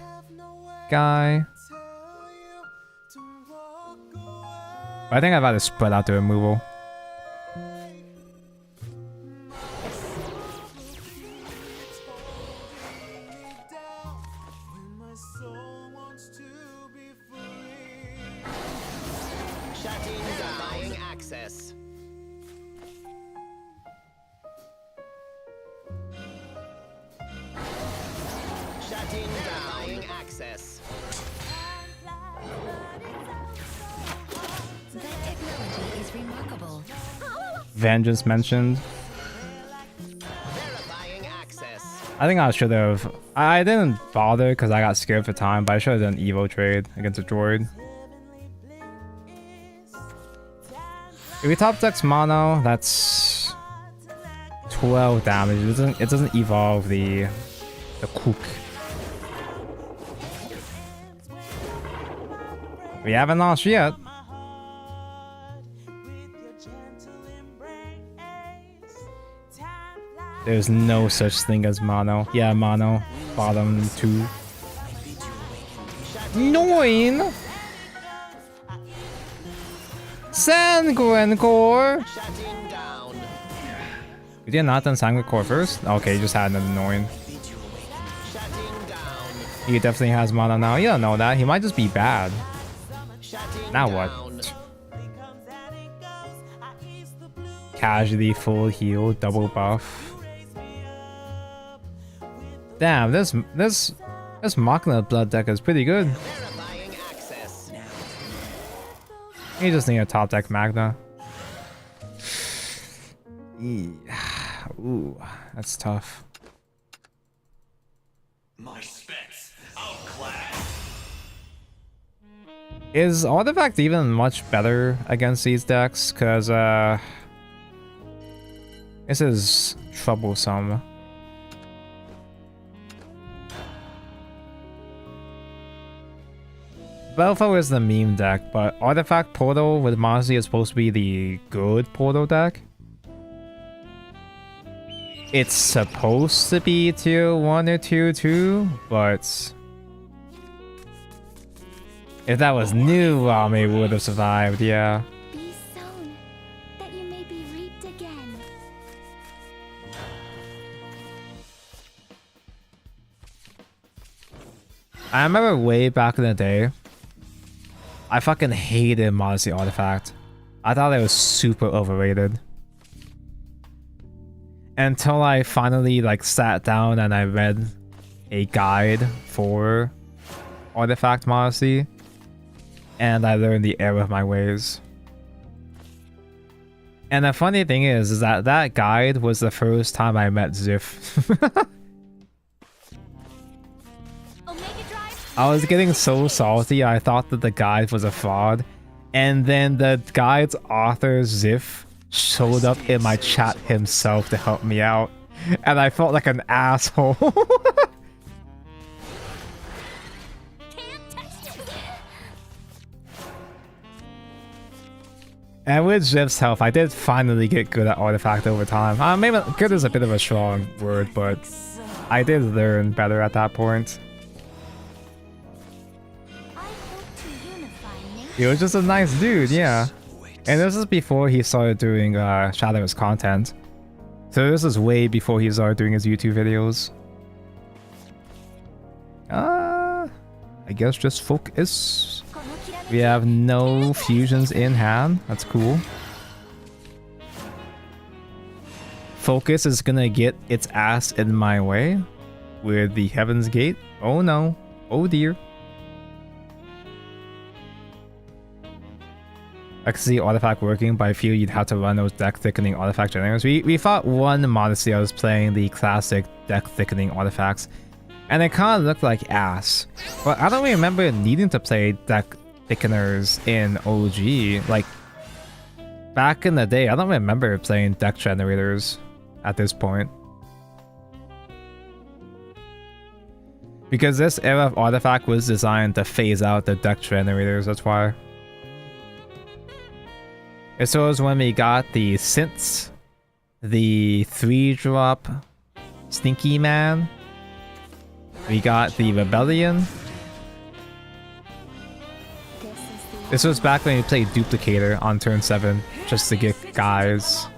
guy. But I think I'd rather spread out the removal. Verifying access. Shutting down access. That technology is remarkable. Vengeance mentioned. Verifying access. I think I should have. I didn't bother because I got scared for time, but I should have done Evo trade against a droid. If we top decks mono, that's 12 damage. It doesn't evolve the cook. We haven't lost yet. There's no such thing as mono. Yeah, mono. Bottom 2. 9! Sanguine Core! Shutting down. We did not done Sanguine Core first? Okay, he just had another 9. Shutting down. He definitely has mono now. You don't know that. He might just be bad. Shutting Now down. what? Casualty, full heal, double buff. Damn, this Machina blood deck is pretty good. Verifying access. You just need a top deck Magna. Ooh, that's tough. My specs outclassed. Is Artifact even much better against these decks? Cause this is troublesome. Belfo is the meme deck, but Artifact Portal with Moxie is supposed to be the good Portal deck. It's supposed to be tier 1 or tier 2, but if that was new, Rami would have survived, yeah. Be sown, that you may be reaped again. I remember way back in the day, I fucking hated Modesty Artifact. I thought it was super overrated. Until I finally like sat down and I read a guide for Artifact Modesty, and I learned the error of my ways. And the funny thing is that that guide was the first time I met Ziff. I was getting so salty, I thought that the guide was a fraud, and then the guide's author, Ziff, showed up in my chat himself to help me out, and I felt like an asshole. And with Ziff's help, I did finally get good at Artifact over time. Maybe good is a bit of a strong word, but I did learn better at that point. He was just a nice dude, yeah. And this is before he started doing Shadowverse content. So this is way before he started doing his YouTube videos. I guess just focus. We have no fusions in hand. That's cool. Focus is gonna get its ass in my way with the Heaven's Gate. Oh no. Oh dear. I can see Artifact working, but I feel you'd have to run those deck thickening artifact generators. We fought one Modesty. I was playing the classic deck thickening artifacts, and it kind of looked like ass. But I don't remember needing to play deck thickeners in OG. Like back in the day, I don't remember playing deck generators at this point. Because this era of Artifact was designed to phase out the deck generators, that's why. And so it was when we got the Synths, the 3-drop Stinky Man, we got the Rebellion. This was back when we played Duplicator on turn 7, just to get guys.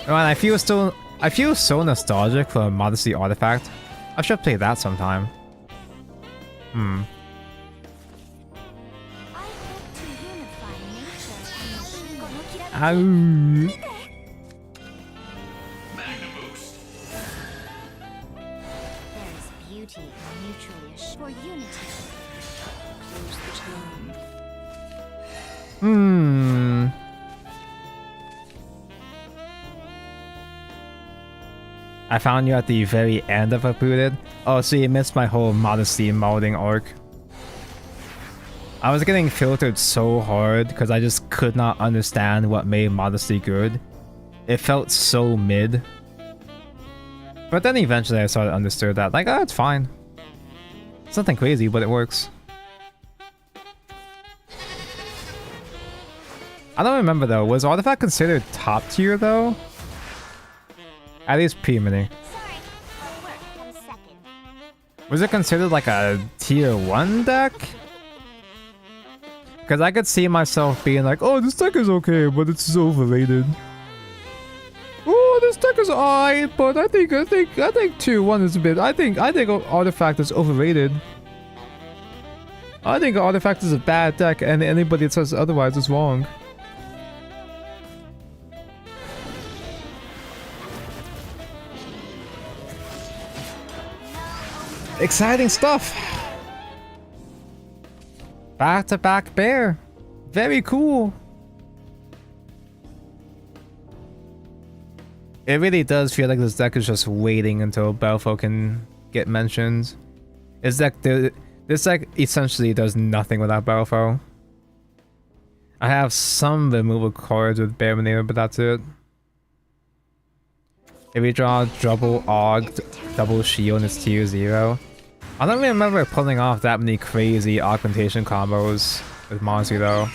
Oh, and I feel so nostalgic for Modesty Artifact. I should play that sometime. Ow. Magnum boost. There's beauty mutually assured for unity. Close the tone. I found you at the very end of Uprooted. Oh, so you missed my whole Modesty modding arc. I was getting filtered so hard because I just could not understand what made Modesty good. It felt so mid. But then eventually I sort of understood that, like, oh, it's fine. It's nothing crazy, but it works. I don't remember though, was Artifact considered top tier though? At least pre-mini. Sorry, I'll work in a second. Was it considered like a tier 1 deck? Because I could see myself being like, oh, this deck is okay, but it's overrated. Oh, this deck is alright, but I think tier 1 is a bit. I think Artifact is overrated. I think Artifact is a bad deck, and anybody that says otherwise is wrong. Exciting stuff! Back-to-back bear. Very cool. It really does feel like this deck is just waiting until Belfo can get mentioned. This deck essentially does nothing without Belfo. I have some removal cards with Bear Maneuver, but that's it. If you draw double Aug, double shield, and it's tier 0. I don't even remember pulling off that many crazy augmentation combos with Monty though.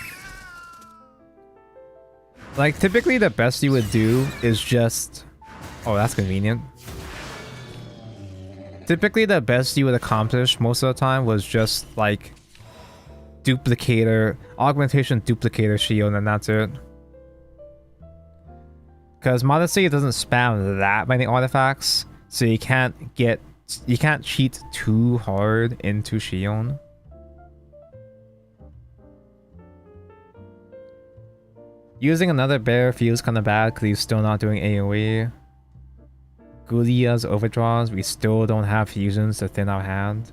Like, typically the best you would do is just... Oh, that's convenient. Typically the best you would accomplish most of the time was just, like, duplicator, augmentation duplicator shield, and that's it. Because Modesty doesn't spam that many artifacts, so you can't cheat too hard into shield. Using another bear feels kinda bad because he's still not doing AoE. Gulia's overdraws, we still don't have fusions to thin our hand.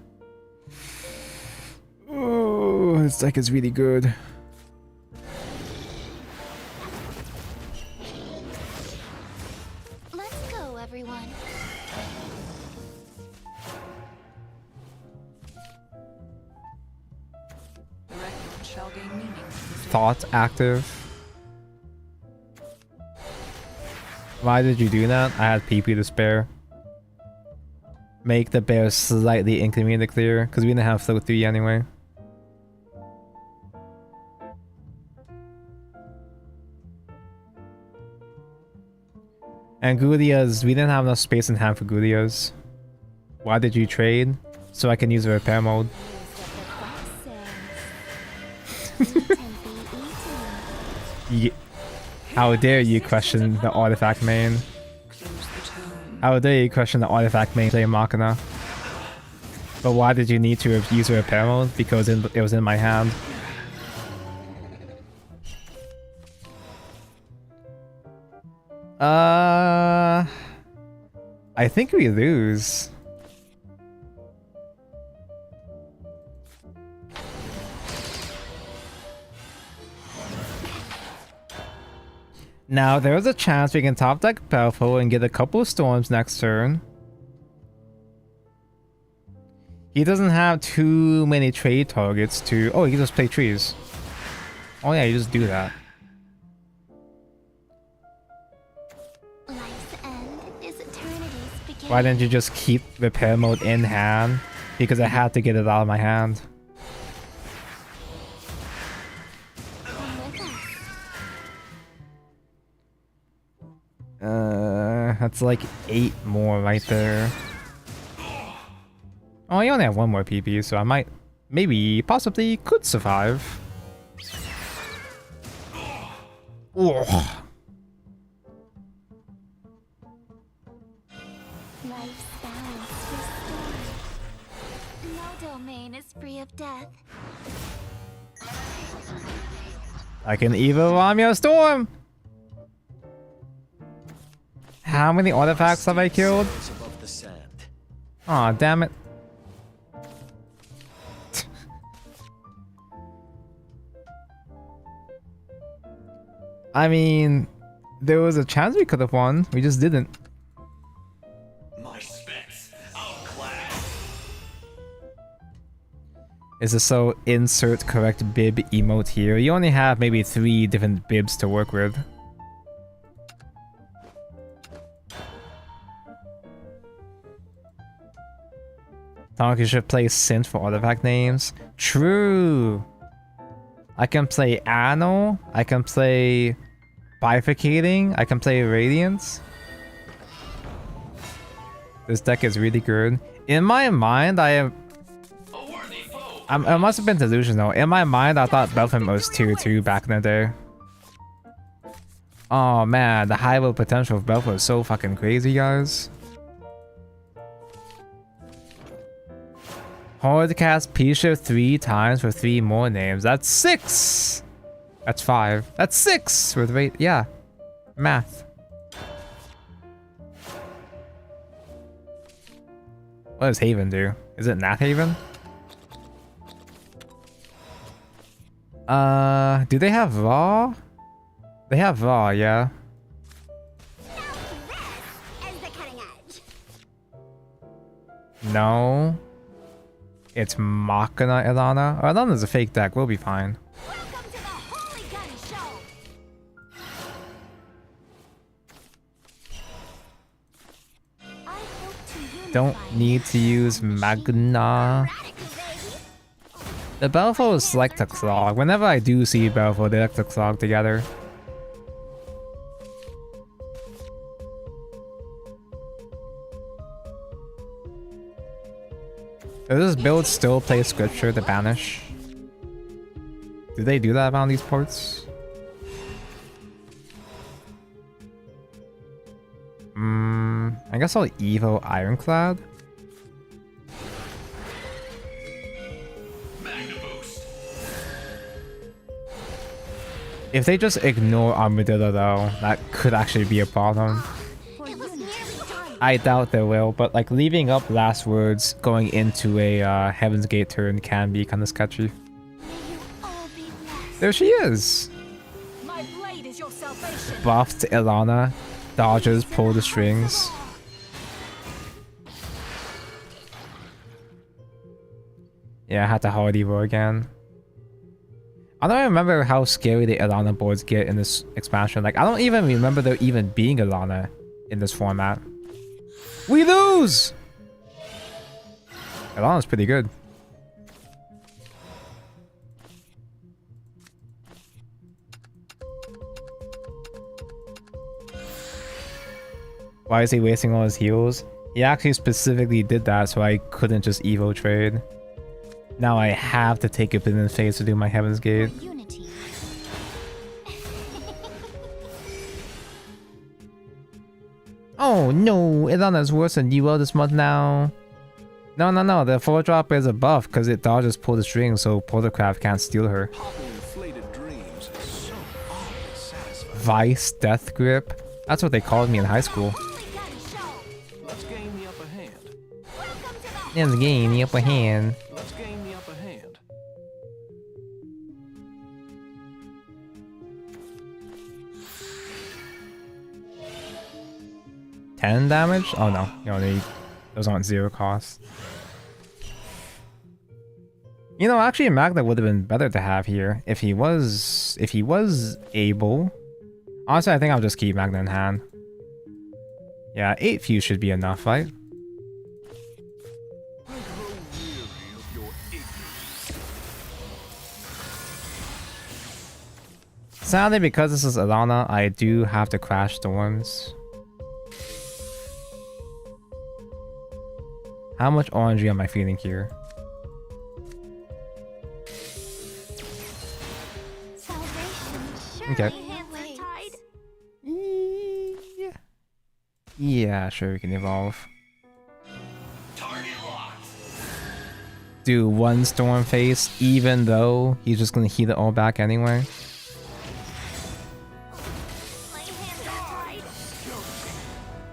Oh, this deck is really good. Let's go, everyone. Thought active. Why did you do that? I had PP to spare. Make the bear slightly inconvenient to clear, because we didn't have float 3 anyway. And Gulia's, we didn't have enough space in hand for Gulia's. Why did you trade? So I can use a repair mode. Yeah. How dare you question the artifact main? How dare you question the artifact main play Machina? But why did you need to use a repair mode? Because it was in my hand. I think we lose. Now, there is a chance we can top deck Belfo and get a couple of storms next turn. He doesn't have too many trade targets to... Oh, he can just play trees. Oh yeah, you just do that. Life's end is eternity's beginning. Why didn't you just keep repair mode in hand? Because I had to get it out of my hand. Come with us. That's like 8 more right there. Oh, I only have 1 more PP, so I might, maybe, possibly could survive. Oh. Life's balance restored. No domain is free of death. I can evil Lamia Storm! How many artifacts have I killed? Aw, damn it. I mean, there was a chance we could have won. We just didn't. My specs outclass. Is this so insert correct bib emote here? You only have maybe 3 different bibs to work with. Donkey should play Synth for artifact names. True! I can play Anno, I can play Bifurcating, I can play Radiance. This deck is really good. In my mind, I must have been delusional. In my mind, I thought Belfim was tier 2 back in the day. Oh man, the high level potential of Belfim is so fucking crazy, guys. Hard to cast P-Shift 3 times for 3 more names. That's 6! That's 5. That's 6! With rate, yeah. Math. What does Haven do? Is it Nath Haven? Do they have Raw? They have Raw, yeah. As the cutting edge. No. It's Machina Ilana. Oh, Ilana's a fake deck. We'll be fine. Welcome to the Holy Gun Show. don't need to use Magna. The Belfos like to clog. Whenever I do see Belfo, they like to clog together. Does this build still play scripture to banish? Do they do that on these ports? I guess I'll Evo Ironclad. If they just ignore Armadillo though, that could actually be a problem. I doubt they will, but like leaving up last words going into a Heaven's Gate turn can be kind of sketchy. There she is! My blade is your salvation. Buffed Ilana, dodges, pull the strings. Yeah, I had to hard Evo again. I don't remember how scary the Ilana boards get in this expansion. Like, I don't even remember there even being Ilana in this format. We lose! Ilana's pretty good. Why is he wasting all his heals? He actually specifically did that so I couldn't just Evo trade. Now I have to take a bit in phase to do my Heaven's Gate. Unity. Oh no, Ilana's worse than UL this month now. No, the 4-drop is a buff because it dodges pull the string so portalcraft can't steal her. Vice Death Grip? That's what they called me in high school. Let's gain the upper hand. Let's gain the upper hand. Let's gain the upper hand. $10 damage? Oh no, those aren't 0 cost. You know, actually Magna would have been better to have here if he was able. Honestly, I think I'll just keep Magna in hand. Yeah, 8 fuse should be enough, right? Sadly, because this is Ilana, I do have to crash storms. How much orangey am I feeling here? Okay. Yeah, sure, we can evolve. Do 1 storm face, even though he's just gonna heal it all back anyway.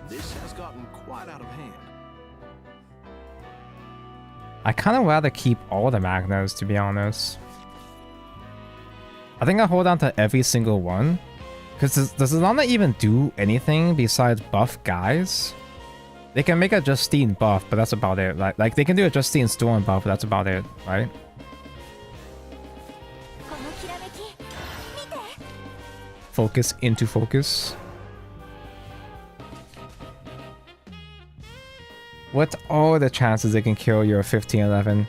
This has gotten quite out of hand. I kind of rather keep all the Magnas, to be honest. I think I hold on to every single one. Because does Ilana even do anything besides buff guys? They can make a Justine buff, but that's about it. Like they can do a Justine Storm buff, but that's about it, right? Focus into focus. What are the chances they can kill your 15-11?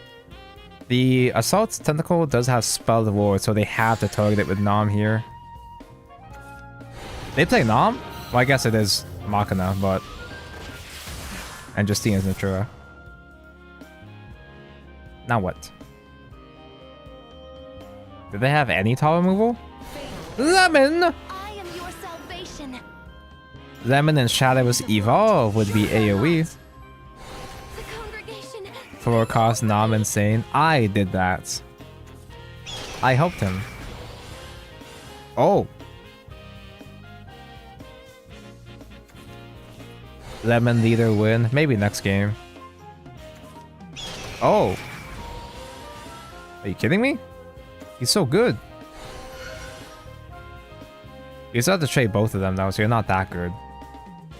The Assault Tentacle does have Spell Ward, so they have to target it with Nom here. They play Nom? Well, I guess it is Machina, but... And Justine is Natura. Now what? Do they have any tower removal? Lemon! I am your salvation. Lemon and Shadowverse Evolve would be AoE. The congregation. 4 cost Nom Insane. I did that. I helped him. Oh. Lemon leader win. Maybe next game. Oh. Are you kidding me? He's so good. You still have to trade both of them though, so you're not that good.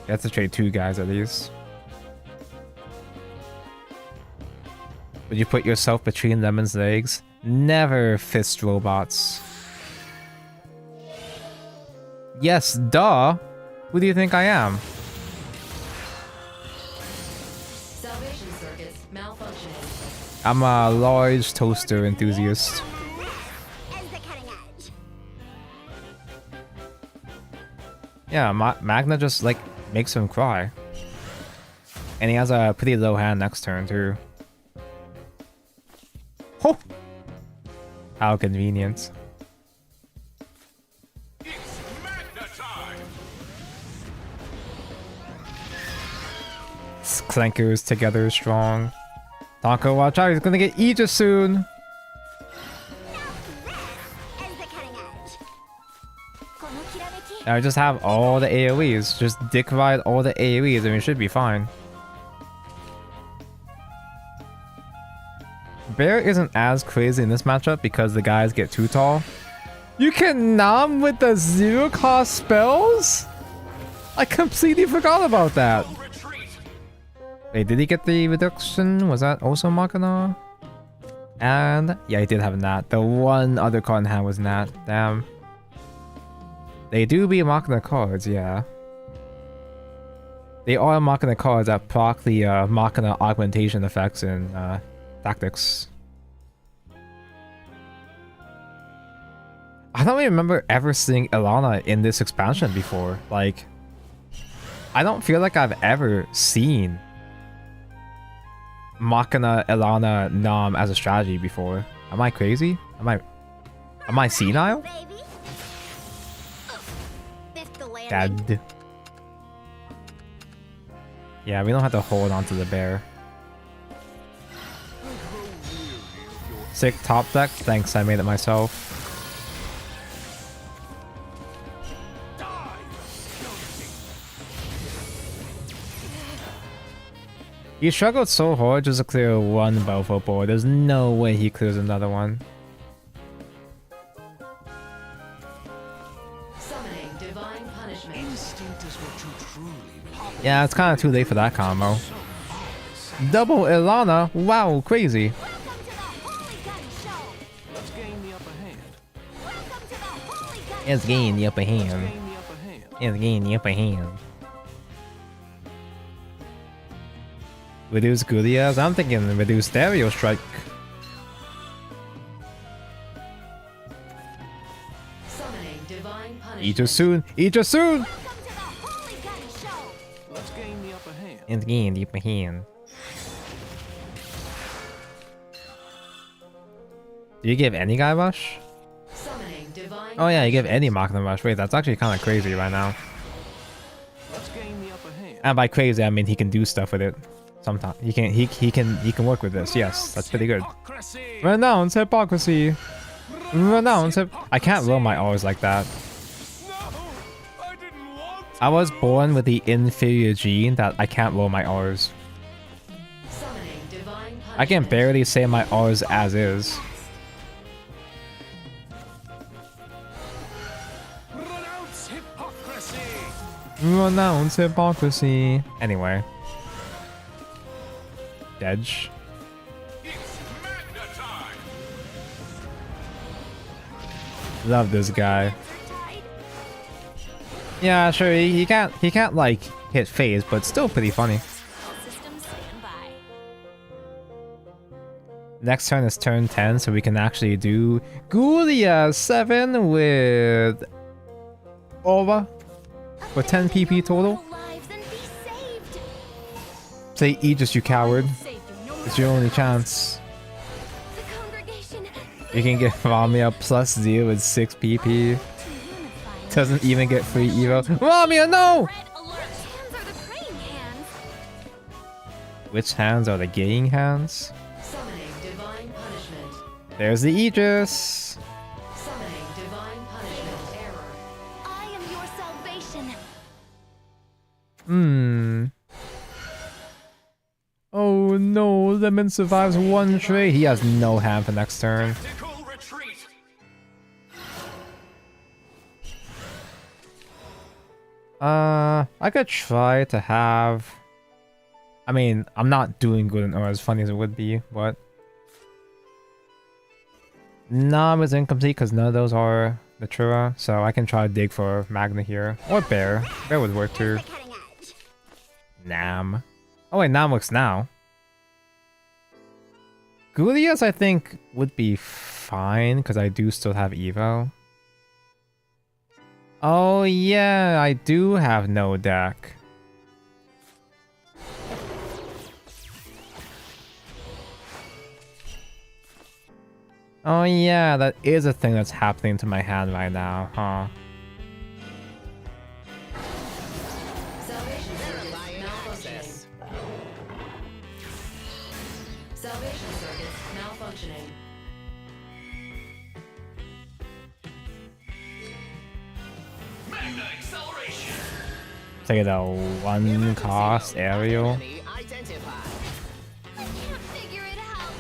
You have to trade 2 guys at least. Would you put yourself between Lemon's legs? Never, fist robots. Yes, duh. Who do you think I am? I'm a large toaster enthusiast. As the cutting edge. Yeah, Magna just like makes him cry. And he has a pretty low hand next turn too. Oh! How convenient. It's Magna time! Clankers together strong. Taco, watch out, he's gonna get Aegis soon. As the cutting edge. このきらめき Now just have all the AoEs. Just dick ride all the AoEs and we should be fine. Bear isn't as crazy in this matchup because the guys get too tall. You can nom with the 0-cost spells? I completely forgot about that. Retreat! Wait, did he get the reduction? Was that also Machina? And yeah, he did have Nat. The one other card in hand was Nat. Damn. They do be Machina cards, yeah. They are Machina cards that proc the Machina augmentation effects in Tactics. I don't even remember ever seeing Ilana in this expansion before. Like, I don't feel like I've ever seen Machina Ilana Nom as a strategy before. Am I crazy? Am I senile? baby. Fifth the landing. Dad. Yeah, we don't have to hold on to the bear. Sick top deck. Thanks, I made it myself. He struggled so hard just to clear one Belfort board. There's no way he clears another one. Summoning divine punishment. Instinct is what you truly want. Yeah, it's kind of too late for that combo. Double Ilana. Wow, crazy. Welcome to the holy gun show. Let's gain the upper hand. It's getting the upper hand. Gain the upper hand. It's getting the upper hand. Reduce Gurias? I'm thinking reduce Stereo Strike. Summoning divine punishment. Eat you soon! Eat you soon! Welcome to the holy gun show. Let's gain the upper hand. It's getting the upper hand. Do you give any guy rush? Summoning divine. Oh yeah, you give any Machina rush. Wait, that's actually kind of crazy right now. Let's gain the upper hand. And by crazy, I mean he can do stuff with it. Sometimes he can work with this. Yes, that's pretty good. Hypocrisy. Renounce hypocrisy. Renounce hip. I can't roll my R's like that. No! I didn't want I was born with the inferior gene that I can't roll my R's. Summoning divine punishment. I can barely say my R's as is. Renounce hypocrisy. Renounce hypocrisy. Anyway. Edge. It's Magna time! Love this guy. Tide. Yeah, sure. He can't like hit phase, but still pretty funny. All systems stand by. Next turn is turn 10, so we can actually do Gulia 7 with Ova for 10 PP total. Lives and be saved. Say Aegis, you coward. Save you no It's your only chance. The congregation. You can get Ramia plus 0 with 6 PP. Doesn't even get free evo. Ramia, no! red alert. Hands are the praying hands. Which hands are the gaying hands? Summoning divine punishment. There's the Aegis. Summoning divine punishment. Error. I am your salvation. Hmm. Oh no, Lemon survives one trade. He has no hand for next turn. Tactical retreat! I could try to have... I mean, I'm not doing good in or as funny as it would be, but... Nom is incomplete because none of those are Natura, so I can try to dig for Magna here. Or Bear. Bear would work too. The cutting edge. Nam. Oh wait, Nam works now. Gulias, I think, would be fine, because I do still have Evo. Oh yeah, I do have no deck. Oh yeah, that is a thing that's happening to my hand right now, huh? Salvation circuits malfunctioning. Salvation circuits malfunctioning. Magna acceleration. Take the one cost aerial. I can't figure it out.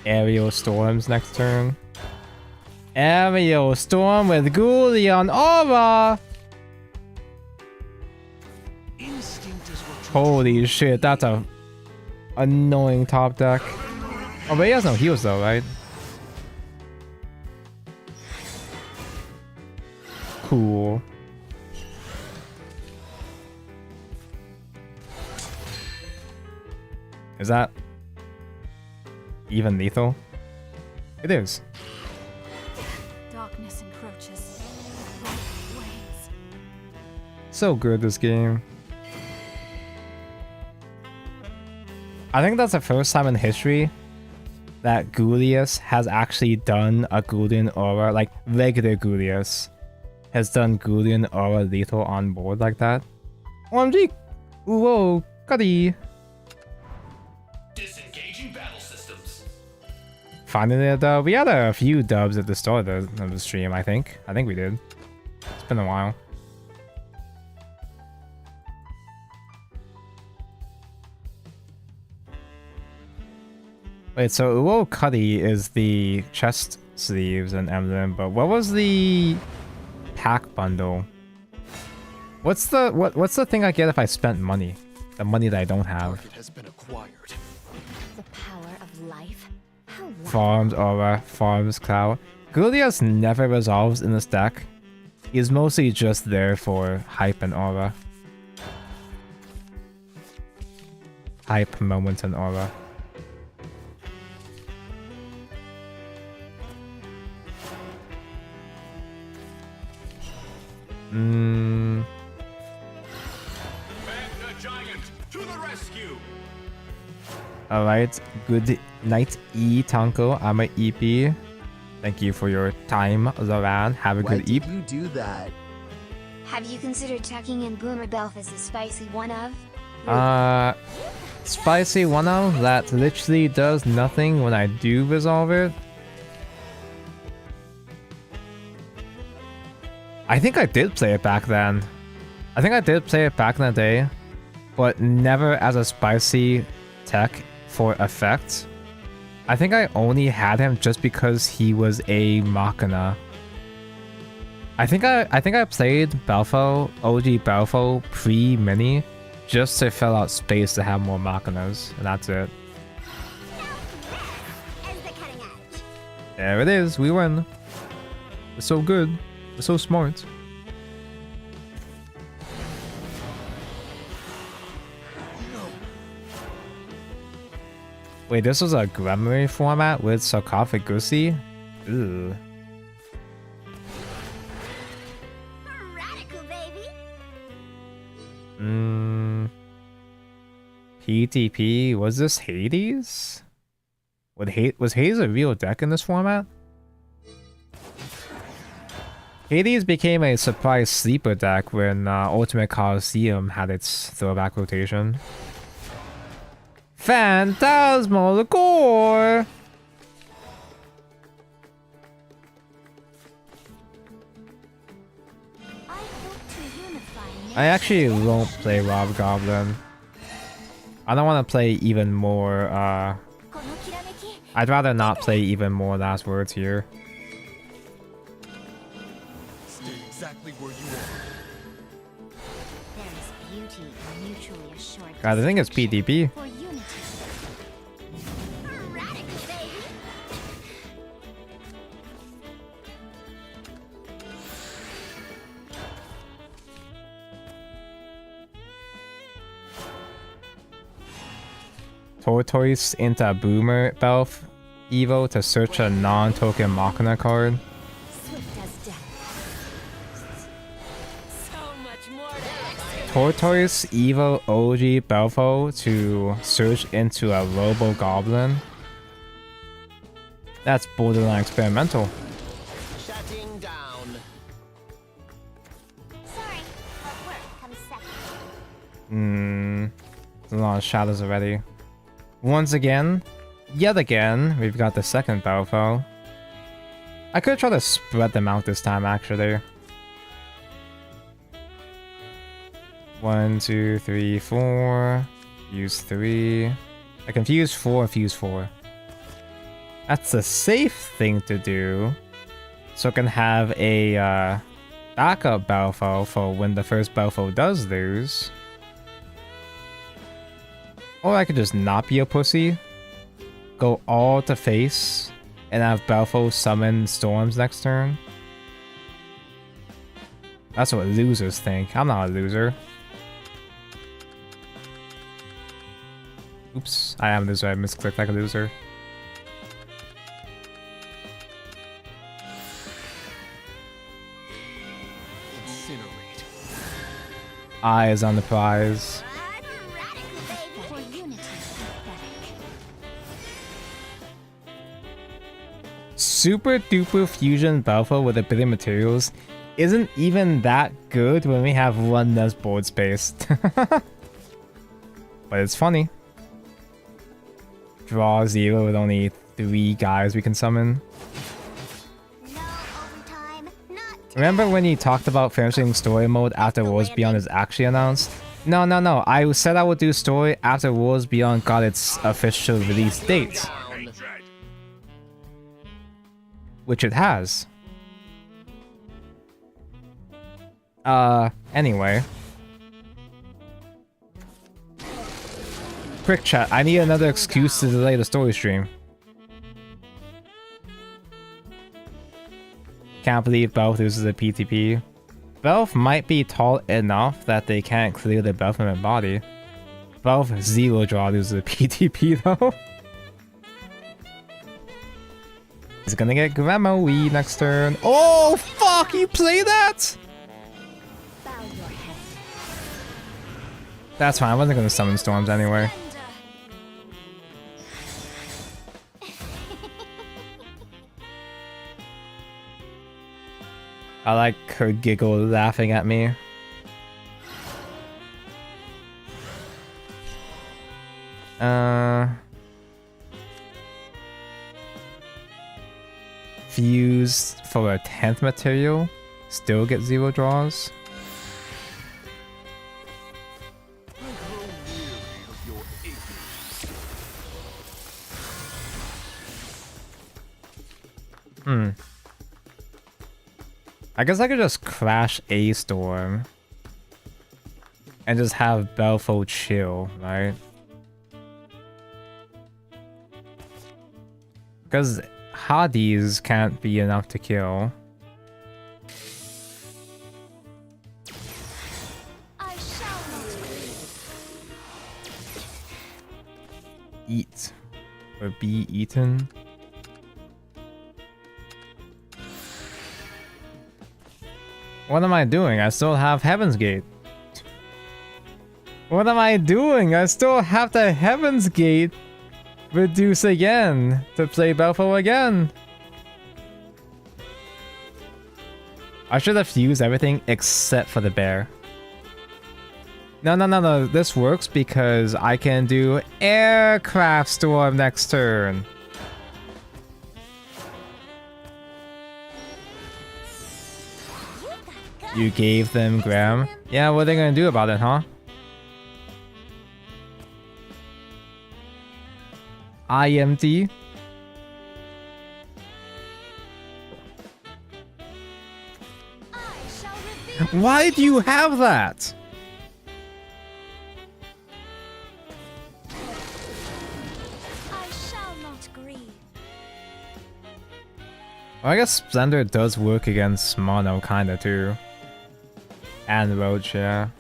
Aerial storms next turn. Aerial storm with Goulian Aura! Instinct is what Holy shit, that's a annoying top deck. Oh, but he has no heals though, right? Cool. Is that even lethal? It is. Darkness encroaches. Waves. So good, this game. I think that's the first time in history that Goulias has actually done a Goulian Aura, like regular Goulias has done Goulian Aura lethal on board like that. OMG! Whoa, Cuddy! Disengaging battle systems. Finally a dub. We had a few dubs at the start of the stream, I think. I think we did. It's been a while. Wait, so Uo Cuddy is the chest sleeves and emblem, but what was the pack bundle? What's the thing I get if I spent money? The money that I don't have. target has been acquired. The power of life. How life Farms Aura, Farms Cloud. Goulias never resolves in this deck. He's mostly just there for hype and aura. Hype, moments, and aura. Magna Giant to the rescue. Alright, good night, Tanko. I'm a EP. Thank you for your time, Zoran. Have a Why good did EP. you do that? Have you considered tucking in Boomer Belf as a spicy one of? Spicy one-of that literally does nothing when I do resolve it. I think I did play it back then. I think I did play it back in the day, but never as a spicy tech for effect. I think I only had him just because he was a machina. I think I played Balfo, OG Balfo pre-mini, just to fill out space to have more machinas, and that's it. As the cutting edge. There it is, we win. We're so good. We're so smart. Wait, this was a Grimoire format with Sarcophagusi? Ooh. Radical, baby. PTP, was this Hades? Was Hades a real deck in this format? Hades became a surprise sleeper deck when Ultimate Coliseum had its throwback rotation. Phantasmal Gore! I hope to unify I actually won't play Rob Goblin. I don't want to play even more, I'd rather not play even more Last Words here. Stay exactly where you are. There is beauty in mutually assured. God, I think it's PTP. For unity. Radical, baby. Tortoise into Boomer Belf Evo to search a non-token Machina card. Swift as death. So much more to Tortoise Evo OG Belfo to search into a Robo Goblin. That's borderline experimental. Shutting down. Sorry, but work comes second. There's a lot of shadows already. Once again, yet again, we've got the second Belfo. I could try to spread them out this time, actually. 1, 2, 3, 4. Fuse 3. I can fuse 4 and fuse 4. That's a safe thing to do. So I can have a backup Belfo for when the first Belfo does lose. Or I could just not be a pussy. Go all to face. And have Belfo summon storms next turn. That's what losers think. I'm not a loser. Oops, I am a loser. I misclicked like a loser. Incinerate. Eyes on the prize. I'm radical, baby. For unity, pathetic. Super duper fusion Belfo with a bit of materials isn't even that good when we have one less board space. But it's funny. Draw 0 with only 3 guys we can summon. No overtime, not Remember when you talked about finishing story mode after Worlds Beyond is actually announced? No. I said I would do story after Worlds Beyond got its official release date. Which it has. Anyway. Quick chat, I need another excuse to delay the story stream. Can't believe Belf loses a PTP. Belf might be tall enough that they can't clear the Belf from their body. Belf 0 draw loses a PTP though. He's gonna get Grandma-wee next turn. Oh fuck, you play that? bow your head. That's fine, I wasn't gonna summon storms anyway. I like her giggle laughing at me. Fuse for a 10th material. Still get 0 draws. I grow weary of your ignorance. I guess I could just crash a storm. And just have Belfo chill, right? Because Hades can't be enough to kill. I shall not Eat. Or be eaten. What am I doing? I still have Heaven's Gate. What am I doing? I still have the Heaven's Gate reduce again to play Belfo again. I should have fused everything except for the bear. No. This works because I can do Aircraft Storm next turn. You gave them Graham? Yeah, what are they gonna do about it, huh? IMT? Why do you have that? I shall not grieve. Well, I guess Splendor does work against Mono kinda too. And Roach, yeah.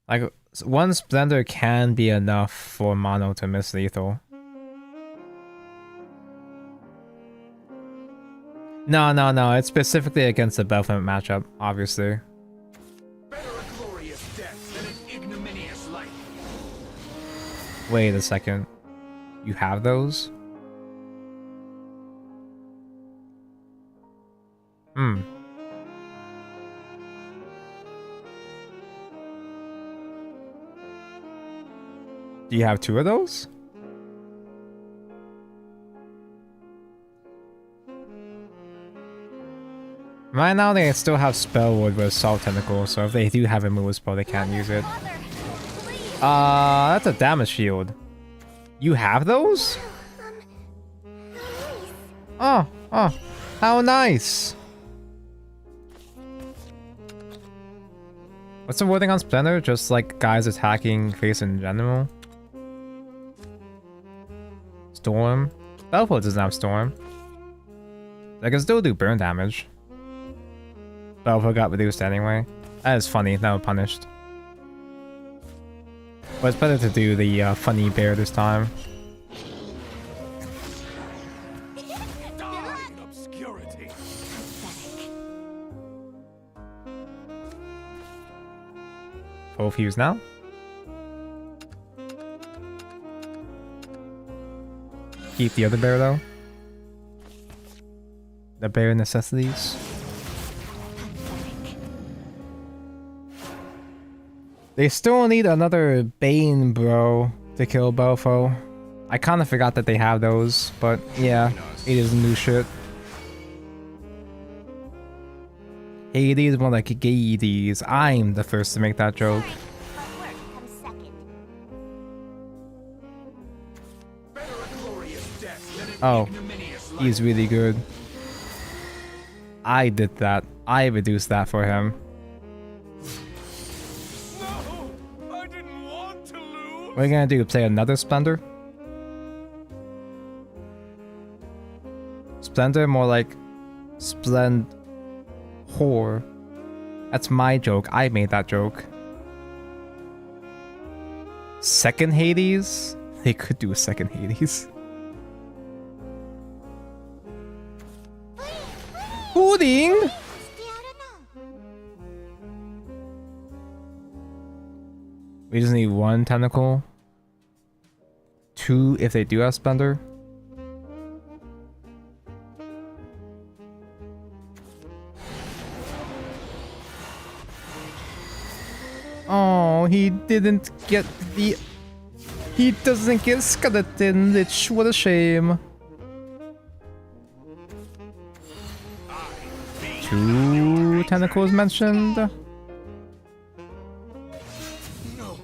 Like, One Splendor can be enough for Mono to miss lethal. No, it's specifically against the Belfort matchup, obviously. Better a glorious death than an ignominious life. Wait a second. You have those? Hmm. Do you have 2 of those? Right now they still have Spell Ward with Assault Tentacle, so if they do have a move spell, they can't use it. Mother, please. That's a damage shield. You have those? Oh, how nice. What's the wording on Splendor? Just like guys attacking face in general? Storm? Belfort doesn't have Storm. They can still do burn damage. Belfort got reduced anyway. That is funny, never punished. But it's better to do the funny bear this time. Die in obscurity. Full fuse now. Keep the other bear though. The bear necessities. They still need another Bane, bro, to kill Belfo. I kind of forgot that they have those, but yeah, it is new shit. Hades more like Gades. I'm the first to make that joke. But work comes second. Better a glorious death than an Oh, ignominious life. he's really good. I did that. I reduced that for him. No, I didn't want to lose. What are you gonna do? Play another Splendor? Splendor more like Splend Whore. That's my joke. I made that joke. Second Hades? They could do a second Hades. Pudding? We just need 1 tentacle. 2 if they do have Splendor. Oh, he didn't get the... He doesn't get Skeleton Lich. What a shame. 2 tentacles mentioned. No.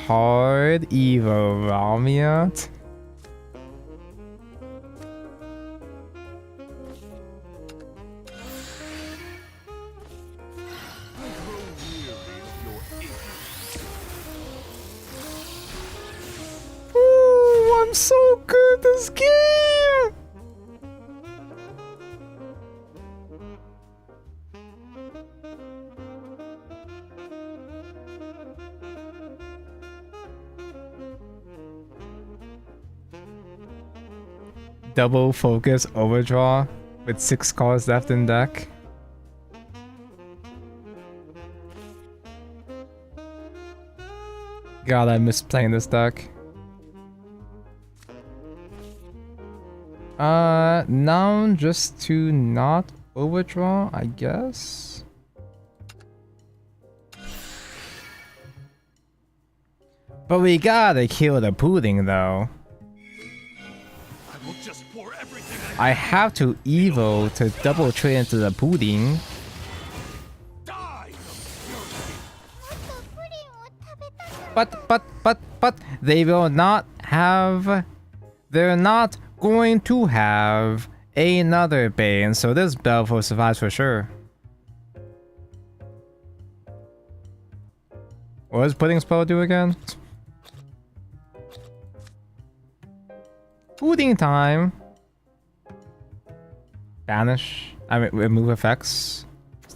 Hard Evo Ramiat. Ooh, I'm so good at this game. Double focus overdraw with 6 cards left in deck. God, I miss playing this deck. Now just to not overdraw, I guess. But we gotta kill the pudding though. I will just pour everything I have to Evo to double trade into the pudding. die. But they will not have... They're not going to have another Bane, so this Belfo survives for sure. What does Pudding Spell do again? Pudding time! Banish. I mean, remove effects.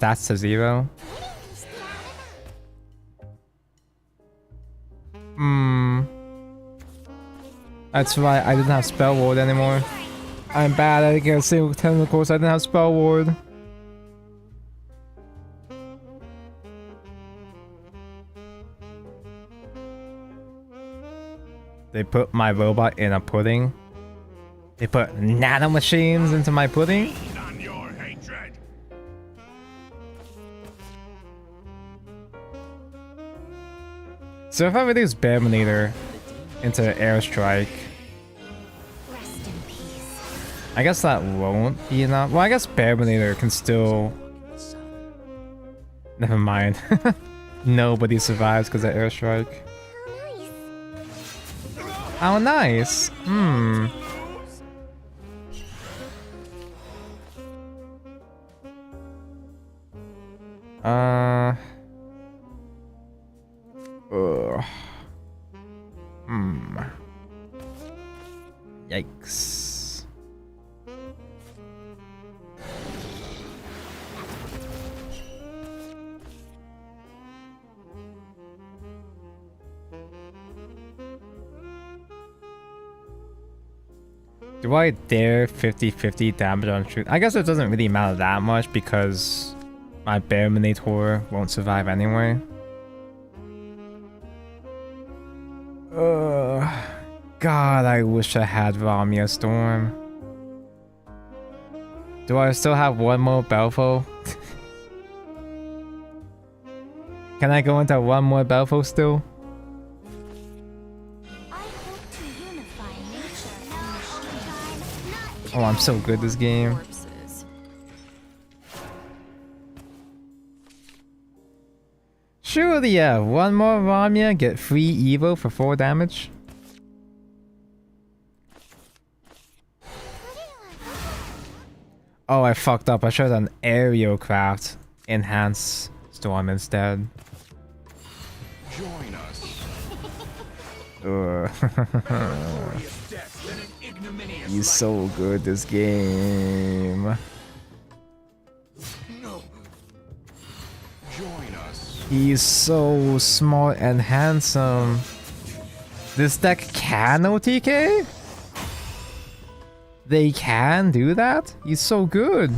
stats to 0. That's why I didn't have Spell Ward anymore. I'm bad at getting single tentacles. I didn't have Spell Ward. They put my robot in a pudding. They put nano machines into my pudding. Feed on your hatred. So if I reduce Bearminator into Airstrike, Rest in peace. I guess that won't be enough. Well, I guess Bearminator can still... Never mind. Nobody survives because of Airstrike. How Oh, nice. nice. Ugh. Yikes. Do I dare 50-50 damage on shoot? I guess it doesn't really matter that much because my Bearminator won't survive anyway. God, I wish I had Ramia Storm. Do I still have one more Belfo? Can I go into one more Belfo still? I hope to unify nature and machine. Oh, I'm so good this game. Surely, yeah. One more Ramia, get 3 Evo for 4 damage. Oh, I fucked up. I should have done Aerial Craft. Enhance Storm instead. Join us. Glorious death and an ignominious He's so good this game. No. Join us. He's so smart and handsome. This deck can OTK? They can do that? He's so good.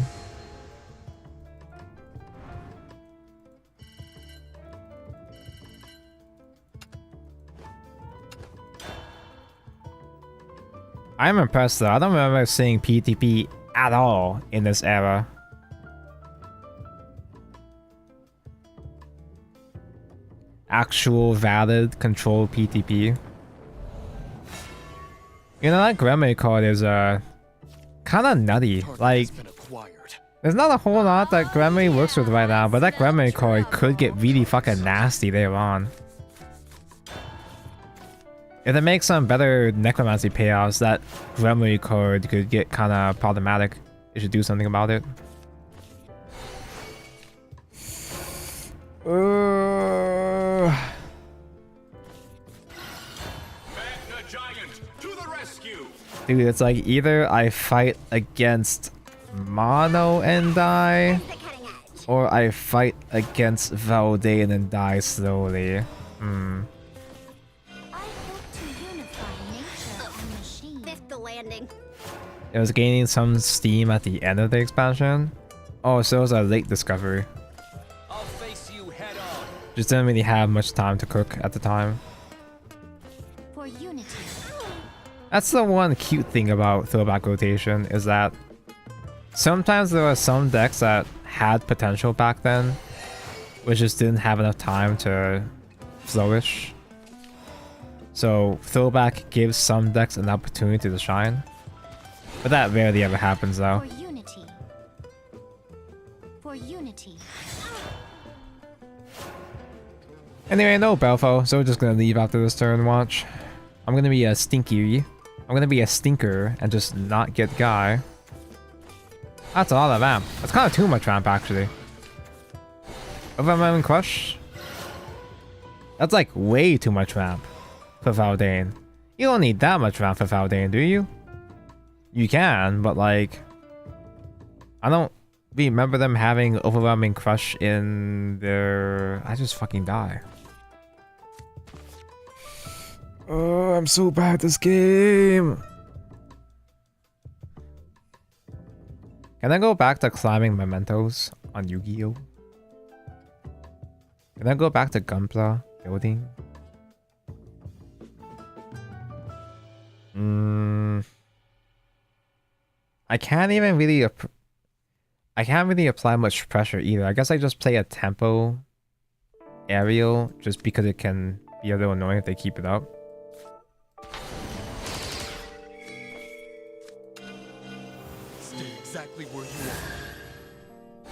I'm impressed though. I don't remember seeing PTP at all in this era. Actual valid control PTP. You know, that Grandma card is kind of nutty. Like, there's not a whole lot that Grandma works with right now, but that Grandma card could get really fucking nasty later on. If they make some better necromancy payoffs, that Grandma card could get kind of problematic. They should do something about it. Magna Giant to the rescue. Dude, it's like either I fight against Mono and die, or I fight against Valdane and die slowly. I hope to unify nature and machine. Fifth the landing. It was gaining some steam at the end of the expansion. Oh, so it was a late discovery. I'll face you head on. Just didn't really have much time to cook at the time. For unity. That's the one cute thing about throwback rotation, is that sometimes there are some decks that had potential back then, which just didn't have enough time to flourish. So throwback gives some decks an opportunity to shine. But that rarely ever happens though. For unity. For unity. Anyway, no Belfo, so we're just gonna leave after this turn, watch. I'm gonna be a stinky. I'm gonna be a stinker and just not get Guy. That's a lot of ramp. That's kind of too much ramp, actually. Overwhelming Crush? That's like way too much ramp for Valdane. You don't need that much ramp for Valdane, do you? You can, but like... I don't remember them having overwhelming crush in their... I just fucking die. Oh, I'm so bad at this game. Can I go back to climbing mementos on Yu-Gi-Oh? Can I go back to Gunpla building? I can't even really I can't really apply much pressure either. I guess I just play a tempo aerial just because it can be a little annoying if they keep it up. Stay exactly where you are.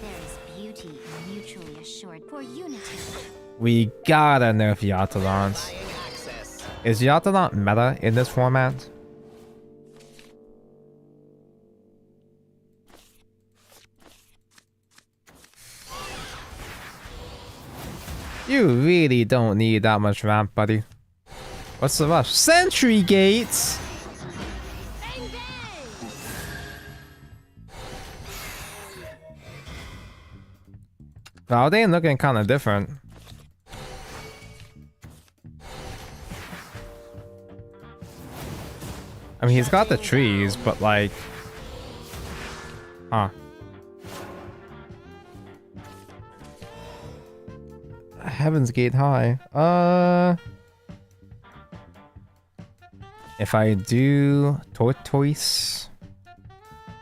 There is beauty in mutually assured for unity. We gotta nerf Yatodant. Is Yatodant meta in this format? You really don't need that much ramp, buddy. What's the rush? Sentry gates! Valdain looking kinda different. I mean, he's got the trees, but like... Huh. Heaven's Gate High. If I do Tortoise,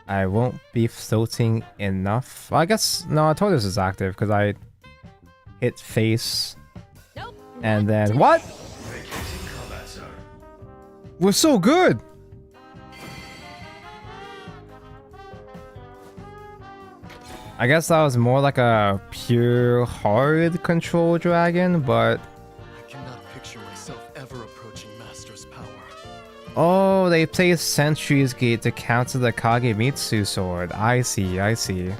I won't be floating enough. Well, I guess, no, Tortoise is active because I hit face. Nope. And then, what? We're so good! I guess that was more like a pure hard control dragon, but... I cannot picture myself ever approaching Master's power. Oh, they placed Sentry's Gate to counter the Kagemitsu sword. I see, I see.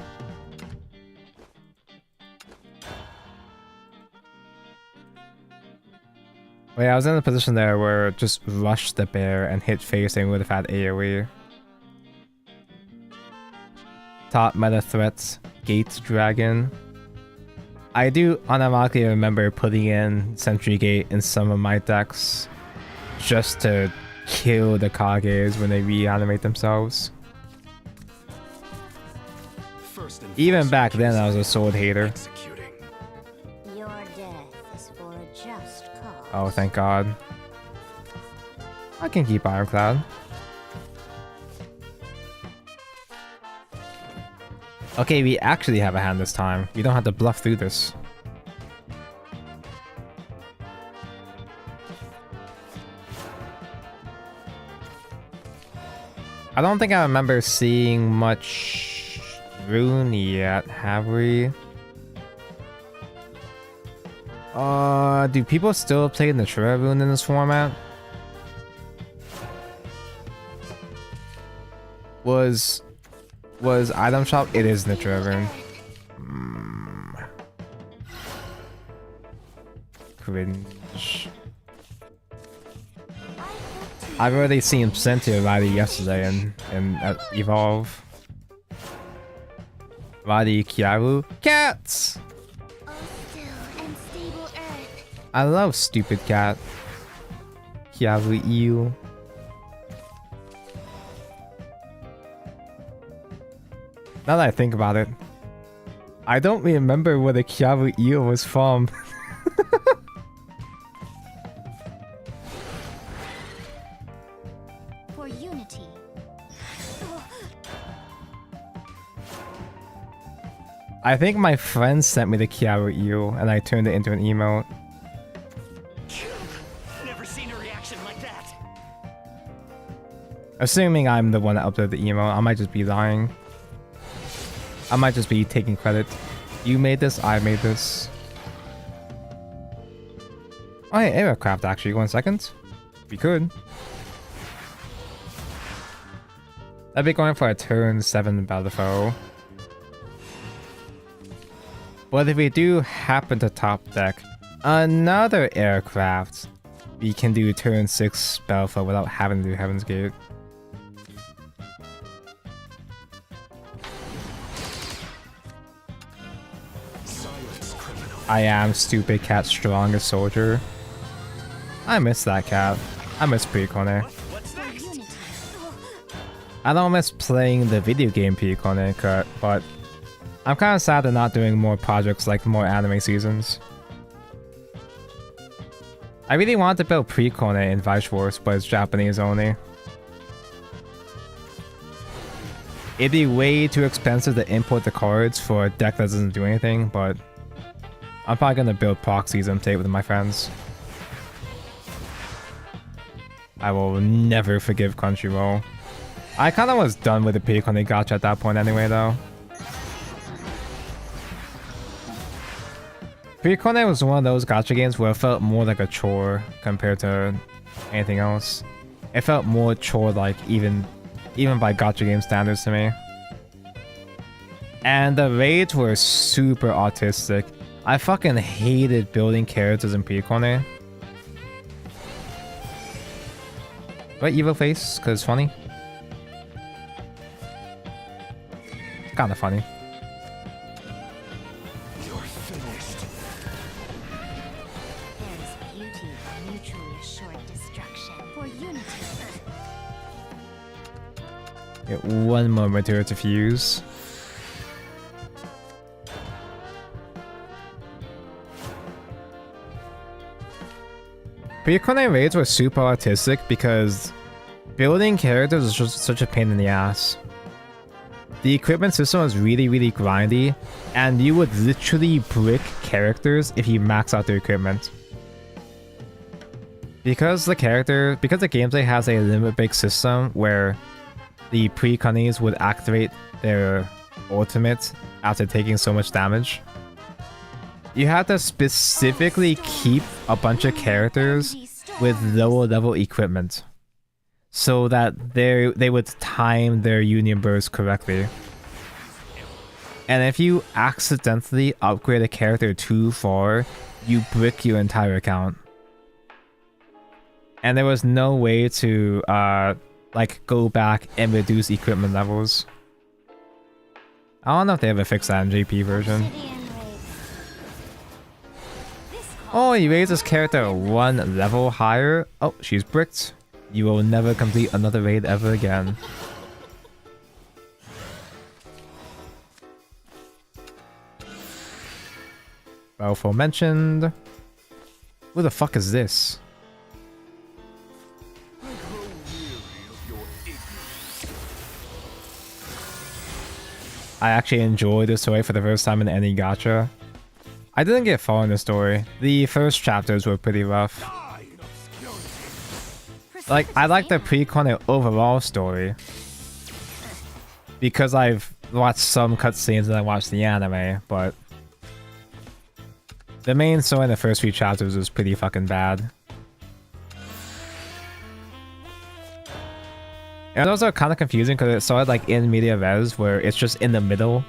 Wait, I was in a position there where it just rushed the bear and hit face and would have had AoE. Top meta threats. Gate Dragon. I do automatically remember putting in Sentry Gate in some of my decks just to kill the Kages when they reanimate themselves. Even back then I was a sword hater. Executing. Your death is for a just cause. Oh, thank God. I can keep Ironclad. Okay, we actually have a hand this time. We don't have to bluff through this. I don't think I remember seeing much rune yet, have we? Do people still play Natura rune in this format? Was item shop? It is Natura rune. Cringe. I've already seen plenty of Riley yesterday in Evolve. Riley Kiaru. Cats! Oh, still and stable earth. I love stupid cat. Kiaru Eel. Now that I think about it, I don't remember where the Kiaru Eel was from. For unity. I think my friend sent me the Kiaru Eel and I turned it into an emote. Never seen a reaction like that. Assuming I'm the one that uploaded the emote, I might just be lying. I might just be taking credit. You made this, I made this. Oh, hey, aircraft actually, 1 second. We could. I'd be going for a turn 7 battle foe. But if we do happen to top deck another aircraft, we can do turn 6 battle foe without having to do Heaven's Gate. I am stupid cat strongest soldier. I miss that cat. I miss Precone. What's next? I don't miss playing the video game Precone cut, but I'm kind of sad they're not doing more projects like more anime seasons. I really wanted to build Precone in Vice Wars, but it's Japanese only. It'd be way too expensive to import the cards for a deck that doesn't do anything, but I'm probably gonna build proxies and play with my friends. I will never forgive Crunchyroll. I kinda was done with the Precone gacha at that point anyway though. Precone was one of those gacha games where it felt more like a chore compared to anything else. It felt more chore-like even by gacha game standards to me. And the raids were super autistic. I fucking hated building characters in Precone. What, evil face? Cause it's funny? It's kinda funny. You're finished. There's beauty in mutually assured destruction. For unity. Get one more material to fuse. Precone raids were super artistic because building characters was just such a pain in the ass. The equipment system was really grindy, and you would literally brick characters if you max out their equipment. Because the gameplay has a limit break system where the pre-Kunis would activate their ultimate after taking so much damage. You had to specifically keep a bunch of characters with lower level equipment so that they would time their union burst correctly. And if you accidentally upgrade a character too far, you brick your entire account. And there was no way to like go back and reduce equipment levels. I don't know if they ever fixed that in GP version. Oh, he raised his character one level higher. Oh, she's bricked. You will never complete another raid ever again. Balfour mentioned. Who the fuck is this? I actually enjoyed this story for the first time in any gacha. I didn't get far in the story. The first chapters were pretty rough. Like, I like the Precone overall story because I've watched some cutscenes and I watched the anime, but the main story in the first few chapters was pretty fucking bad. And it was also kind of confusing because it started like in media res where it's just in the middle.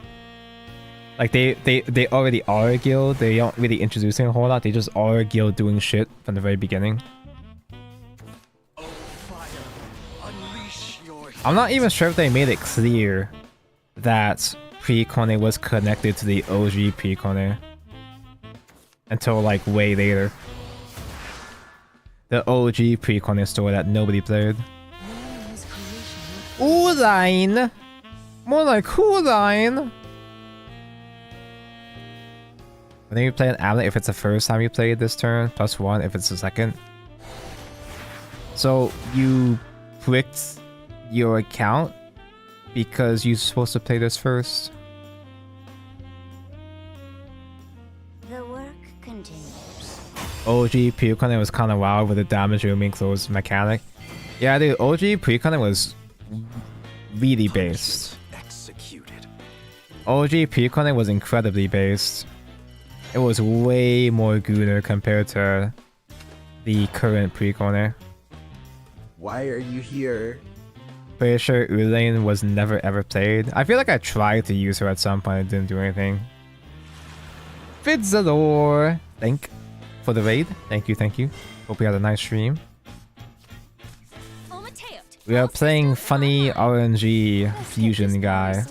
Like they already are a guild, they aren't really introducing a whole lot, they just are a guild doing shit from the very beginning. Oh, fire. Unleash your I'm not even sure if they made it clear that Precone was connected to the OG Precone until like way later. The OG Precone story that nobody played. Uline! More like Uline! I think you play an Amulet if it's the first time you play it this turn, +1 if it's the second. So you bricked your account because you're supposed to play this first. The work continues. OG Precone was kind of wild with the damage rooming close mechanic. Yeah, the OG Precone was really based. executed. OG Precone was incredibly based. It was way more gooner compared to the current Precone. Why are you here? Pretty sure Ulaine was never ever played. I feel like I tried to use her at some point and didn't do anything. Fidzador! Thank for the raid. Thank you. Hope you had a nice stream. We are playing funny RNG fusion guy.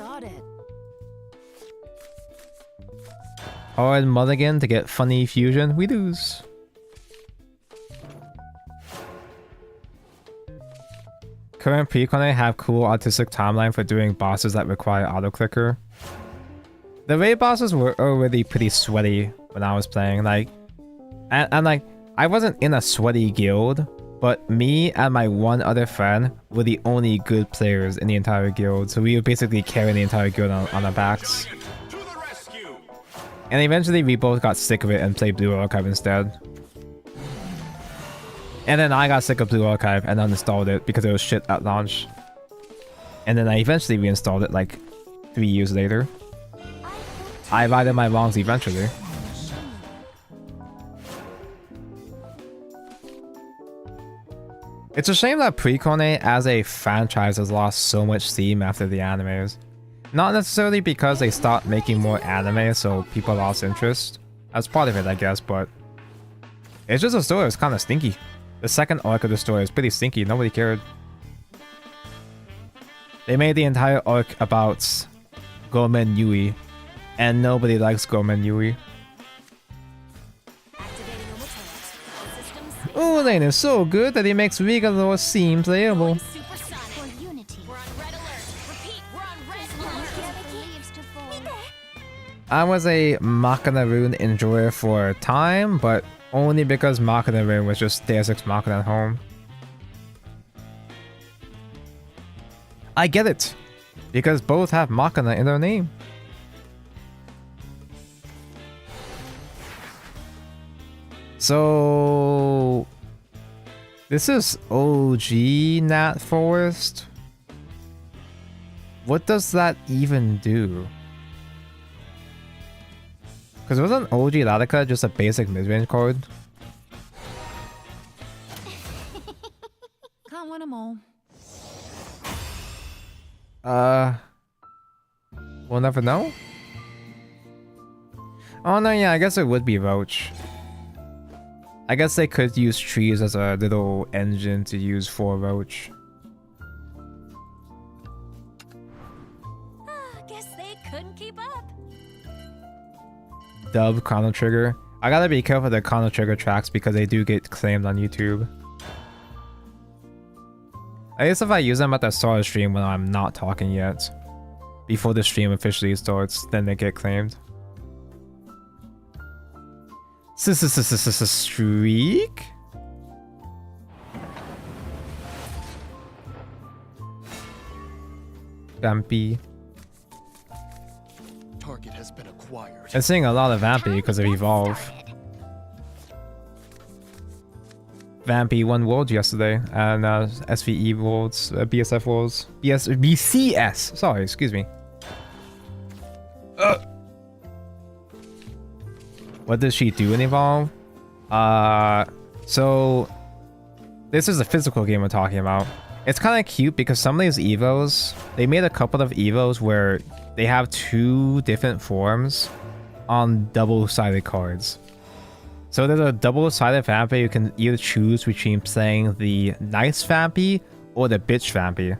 Hard mulligan to get funny fusion. We lose. Current precon have cool artistic timeline for doing bosses that require auto-clicker. The raid bosses were already pretty sweaty when I was playing, like, and like, I wasn't in a sweaty guild, but me and my one other friend were the only good players in the entire guild, so we were basically carrying the entire guild on our backs. To the rescue! And eventually we both got sick of it and played Blue Archive instead. And then I got sick of Blue Archive and uninstalled it because it was shit at launch. And then I eventually reinstalled it like 3 years later. I righted my wrongs eventually. It's a shame that Precon as a franchise has lost so much steam after the animes. Not necessarily because they stopped making more anime so people lost interest. That's part of it, I guess, but it's just the story was kind of stinky. The second arc of the story is pretty stinky, nobody cared. They made the entire arc about Gomen Yui, and nobody likes Gomen Yui. Ulane is so good that he makes Regalor seem playable. Supersonic. Unity. We're on red alert. Repeat, we're on red alert. I was a Machina Rune enjoyer for a time, but only because Machina Rune was just Deus Ex Machina at home. I get it, because both have Machina in their name. So this is OG Nat Forest. What does that even do? Because wasn't OG Latica just a basic mid-range card? Can't win 'em all. We'll never know? Oh no, yeah, I guess it would be Roach. I guess they could use trees as a little engine to use for Roach. Guess they couldn't keep up. Dub Chrono Trigger. I gotta be careful with the Chrono Trigger tracks because they do get claimed on YouTube. I guess if I use them at the start of the stream when I'm not talking yet, before the stream officially starts, then they get claimed. Streak? Vampy. Target has been acquired. I'm seeing a lot of Vampy because of Evolve. Vampy won Worlds yesterday, and SVE Worlds, BSF Worlds, BCS. Sorry, excuse me. What does she do in Evolve? So this is a physical game we're talking about. It's kind of cute because some of these Evos, they made a couple of Evos where they have 2 different forms on double-sided cards. So there's a double-sided Vampy. You can either choose between playing the nice Vampy or the bitch Vampy.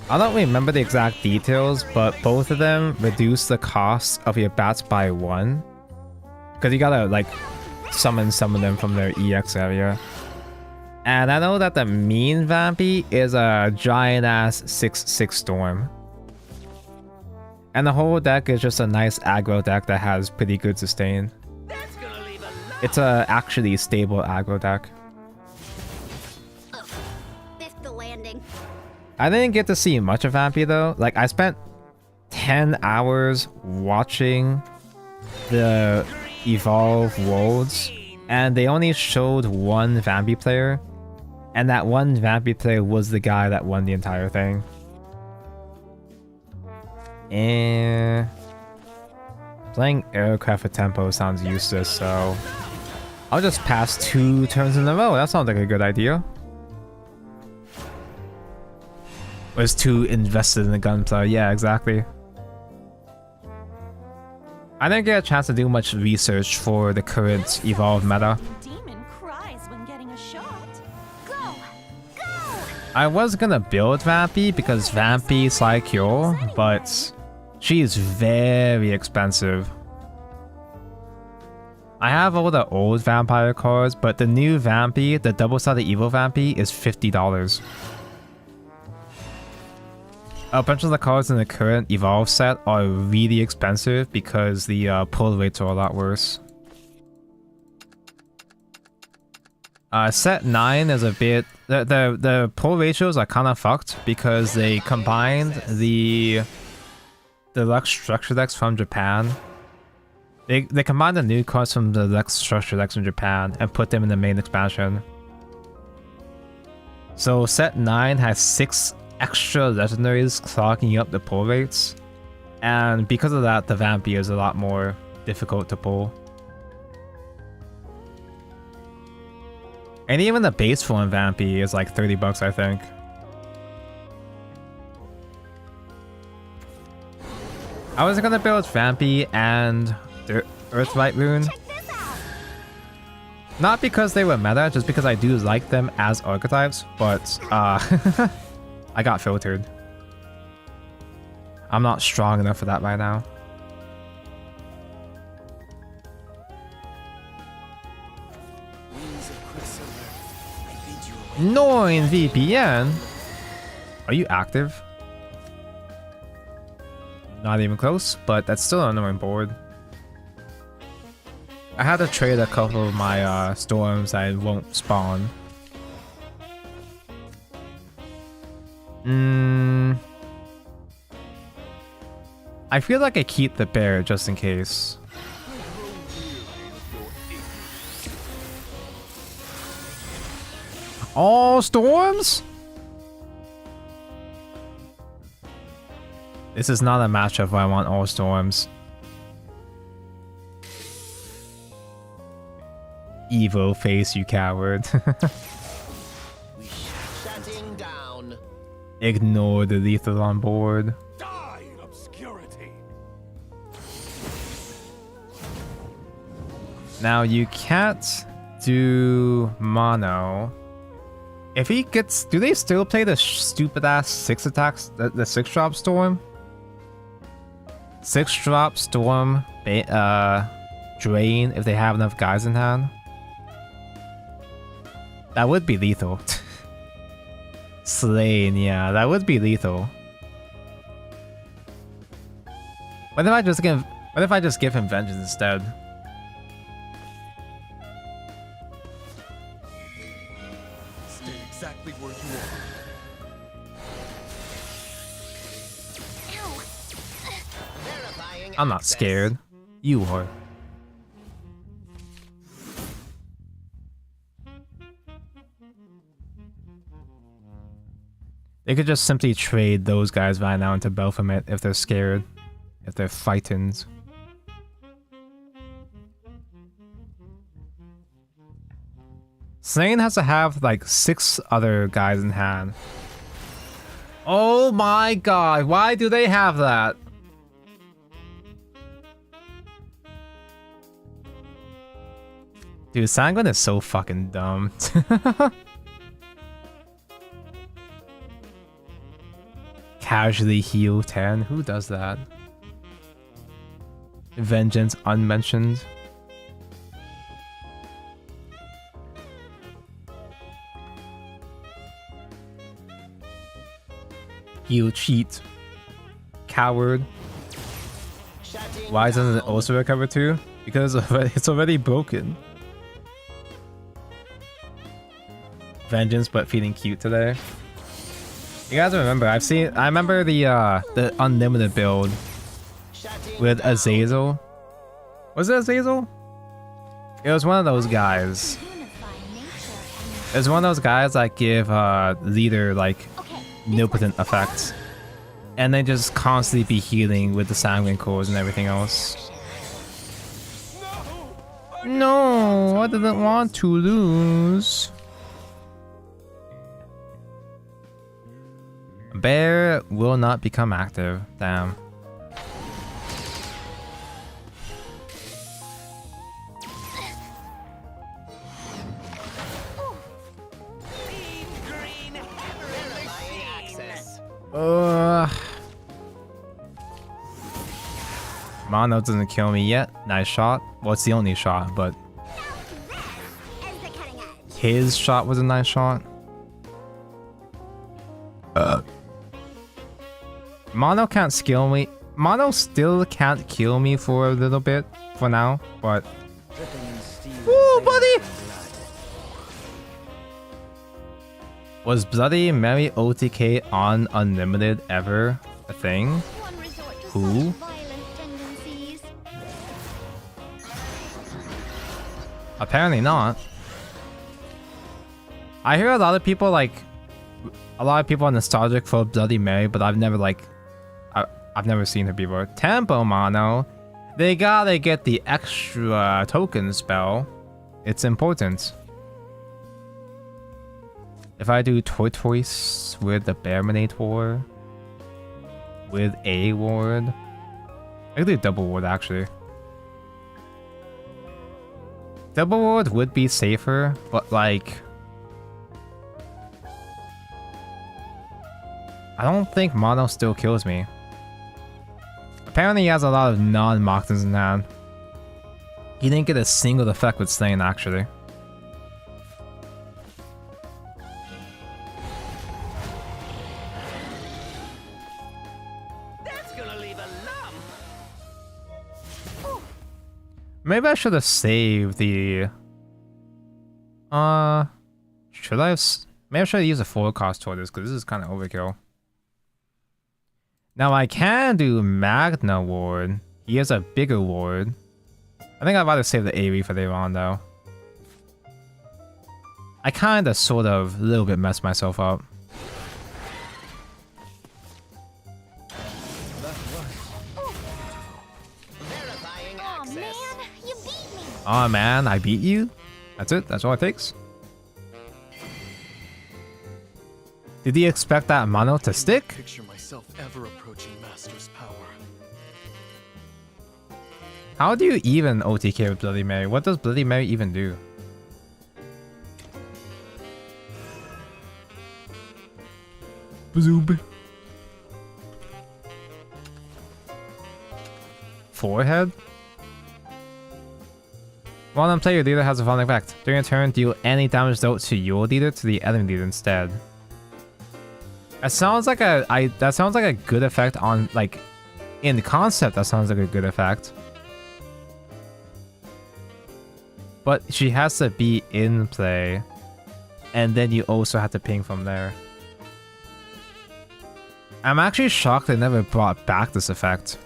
I don't remember the exact details, but both of them reduce the cost of your bats by 1. Because you gotta, like, summon some of them from their EX area. And I know that the mean Vampy is a giant-ass 6/6 Storm. And the whole deck is just a nice aggro deck that has pretty good sustain. It's a actually stable aggro deck. Missed the landing. I didn't get to see much of Vampy though. Like, I spent 10 hours watching the Evolve Worlds, and they only showed one Vampy player, and that one Vampy player was the guy that won the entire thing. And playing aircraft with tempo sounds useless, so I'll just pass 2 turns in a row. That sounds like a good idea. Was too invested in the gunplay. Yeah, exactly. I didn't get a chance to do much research for the current Evolve meta. Demon cries when getting a shot. Go! Go! I was gonna build Vampy because Vampy Psycho, but She is very expensive. I have all the old vampire cards, but the new Vampy, the double-sided evil Vampy, is $50. A bunch of the cards in the current Evolve set are really expensive because the pull rates are a lot worse. Set 9 is a bit... The pull ratios are kind of fucked because they combined the deluxe structure decks from Japan. They combined the new cards from the deluxe structure decks from Japan and put them in the main expansion. So set 9 has 6 extra legendaries clogging up the pull rates. And because of that, the Vampy is a lot more difficult to pull. And even the base form Vampy is like $30, I think. I was gonna build Vampy and the Earthlight rune. Not because they were meta, just because I do like them as archetypes, but I got filtered. I'm not strong enough for that right now. Noin VPN? Are you active? Not even close, but that's still an annoying board. I had to trade a couple of my storms that won't spawn. I feel like I keep the bear just in case. All storms? This is not a matchup where I want all storms. Evo face, you coward. Shutting down. Ignore the lethal on board. Die in obscurity. Now you can't do mono. If he gets, do they still play the stupid ass 6 attacks, the 6-drop storm? 6-drop storm, drain if they have enough guys in hand. That would be lethal. Slain, yeah, that would be lethal. What if I just give him vengeance instead? Stay exactly where you are. Verifying I'm not access. scared. You are. They could just simply trade those guys right now into Baphomet if they're scared. If they're frightened. Slain has to have like 6 other guys in hand. Oh my god, why do they have that? Dude, Sanguine is so fucking dumb. Casually heal 10? Who does that? Vengeance unmentioned. Heal cheat. Coward. Why doesn't it also recover too? Because it's already broken. Vengeance but feeling cute today. You guys remember, I remember the unlimited build with Azazel. Was it Azazel? It was one of those guys. It was one of those guys that give leader like omnipotent effects. And then just constantly be healing with the sanguine cores and everything else. No, I didn't want to lose. Bear will not become active. Damn. Mono doesn't kill me yet. Nice shot. Well, it's the only shot, but As the cutting edge. his shot was a nice shot. Mono can't skill me. Mono still can't kill me for a little bit for now, but Dripping in steel, Ooh, veins buddy! and blood. was Bloody Mary OTK on Unlimited ever a thing? One resort to Who? such violent tendencies. Apparently not. I hear a lot of people are nostalgic for Bloody Mary, but I've never I've never seen her before. Tempo Mono, they gotta get the extra token spell. It's important. If I do Tortoise with the Bearminator with a ward, I could do double ward actually. Double ward would be safer, but like I don't think Mono still kills me. Apparently he has a lot of non-Moxons in hand. He didn't get a single effect with Slain actually. That's gonna leave a lump. Maybe I should have saved the... Should I have... Maybe I should have used a full cost toward this, because this is kind of overkill. Now I can do Magna Ward. He has a bigger ward. I think I'd rather save the AoE for later on, though. I kind of, sort of, a little bit messed myself up. Verifying Oh access. man, you beat me. Aw man, I beat you? That's it? That's all it takes? Did he expect that Mono to stick? Picture myself ever approaching Master's power. How do you even OTK with Bloody Mary? What does Bloody Mary even do? Bazoob. Forehead? While on-play, your leader has a fun effect. During a turn, deal any damage dealt to your leader to the enemy leader instead. That sounds like a good effect on, like, in concept. That sounds like a good effect. But she has to be in play, and then you also have to ping from there. I'm actually shocked they never brought back this effect.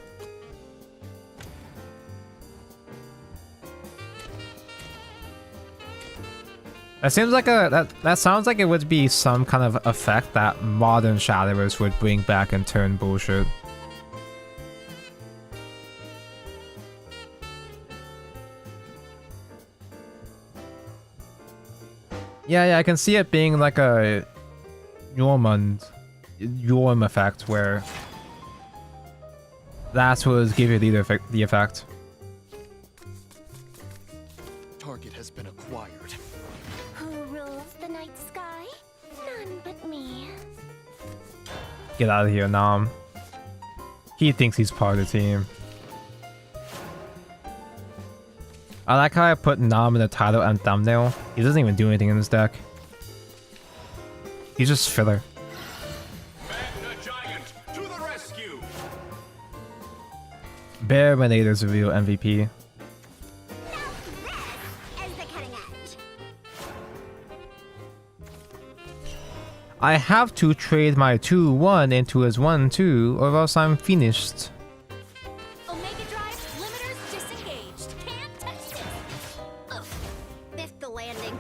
That seems like that sounds like it would be some kind of effect that modern Shadowverse would bring back and turn bullshit. Yeah, I can see it being like a Yorm effect where that's what would give you the effect. Target has been acquired. Who rules the night sky? None but me. Get out of here, Nam. He thinks he's part of the team. I like how I put Nam in the title and thumbnail. He doesn't even do anything in this deck. He's just filler. Magna Giant to the rescue. Bearminator's a real MVP. As the cutting edge. I have to trade my 2-1 into his 1-2 or else I'm finished. Omega Drive limiters disengaged. Can't touch this. Ugh. Missed the landing.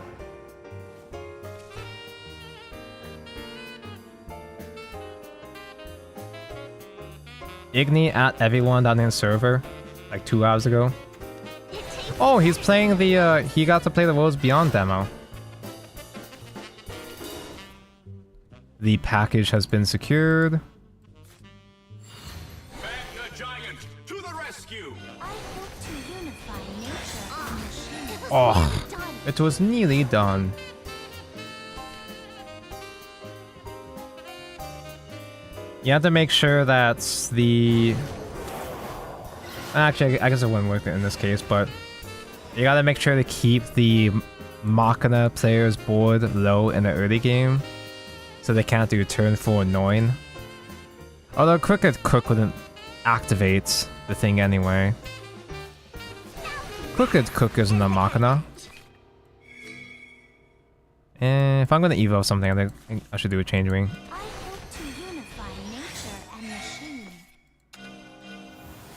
Igni at everyone on his server like 2 hours ago. It takes Oh, he's playing the he got to play the Worlds Beyond demo. The package has been secured. Magna Giant to the rescue. I hope to unify nature and machine. Oh, Done. it was nearly done. You have to make sure that the Actually, I guess it wouldn't work in this case, but you gotta make sure to keep the Machina player's board low in the early game, so they can't do turn 4 9. Although Crooked Cook wouldn't activate the thing anyway. Crooked Cook isn't a Machina. And if I'm gonna evo something, I think I should do a Change Ring. I hope to unify nature and machine.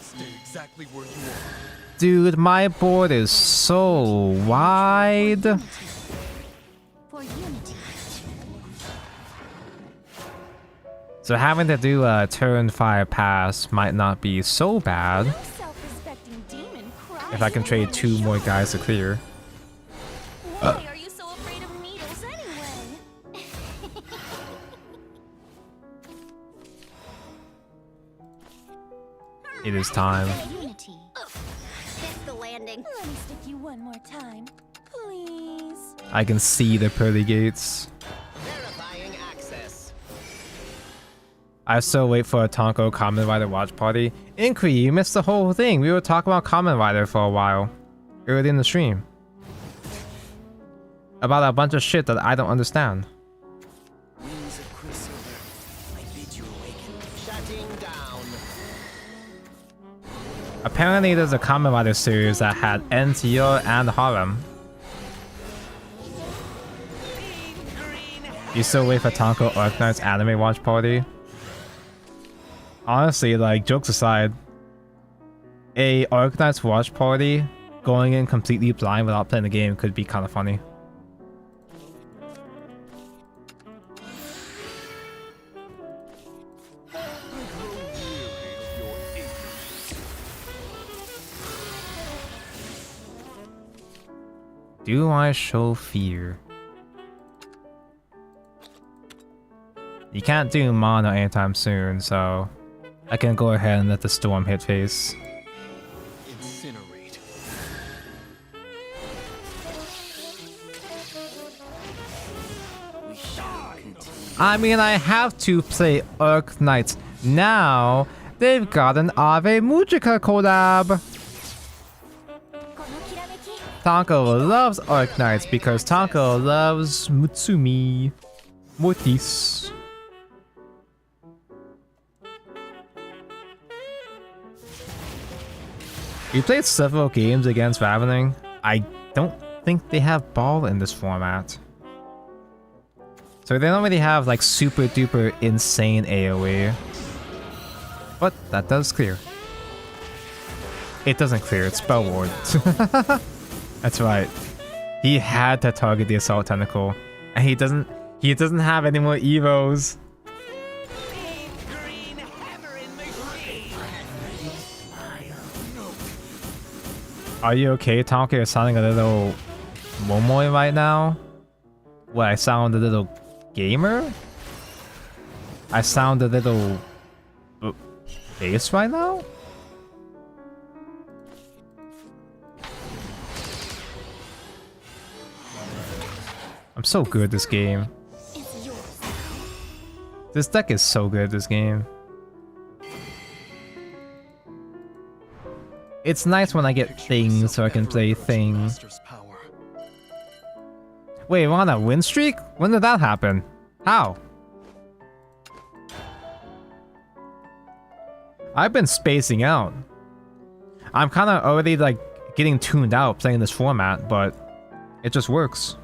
Stay exactly where you are. Dude, my board is so wide. For unity. So having to do a turn 5 pass might not be so bad No self-respecting demon cries if I can trade 2 more guys to clear. Why are you so afraid of needles anyway? It is time. Unity. Missed the landing. Let me stick you one more time, please. I can see the pearly gates. Verifying access. I still wait for a Tonko Kamen Rider watch party. Inquiry, you missed the whole thing. We were talking about Kamen Rider for a while. Early in the stream. About a bunch of shit that I don't understand. Wings of Quicksilver, I bid you awaken. Shutting down. Apparently there's a Kamen Rider series that had NTR and Harem. You still wait for Tonko Arknight's anime watch party? Honestly, like, jokes aside, a Arknight's watch party going in completely blind without playing the game could be kind of funny. Do I show fear? You can't do mono anytime soon, so I can go ahead and let the storm hit face. Incinerate. We shall continue. I mean, I have to play Arknights now. They've got an Ave Mujica collab. Tonko loves Arknights because Tonko loves Mutsumi. Mortis. We played several games against Ravening. I don't think they have ball in this format. So they don't really have like super duper insane AoE. But that does clear. It doesn't clear, it's Spell Ward. That's right. He had to target the Assault Tentacle. And he doesn't have any more Evos. Are you okay, Tonka? You're sounding a little Momoy right now? What, I sound a little gamer? I sound a little bass right now? I'm so good at this game. This deck is so good at this game. It's nice when I get things so I can play things. Master's power. Wait, we're on a win streak? When did that happen? How? I've been spacing out. I'm kind of already like getting tuned out playing this format, but it just works.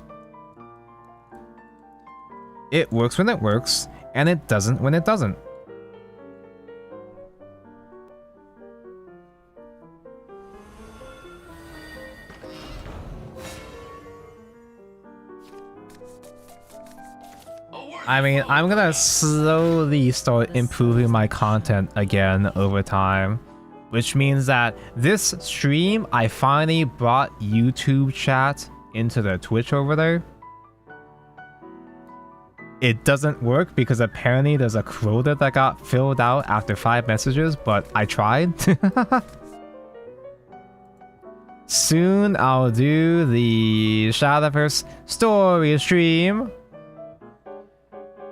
It works when it works, and it doesn't when it doesn't. I mean, I'm gonna slowly start improving my content again over time, which means that this stream, I finally brought YouTube chat into the Twitch over there. It doesn't work because apparently there's a quota that got filled out after 5 messages, but I tried. Soon I'll do the Shadowverse story stream.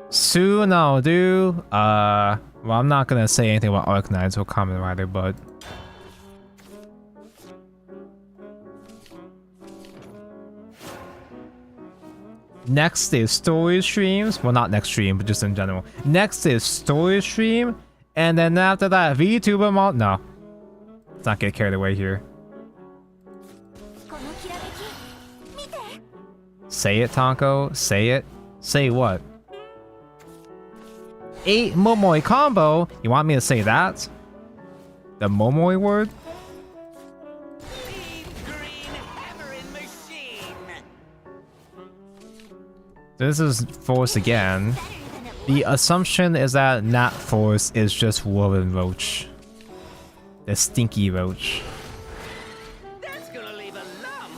Soon I'll do, well, I'm not gonna say anything about Arknights or Kamen Rider, but Next is story streams. Well, not next stream, but just in general. Next is story stream. And then after that, VTuber mod. No. Let's not get carried away here. このきらめき見て Say it, Tonko. Say it. Say what? 8 Momoi combo? You want me to say that? The Momoi word? Green hammering machine. This is Force again. The assumption is that Nat Force is just Warren Roach. The stinky roach. That's gonna leave a lump.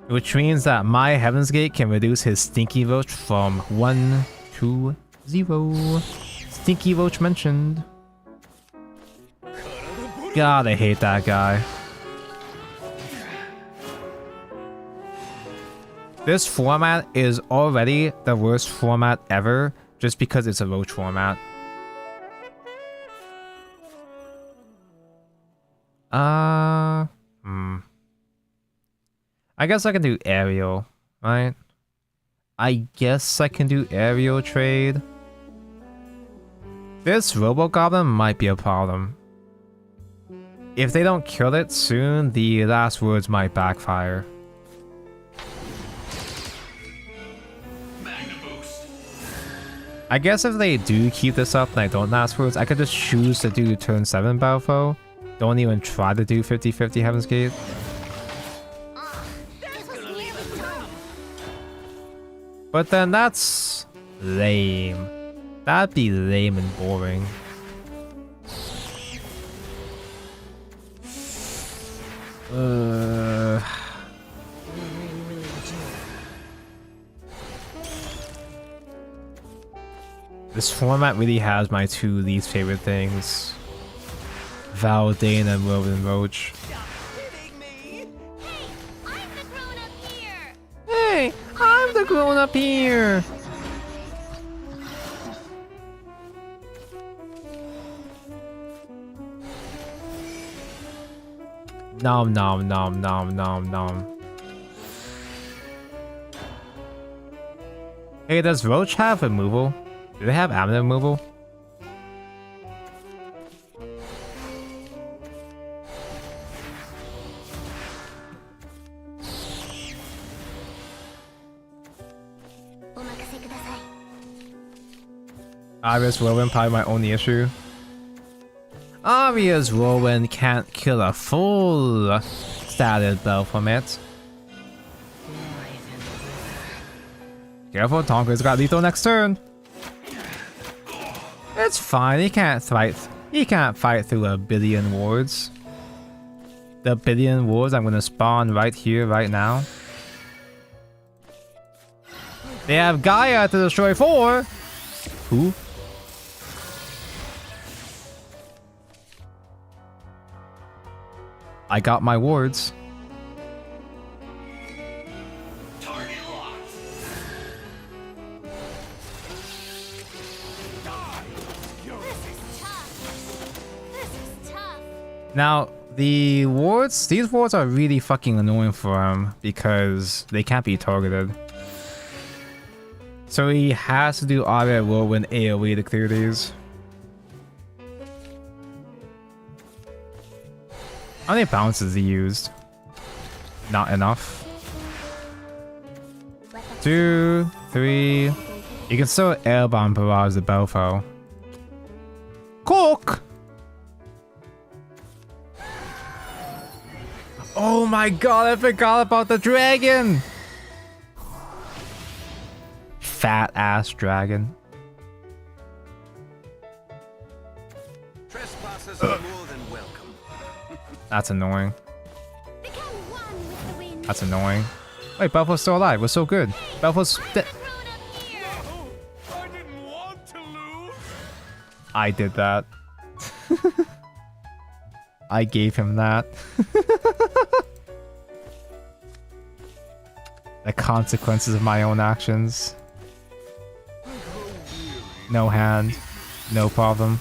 Which means that my Heaven's Gate can reduce his stinky roach from 1 to 0. Stinky roach mentioned. God, I hate that guy. This format is already the worst format ever, just because it's a roach format. I guess I can do aerial, right? I guess I can do aerial trade. This Robo-Goblin might be a problem. If they don't kill it soon, the last words might backfire. I guess if they do keep this up and I don't last words, I could just choose to do turn 7 Balfo. Don't even try to do 50-50 Heaven's Gate. But then that's lame. That'd be lame and boring. This format really has my 2 least favorite things. Valdane and Rowan Roach. Hey, I'm the grown up here. Hey, I'm the grown up here! Nom nom nom nom nom nom. Hey, does Roach have removal? Do they have ammo removal? Aria's Whirlwind probably my only issue. Aria's Whirlwind can't kill a full status bell from it. Careful, Tonka's got lethal next turn. It's fine, he can't fight through a billion wards. The billion wards I'm gonna spawn right here, right now. They have Gaia to destroy 4! Who? I got my wards. Target locked. This is tough. Now, these wards are really fucking annoying for him because they can't be targeted. So he has to do Aria Whirlwind AoE to clear these. How many bounces he used? Not enough. 2, 3. You can still Airbomb Barrage the Belfo. Cook! Oh my god, I forgot about the dragon! Fat ass dragon. Trespassers are more than welcome. That's annoying. Become one with the wind. That's annoying. Wait, Belfo's still alive. We're so good. Belfo's dead. Grown up here. No, I didn't want to lose. I did that. I gave him that. The consequences of my own actions. No hand. No problem.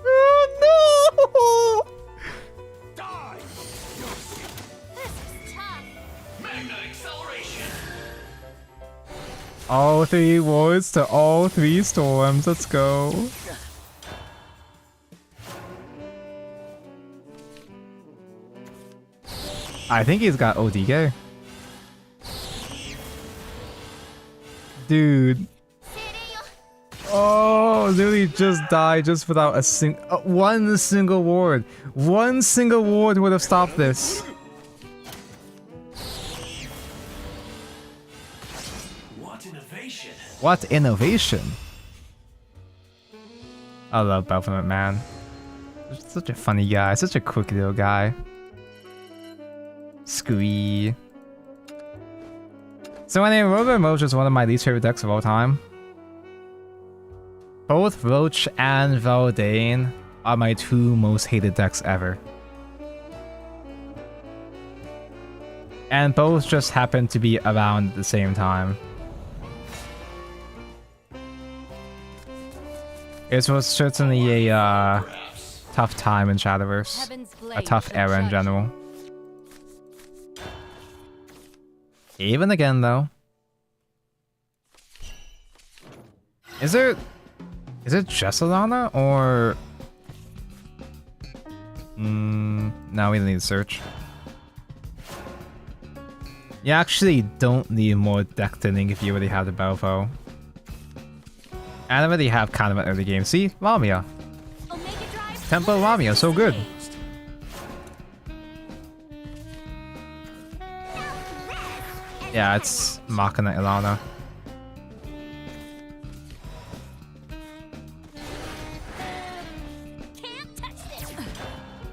Oh no! Die. All 3 wards to all 3 storms. Let's go. I think he's got ODK. Dude. Oh, literally just died just without a one single ward. One single ward would have stopped this. What innovation? What innovation? I love Baphomet, man. He's such a funny guy, such a quick little guy. Squee. So anyway, Rover Roach is one of my least favorite decks of all time. Both Roach and Valdane are my 2 most hated decks ever. And both just happen to be around at the same time. It was certainly a tough time in Shadowverse. A tough era in general. Even again though. Is it just Alana or no, we don't need to search. You actually don't need more deck thinning if you already have the Belfo. And I already have kind of an early game. See? Lamia. Tempo Lamia, so good. Yeah, it's Machina Ilana.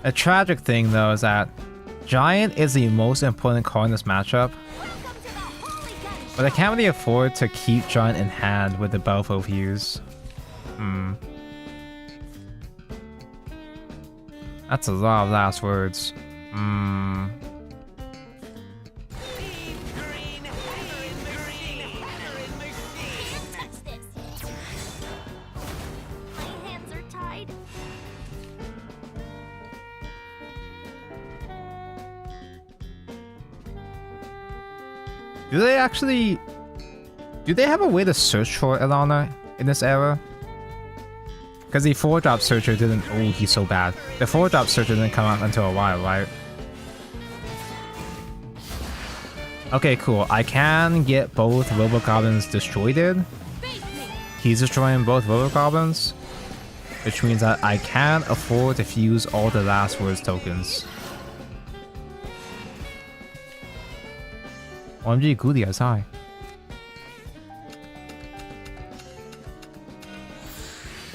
A tragic thing though is that Giant is the most important card in this matchup, but I can't really afford to keep Giant in hand with the Belfo fuse. That's a lot of last words. Do they have a way to search for Ilana in this era? Because the 4-drop searcher didn't... Oh, he's so bad. The 4-drop searcher didn't come out until a while, right? Okay, cool. I can get both Robogoblins destroyed. He's destroying both Robogoblins, which means that I can afford to fuse all the last words tokens. OMG, Goody is high.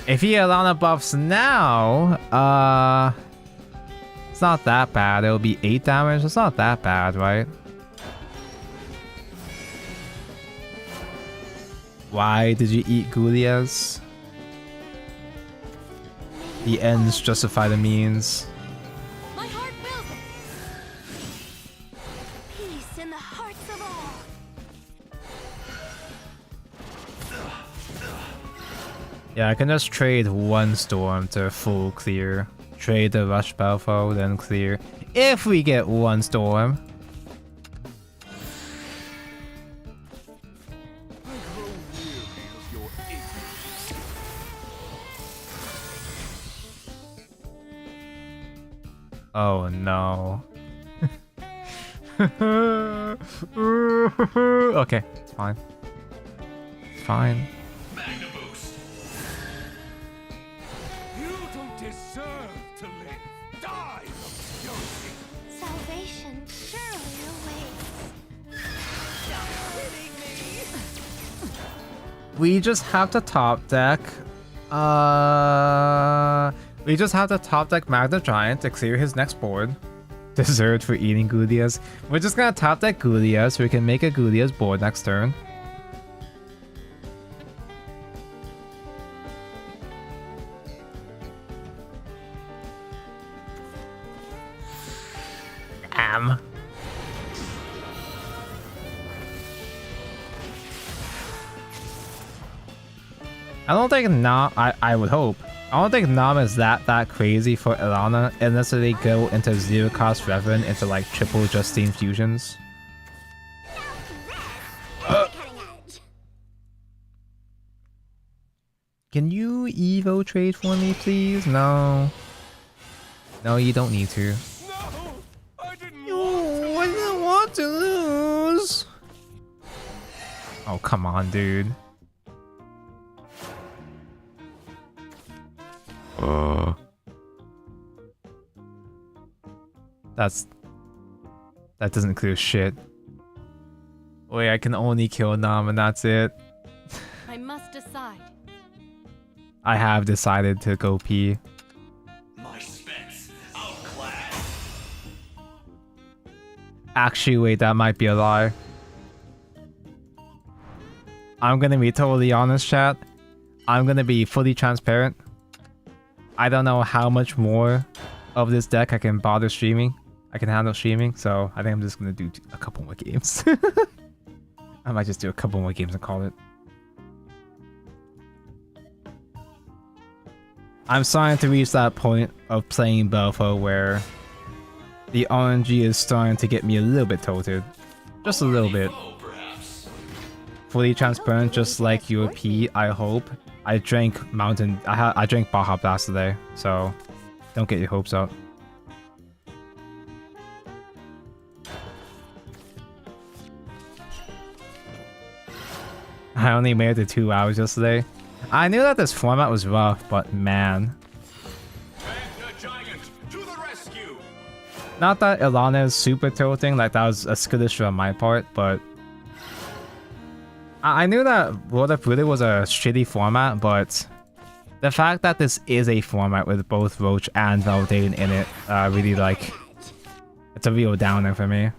If he Alana buffs now, it's not that bad. It'll be 8 damage. It's not that bad, right? Why did you eat Goulias? The ends justify the means. My heart will. Peace in the hearts of all. Yeah, I can just trade one storm to full clear. Trade the rush Belfo, then clear. If we get one storm. Oh no. Okay, it's fine. It's fine. You don't deserve to live. Die, Yoshi. Salvation surely awaits. We just have to top deck. We just have to top deck Magna Giant to clear his next board. Deserved for eating Goulias. We're just gonna top deck Goulias so we can make a Goulias board next turn. Damn. I don't think I would hope. I don't think Nam is that crazy for Ilana unless they go into 0-cost Reverend into like triple Justine fusions. Can you Evo trade for me, please? No. No, you don't need to. No! I didn't I didn't want to lose. Oh, come on, dude. That doesn't clear shit. Wait, I can only kill Nam and that's it. I must decide. I have decided to go pee. My specs outclass. Actually, wait, that might be a lie. I'm gonna be totally honest, chat. I'm gonna be fully transparent. I don't know how much more of this deck I can bother streaming. I can handle streaming, so I think I'm just gonna do a couple more games. I might just do a couple more games and call it. I'm starting to reach that point of playing Belfo where the RNG is starting to get me a little bit tilted. Just a little bit. Fully transparent, just like UP, I hope. I drank I drank Baja Blast today, so don't get your hopes up. I only made it to 2 hours yesterday. I knew that this format was rough, but man. Giant to the rescue. Not that Ilana is super tilting, like that was a skittish on my part, but I knew that World of Uprooted was a shitty format, but the fact that this is a format with both Roach and Validating in it, really like, it's a real downer for me.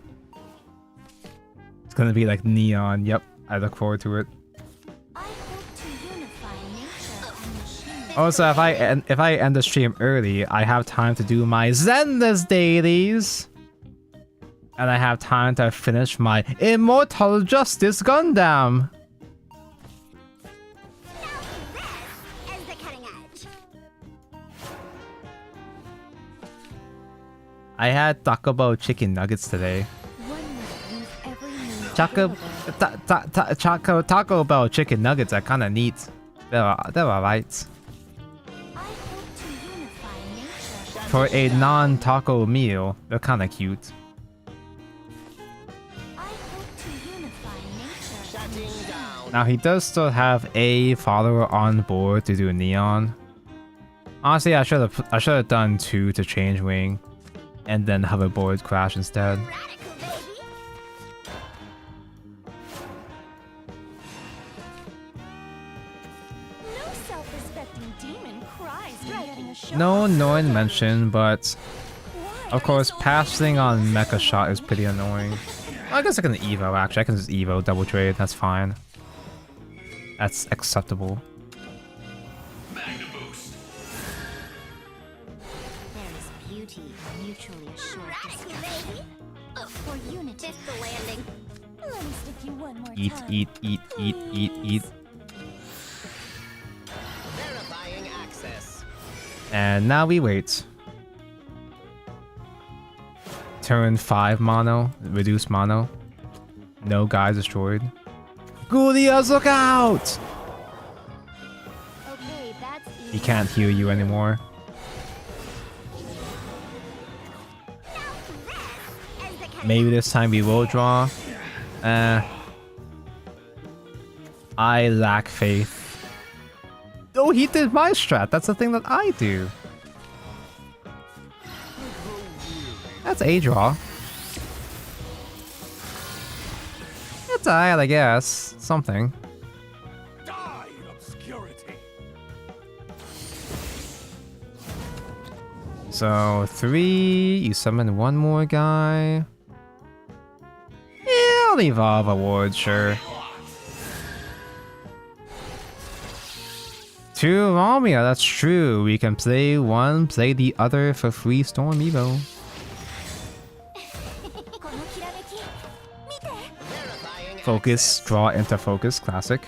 It's gonna be like Neon, yep, I look forward to it. I hope to unify nature and machine. Also, if I end the stream early, I have time to do my Zenless dailies! And I have time to finish my Immortal Justice Gundam! As the cutting edge. I had Taco Bell chicken nuggets today. One must use every means Taco Bell chicken nuggets are kinda neat. They're alright. I hope to unify nature. For a non-taco meal, they're kinda cute. I hope to unify nature and machine. Now he does still have a follower on board to do Neon. Honestly, I should have done 2 to change Wing, and then Hoverboard Crash instead. Radical, baby. No self-respecting demon cries striking a shot. No Noin mentioned, but Why of course, are you so passing on Mecha Shot is pretty annoying. I guess I can Evo actually. I can just Evo double trade. That's fine. That's acceptable. Magna boost. There is beauty in mutually assured destruction. For unity. It's the landing. Let me stick you one more Eat, time. eat. Verifying access. And now we wait. Turn 5 mono, reduce mono. No guys destroyed. Gulias, look out! Okay, that's easy. He can't heal you anymore. Maybe this time we will draw. I lack faith. Oh, he did my strat. That's the thing that I do. That's a draw. It's alright, I guess. Something. Die in obscurity. So 3, you summon one more guy. Yeah, I'll evolve a ward, sure. 2 Ramia, that's true. We can play one, play the other for free Storm Evo. Focus, draw into focus, classic.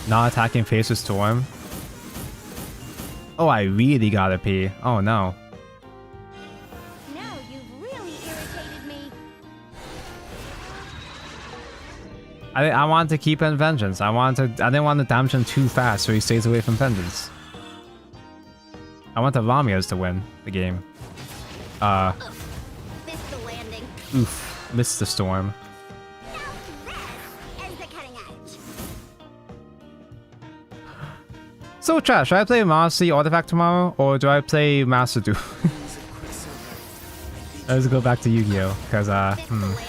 Not attacking face with Storm. Oh, I really gotta pee. Oh no. I want to keep in Vengeance. I didn't want to damage him too fast so he stays away from Vengeance. I want the Lamias to win the game. Missed the landing. Oof. Missed the storm. As the cutting edge. So chat, should I play Master Artifact tomorrow? Or do I play Master Duel? Wings of Quicksilver. Let's go back to Yu-Gi-Oh! Because, Missed the landing.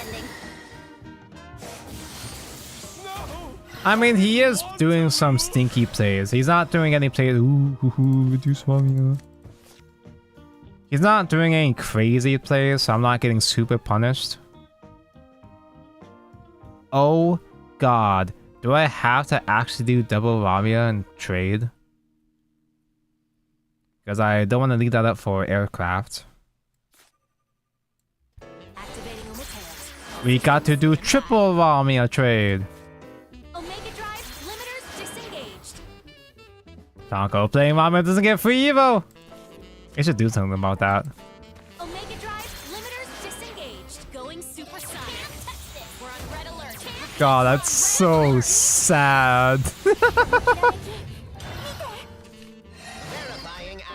I mean, he is doing some stinky plays. He's not doing any plays. Reduce volume. He's not doing any crazy plays, so I'm not getting super punished. Oh god. Do I have to actually do double Lamia and trade? Because I don't want to leave that up for aircraft. Activating Umateus. We got to do triple Lamia trade. Omega Drive limiters disengaged. Tonko playing Lamia doesn't get free Evo. They should do something about that. Omega Drive limiters disengaged. Going supersonic. We're on red alert. God, that's so sad. Verifying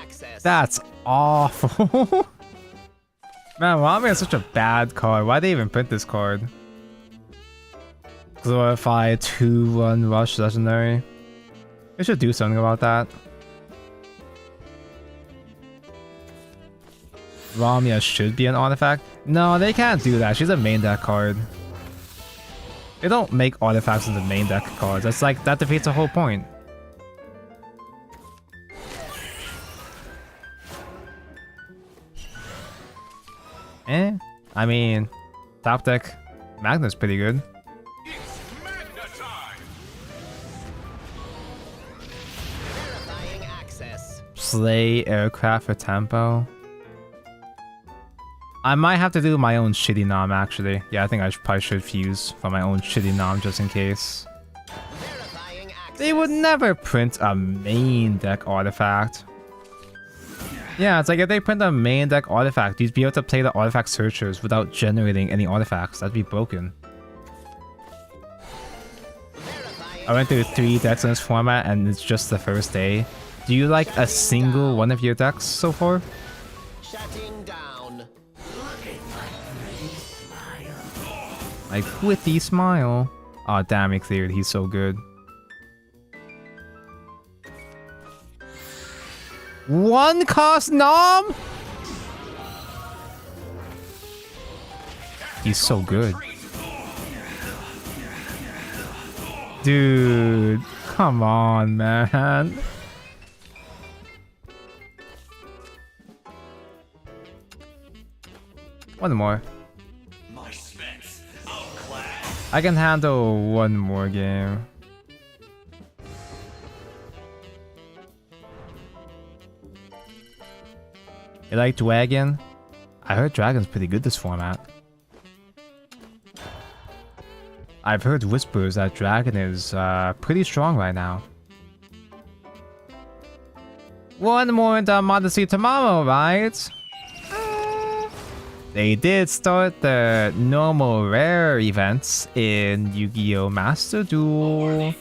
access. That's awful. Man, Lamia is such a bad card. Why'd they even print this card? Glorify 2-1 Rush Legendary. They should do something about that. Lamia should be an artifact. No, they can't do that. She's a main deck card. They don't make artifacts into main deck cards. That's like, that defeats the whole point. I mean, top deck Magna's pretty good. It's Magna time! Verifying access. Slay aircraft for tempo. I might have to do my own shitty nom actually. Yeah, I think I probably should fuse for my own shitty nom just in case. Verifying access. They would never print a main deck artifact. Yeah, it's like if they print a main deck artifact, you'd be able to play the artifact searchers without generating any artifacts. That'd be broken. I went through 3 decks in this format and it's just the first day. Do you like a single one of your decks so far? Shutting down. Like, witty smile. Oh damn, he cleared. He's so good. One cost nom? He's so good. Dude, come on, man. One more. My specs outclass. I can handle one more game. You like Dragon? I heard Dragon's pretty good this format. I've heard whispers that Dragon is pretty strong right now. One more into Modesty tomorrow, right? They did start the normal rare events in Yu-Gi-Oh! Master Duel.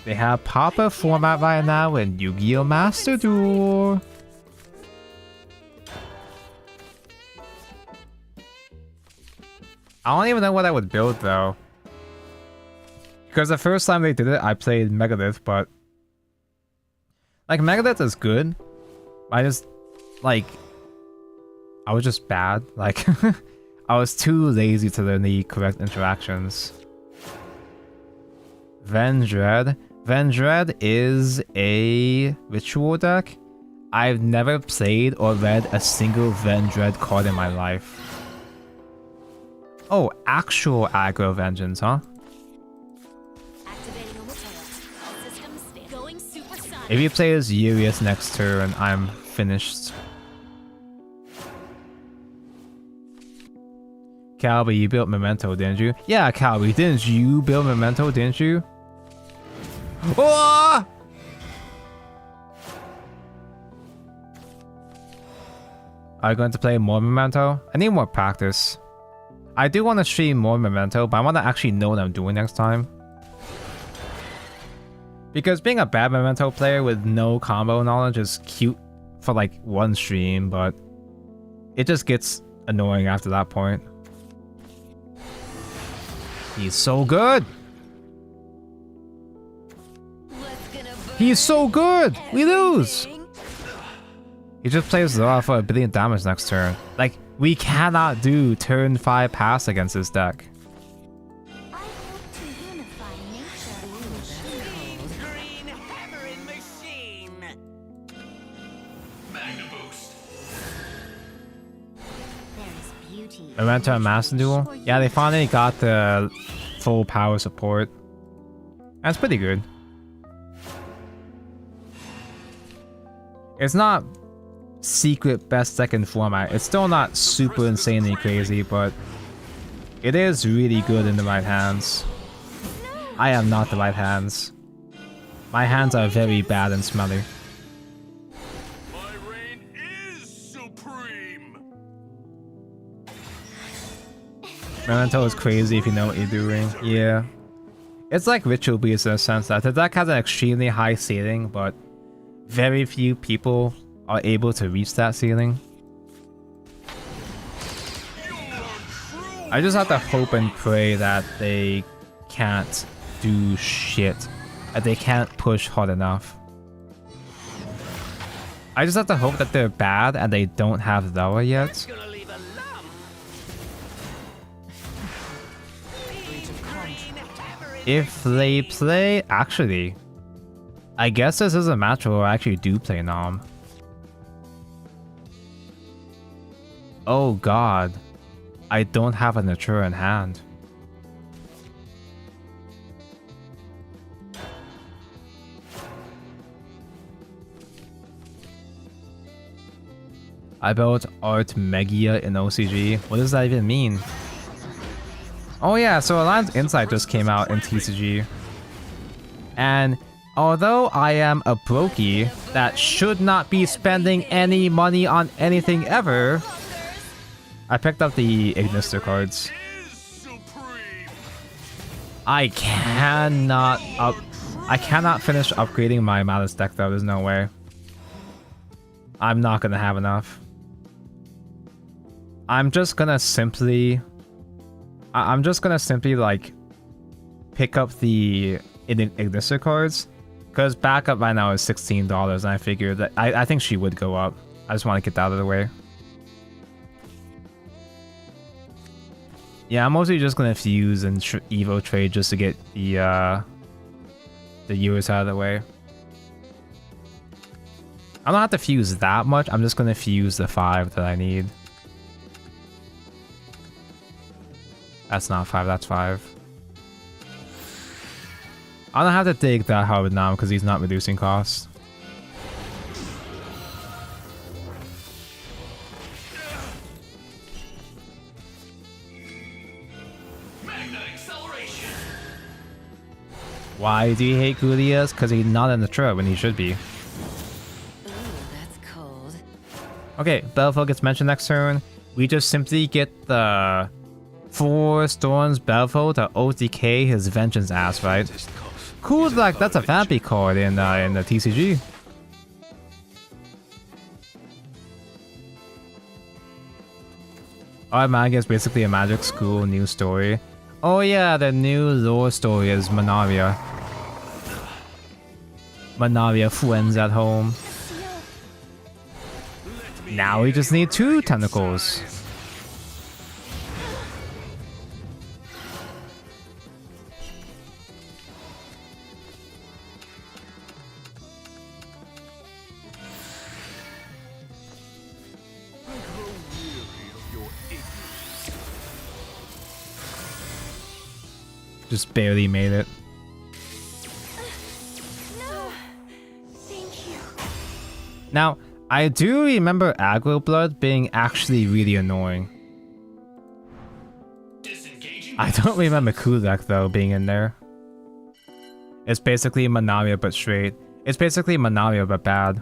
They have Papa format right now in Yu-Gi-Oh! Master Duel. I don't even know what I would build though. Because the first time they did it, I played Megalith, but... Like, Megalith is good. I just... Like... I was just bad. Like, I was too lazy to learn the correct interactions. Vendread. Vendread is a ritual deck. I've never played or read a single Vendread card in my life. Oh, actual aggro vengeance, huh? Activating Umateus. Systems going supersonic. If he plays Urius next turn, I'm finished. Calby, you built Memento, didn't you? Yeah, Calby, didn't you build Memento, didn't you? Oh! Are you going to play more Memento? I need more practice. I do want to stream more Memento, but I want to actually know what I'm doing next time. Because being a bad Memento player with no combo knowledge is cute for like one stream, but it just gets annoying after that point. He's so good! He's so good! We lose! He just plays Zora for 1 billion damage next turn. Like, we cannot do turn 5 pass against this deck. I hope to unify nature. Green hammering machine. Magna boost. There's beauty. Memento and Master Duel? Yeah, they finally got the full power support. That's pretty good. It's not secret best deck in format. It's still not super insanely crazy, but it is really good in the right hands. I am not the right hands. My hands are very bad and smelly. My reign is supreme. Memento is crazy if you know what you're doing. Yeah. It's like Ritual Beast in a sense that the deck has an extremely high ceiling, but very few people are able to reach that ceiling. I just have to hope and pray that they can't do shit. That they can't push hard enough. I just have to hope that they're bad and they don't have Loa yet. Gonna leave a lump. If they play... Actually, I guess this is a match where I actually do play Nom. Oh god. I don't have a Natura in hand. I built Art Megia in OCG. What does that even mean? Oh yeah, so Alliance Insight just came out in TCG. And although I am a brokey that should not be spending any money on anything ever, I picked up the Ignister cards. I cannot finish upgrading my Malice deck though, there's no way. I'm not gonna have enough. I'm just gonna simply like pick up the Ignister cards, because backup right now is $16 and I figured that I think she would go up. I just want to get that out of the way. Yeah, I'm mostly just gonna fuse and Evo trade just to get the Euros out of the way. I don't have to fuse that much, I'm just gonna fuse the 5 that I need. That's not 5, that's 5. I don't have to dig that hard now because he's not reducing costs. Magna acceleration. Why do you hate Gulias? Because he's not in the trip when he should be. Ooh, that's cold. Okay, Belfort gets mentioned next turn. We just simply get the 4 Storms Belfort to OTK his Vengeance ass, right? Cool, like that's a Vampy card in the TCG. Our manga is basically a Magic School new story. Oh yeah, the new lore story is Manaria. Manaria friends at home. Now we just need 2 tentacles. Just barely made it. No. Thank you. Now, I do remember Aggro Blood being actually really annoying. I don't remember Kulak though being in there. It's basically Manaria but straight. It's basically Manaria but bad.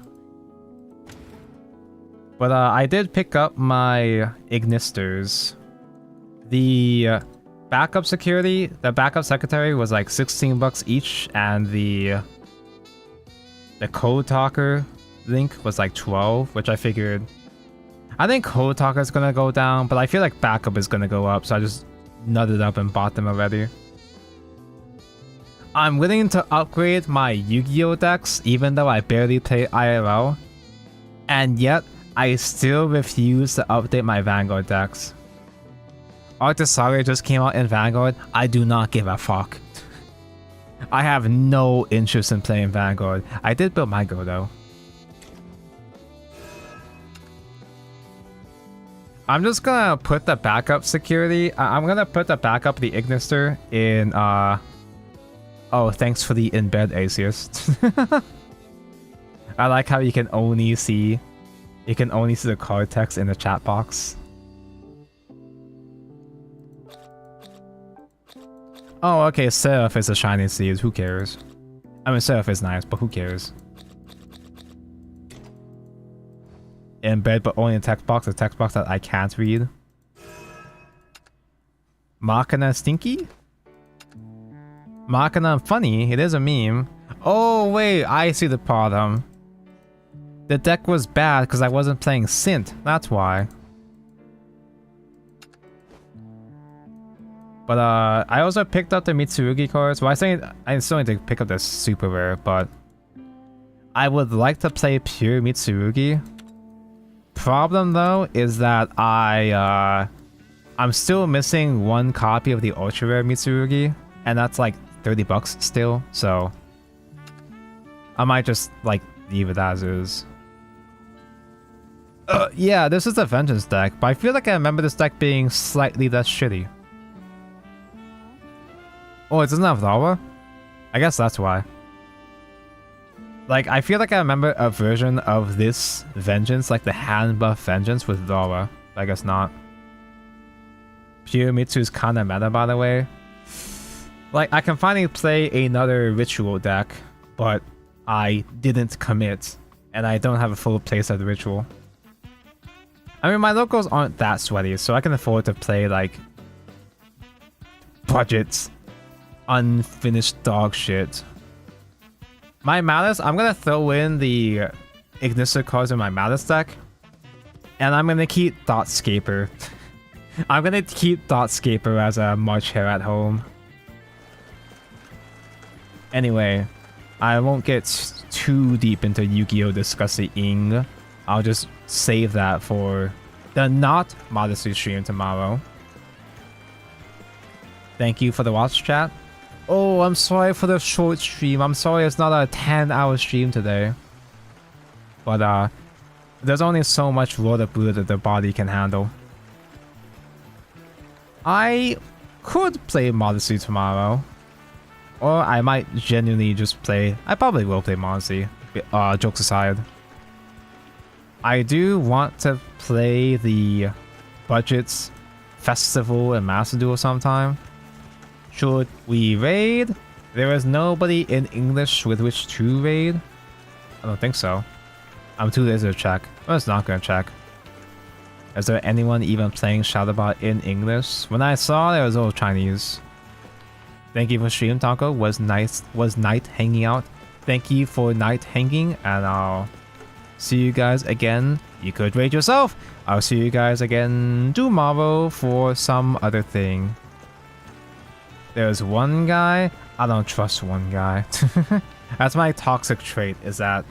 But I did pick up my Ignisters. The backup security, the backup secretary was like 16 bucks each, and the code talker link was like 12, which I figured. I think code talker is gonna go down, but I feel like backup is gonna go up, so I just nutted up and bought them already. I'm willing to upgrade my Yu-Gi-Oh decks, even though I barely play IRL, and yet I still refuse to update my Vanguard decks. Artisaria just came out in Vanguard. I do not give a fuck. I have no interest in playing Vanguard. I did build my Go though. I'm just gonna put the backup security. I'm gonna put the backup the Ignister in oh, thanks for the in-bed atheist. I like how you can only see the card text in the chat box. Oh, okay, Seraph is a shiny seed. Who cares? I mean, Seraph is nice, but who cares? Embed, but only in text box. A text box that I can't read. Machina stinky? Machina funny. It is a meme. Oh, wait. I see the problem. The deck was bad because I wasn't playing Synth. That's why. But I also picked up the Mitsurugi cards. Well, I still need to pick up the super rare, but I would like to play pure Mitsurugi. Problem though is that I'm still missing one copy of the ultra rare Mitsurugi, and that's like 30 bucks still. So I might just like leave it as is. Yeah, this is the Vengeance deck, but I feel like I remember this deck being slightly less shitty. Oh, it doesn't have lava? I guess that's why. Like, I feel like I remember a version of this Vengeance, like the hand buff Vengeance with lava. I guess not. Pure Mitsu's kinda meta, by the way. Like, I can finally play another Ritual deck, but I didn't commit, and I don't have a full playset of the Ritual. I mean, my locals aren't that sweaty, so I can afford to play, like, budgets. Unfinished dog shit. My Malice, I'm gonna throw in the Ignister cards in my Malice deck, and I'm gonna keep Thoughtscaper. I'm gonna keep Thoughtscaper as a March Hare at home. Anyway, I won't get too deep into Yu-Gi-Oh! Discussing. I'll just save that for the not Modesty stream tomorrow. Thank you for the watch, chat. Oh, I'm sorry for the short stream. I'm sorry it's not a 10-hour stream today. But there's only so much water brew that the body can handle. I could play Modesty tomorrow. Or I might genuinely just play... I probably will play Modesty. Jokes aside. I do want to play the Budgets Festival and Master Duel sometime. Should we raid? There is nobody in English with which to raid. I don't think so. I'm too lazy to check. I'm just not gonna check. Is there anyone even playing Shadowverse in English? When I saw there was all Chinese. Thank you for stream, Taco. Was night hanging out. Thank you for night hanging, and I'll see you guys again. You could raid yourself. I'll see you guys again tomorrow for some other thing. There's one guy. I don't trust one guy. That's my toxic trait, is that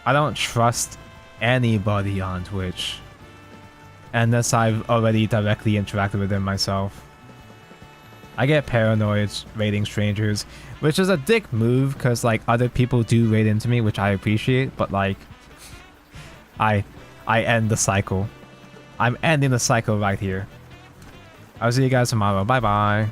I don't trust anybody on Twitch. Unless I've already directly interacted with them myself. I get paranoid raiding strangers, which is a dick move because like other people do raid into me, which I appreciate, but like I end the cycle. I'm ending the cycle right here. I'll see you guys tomorrow. Bye bye.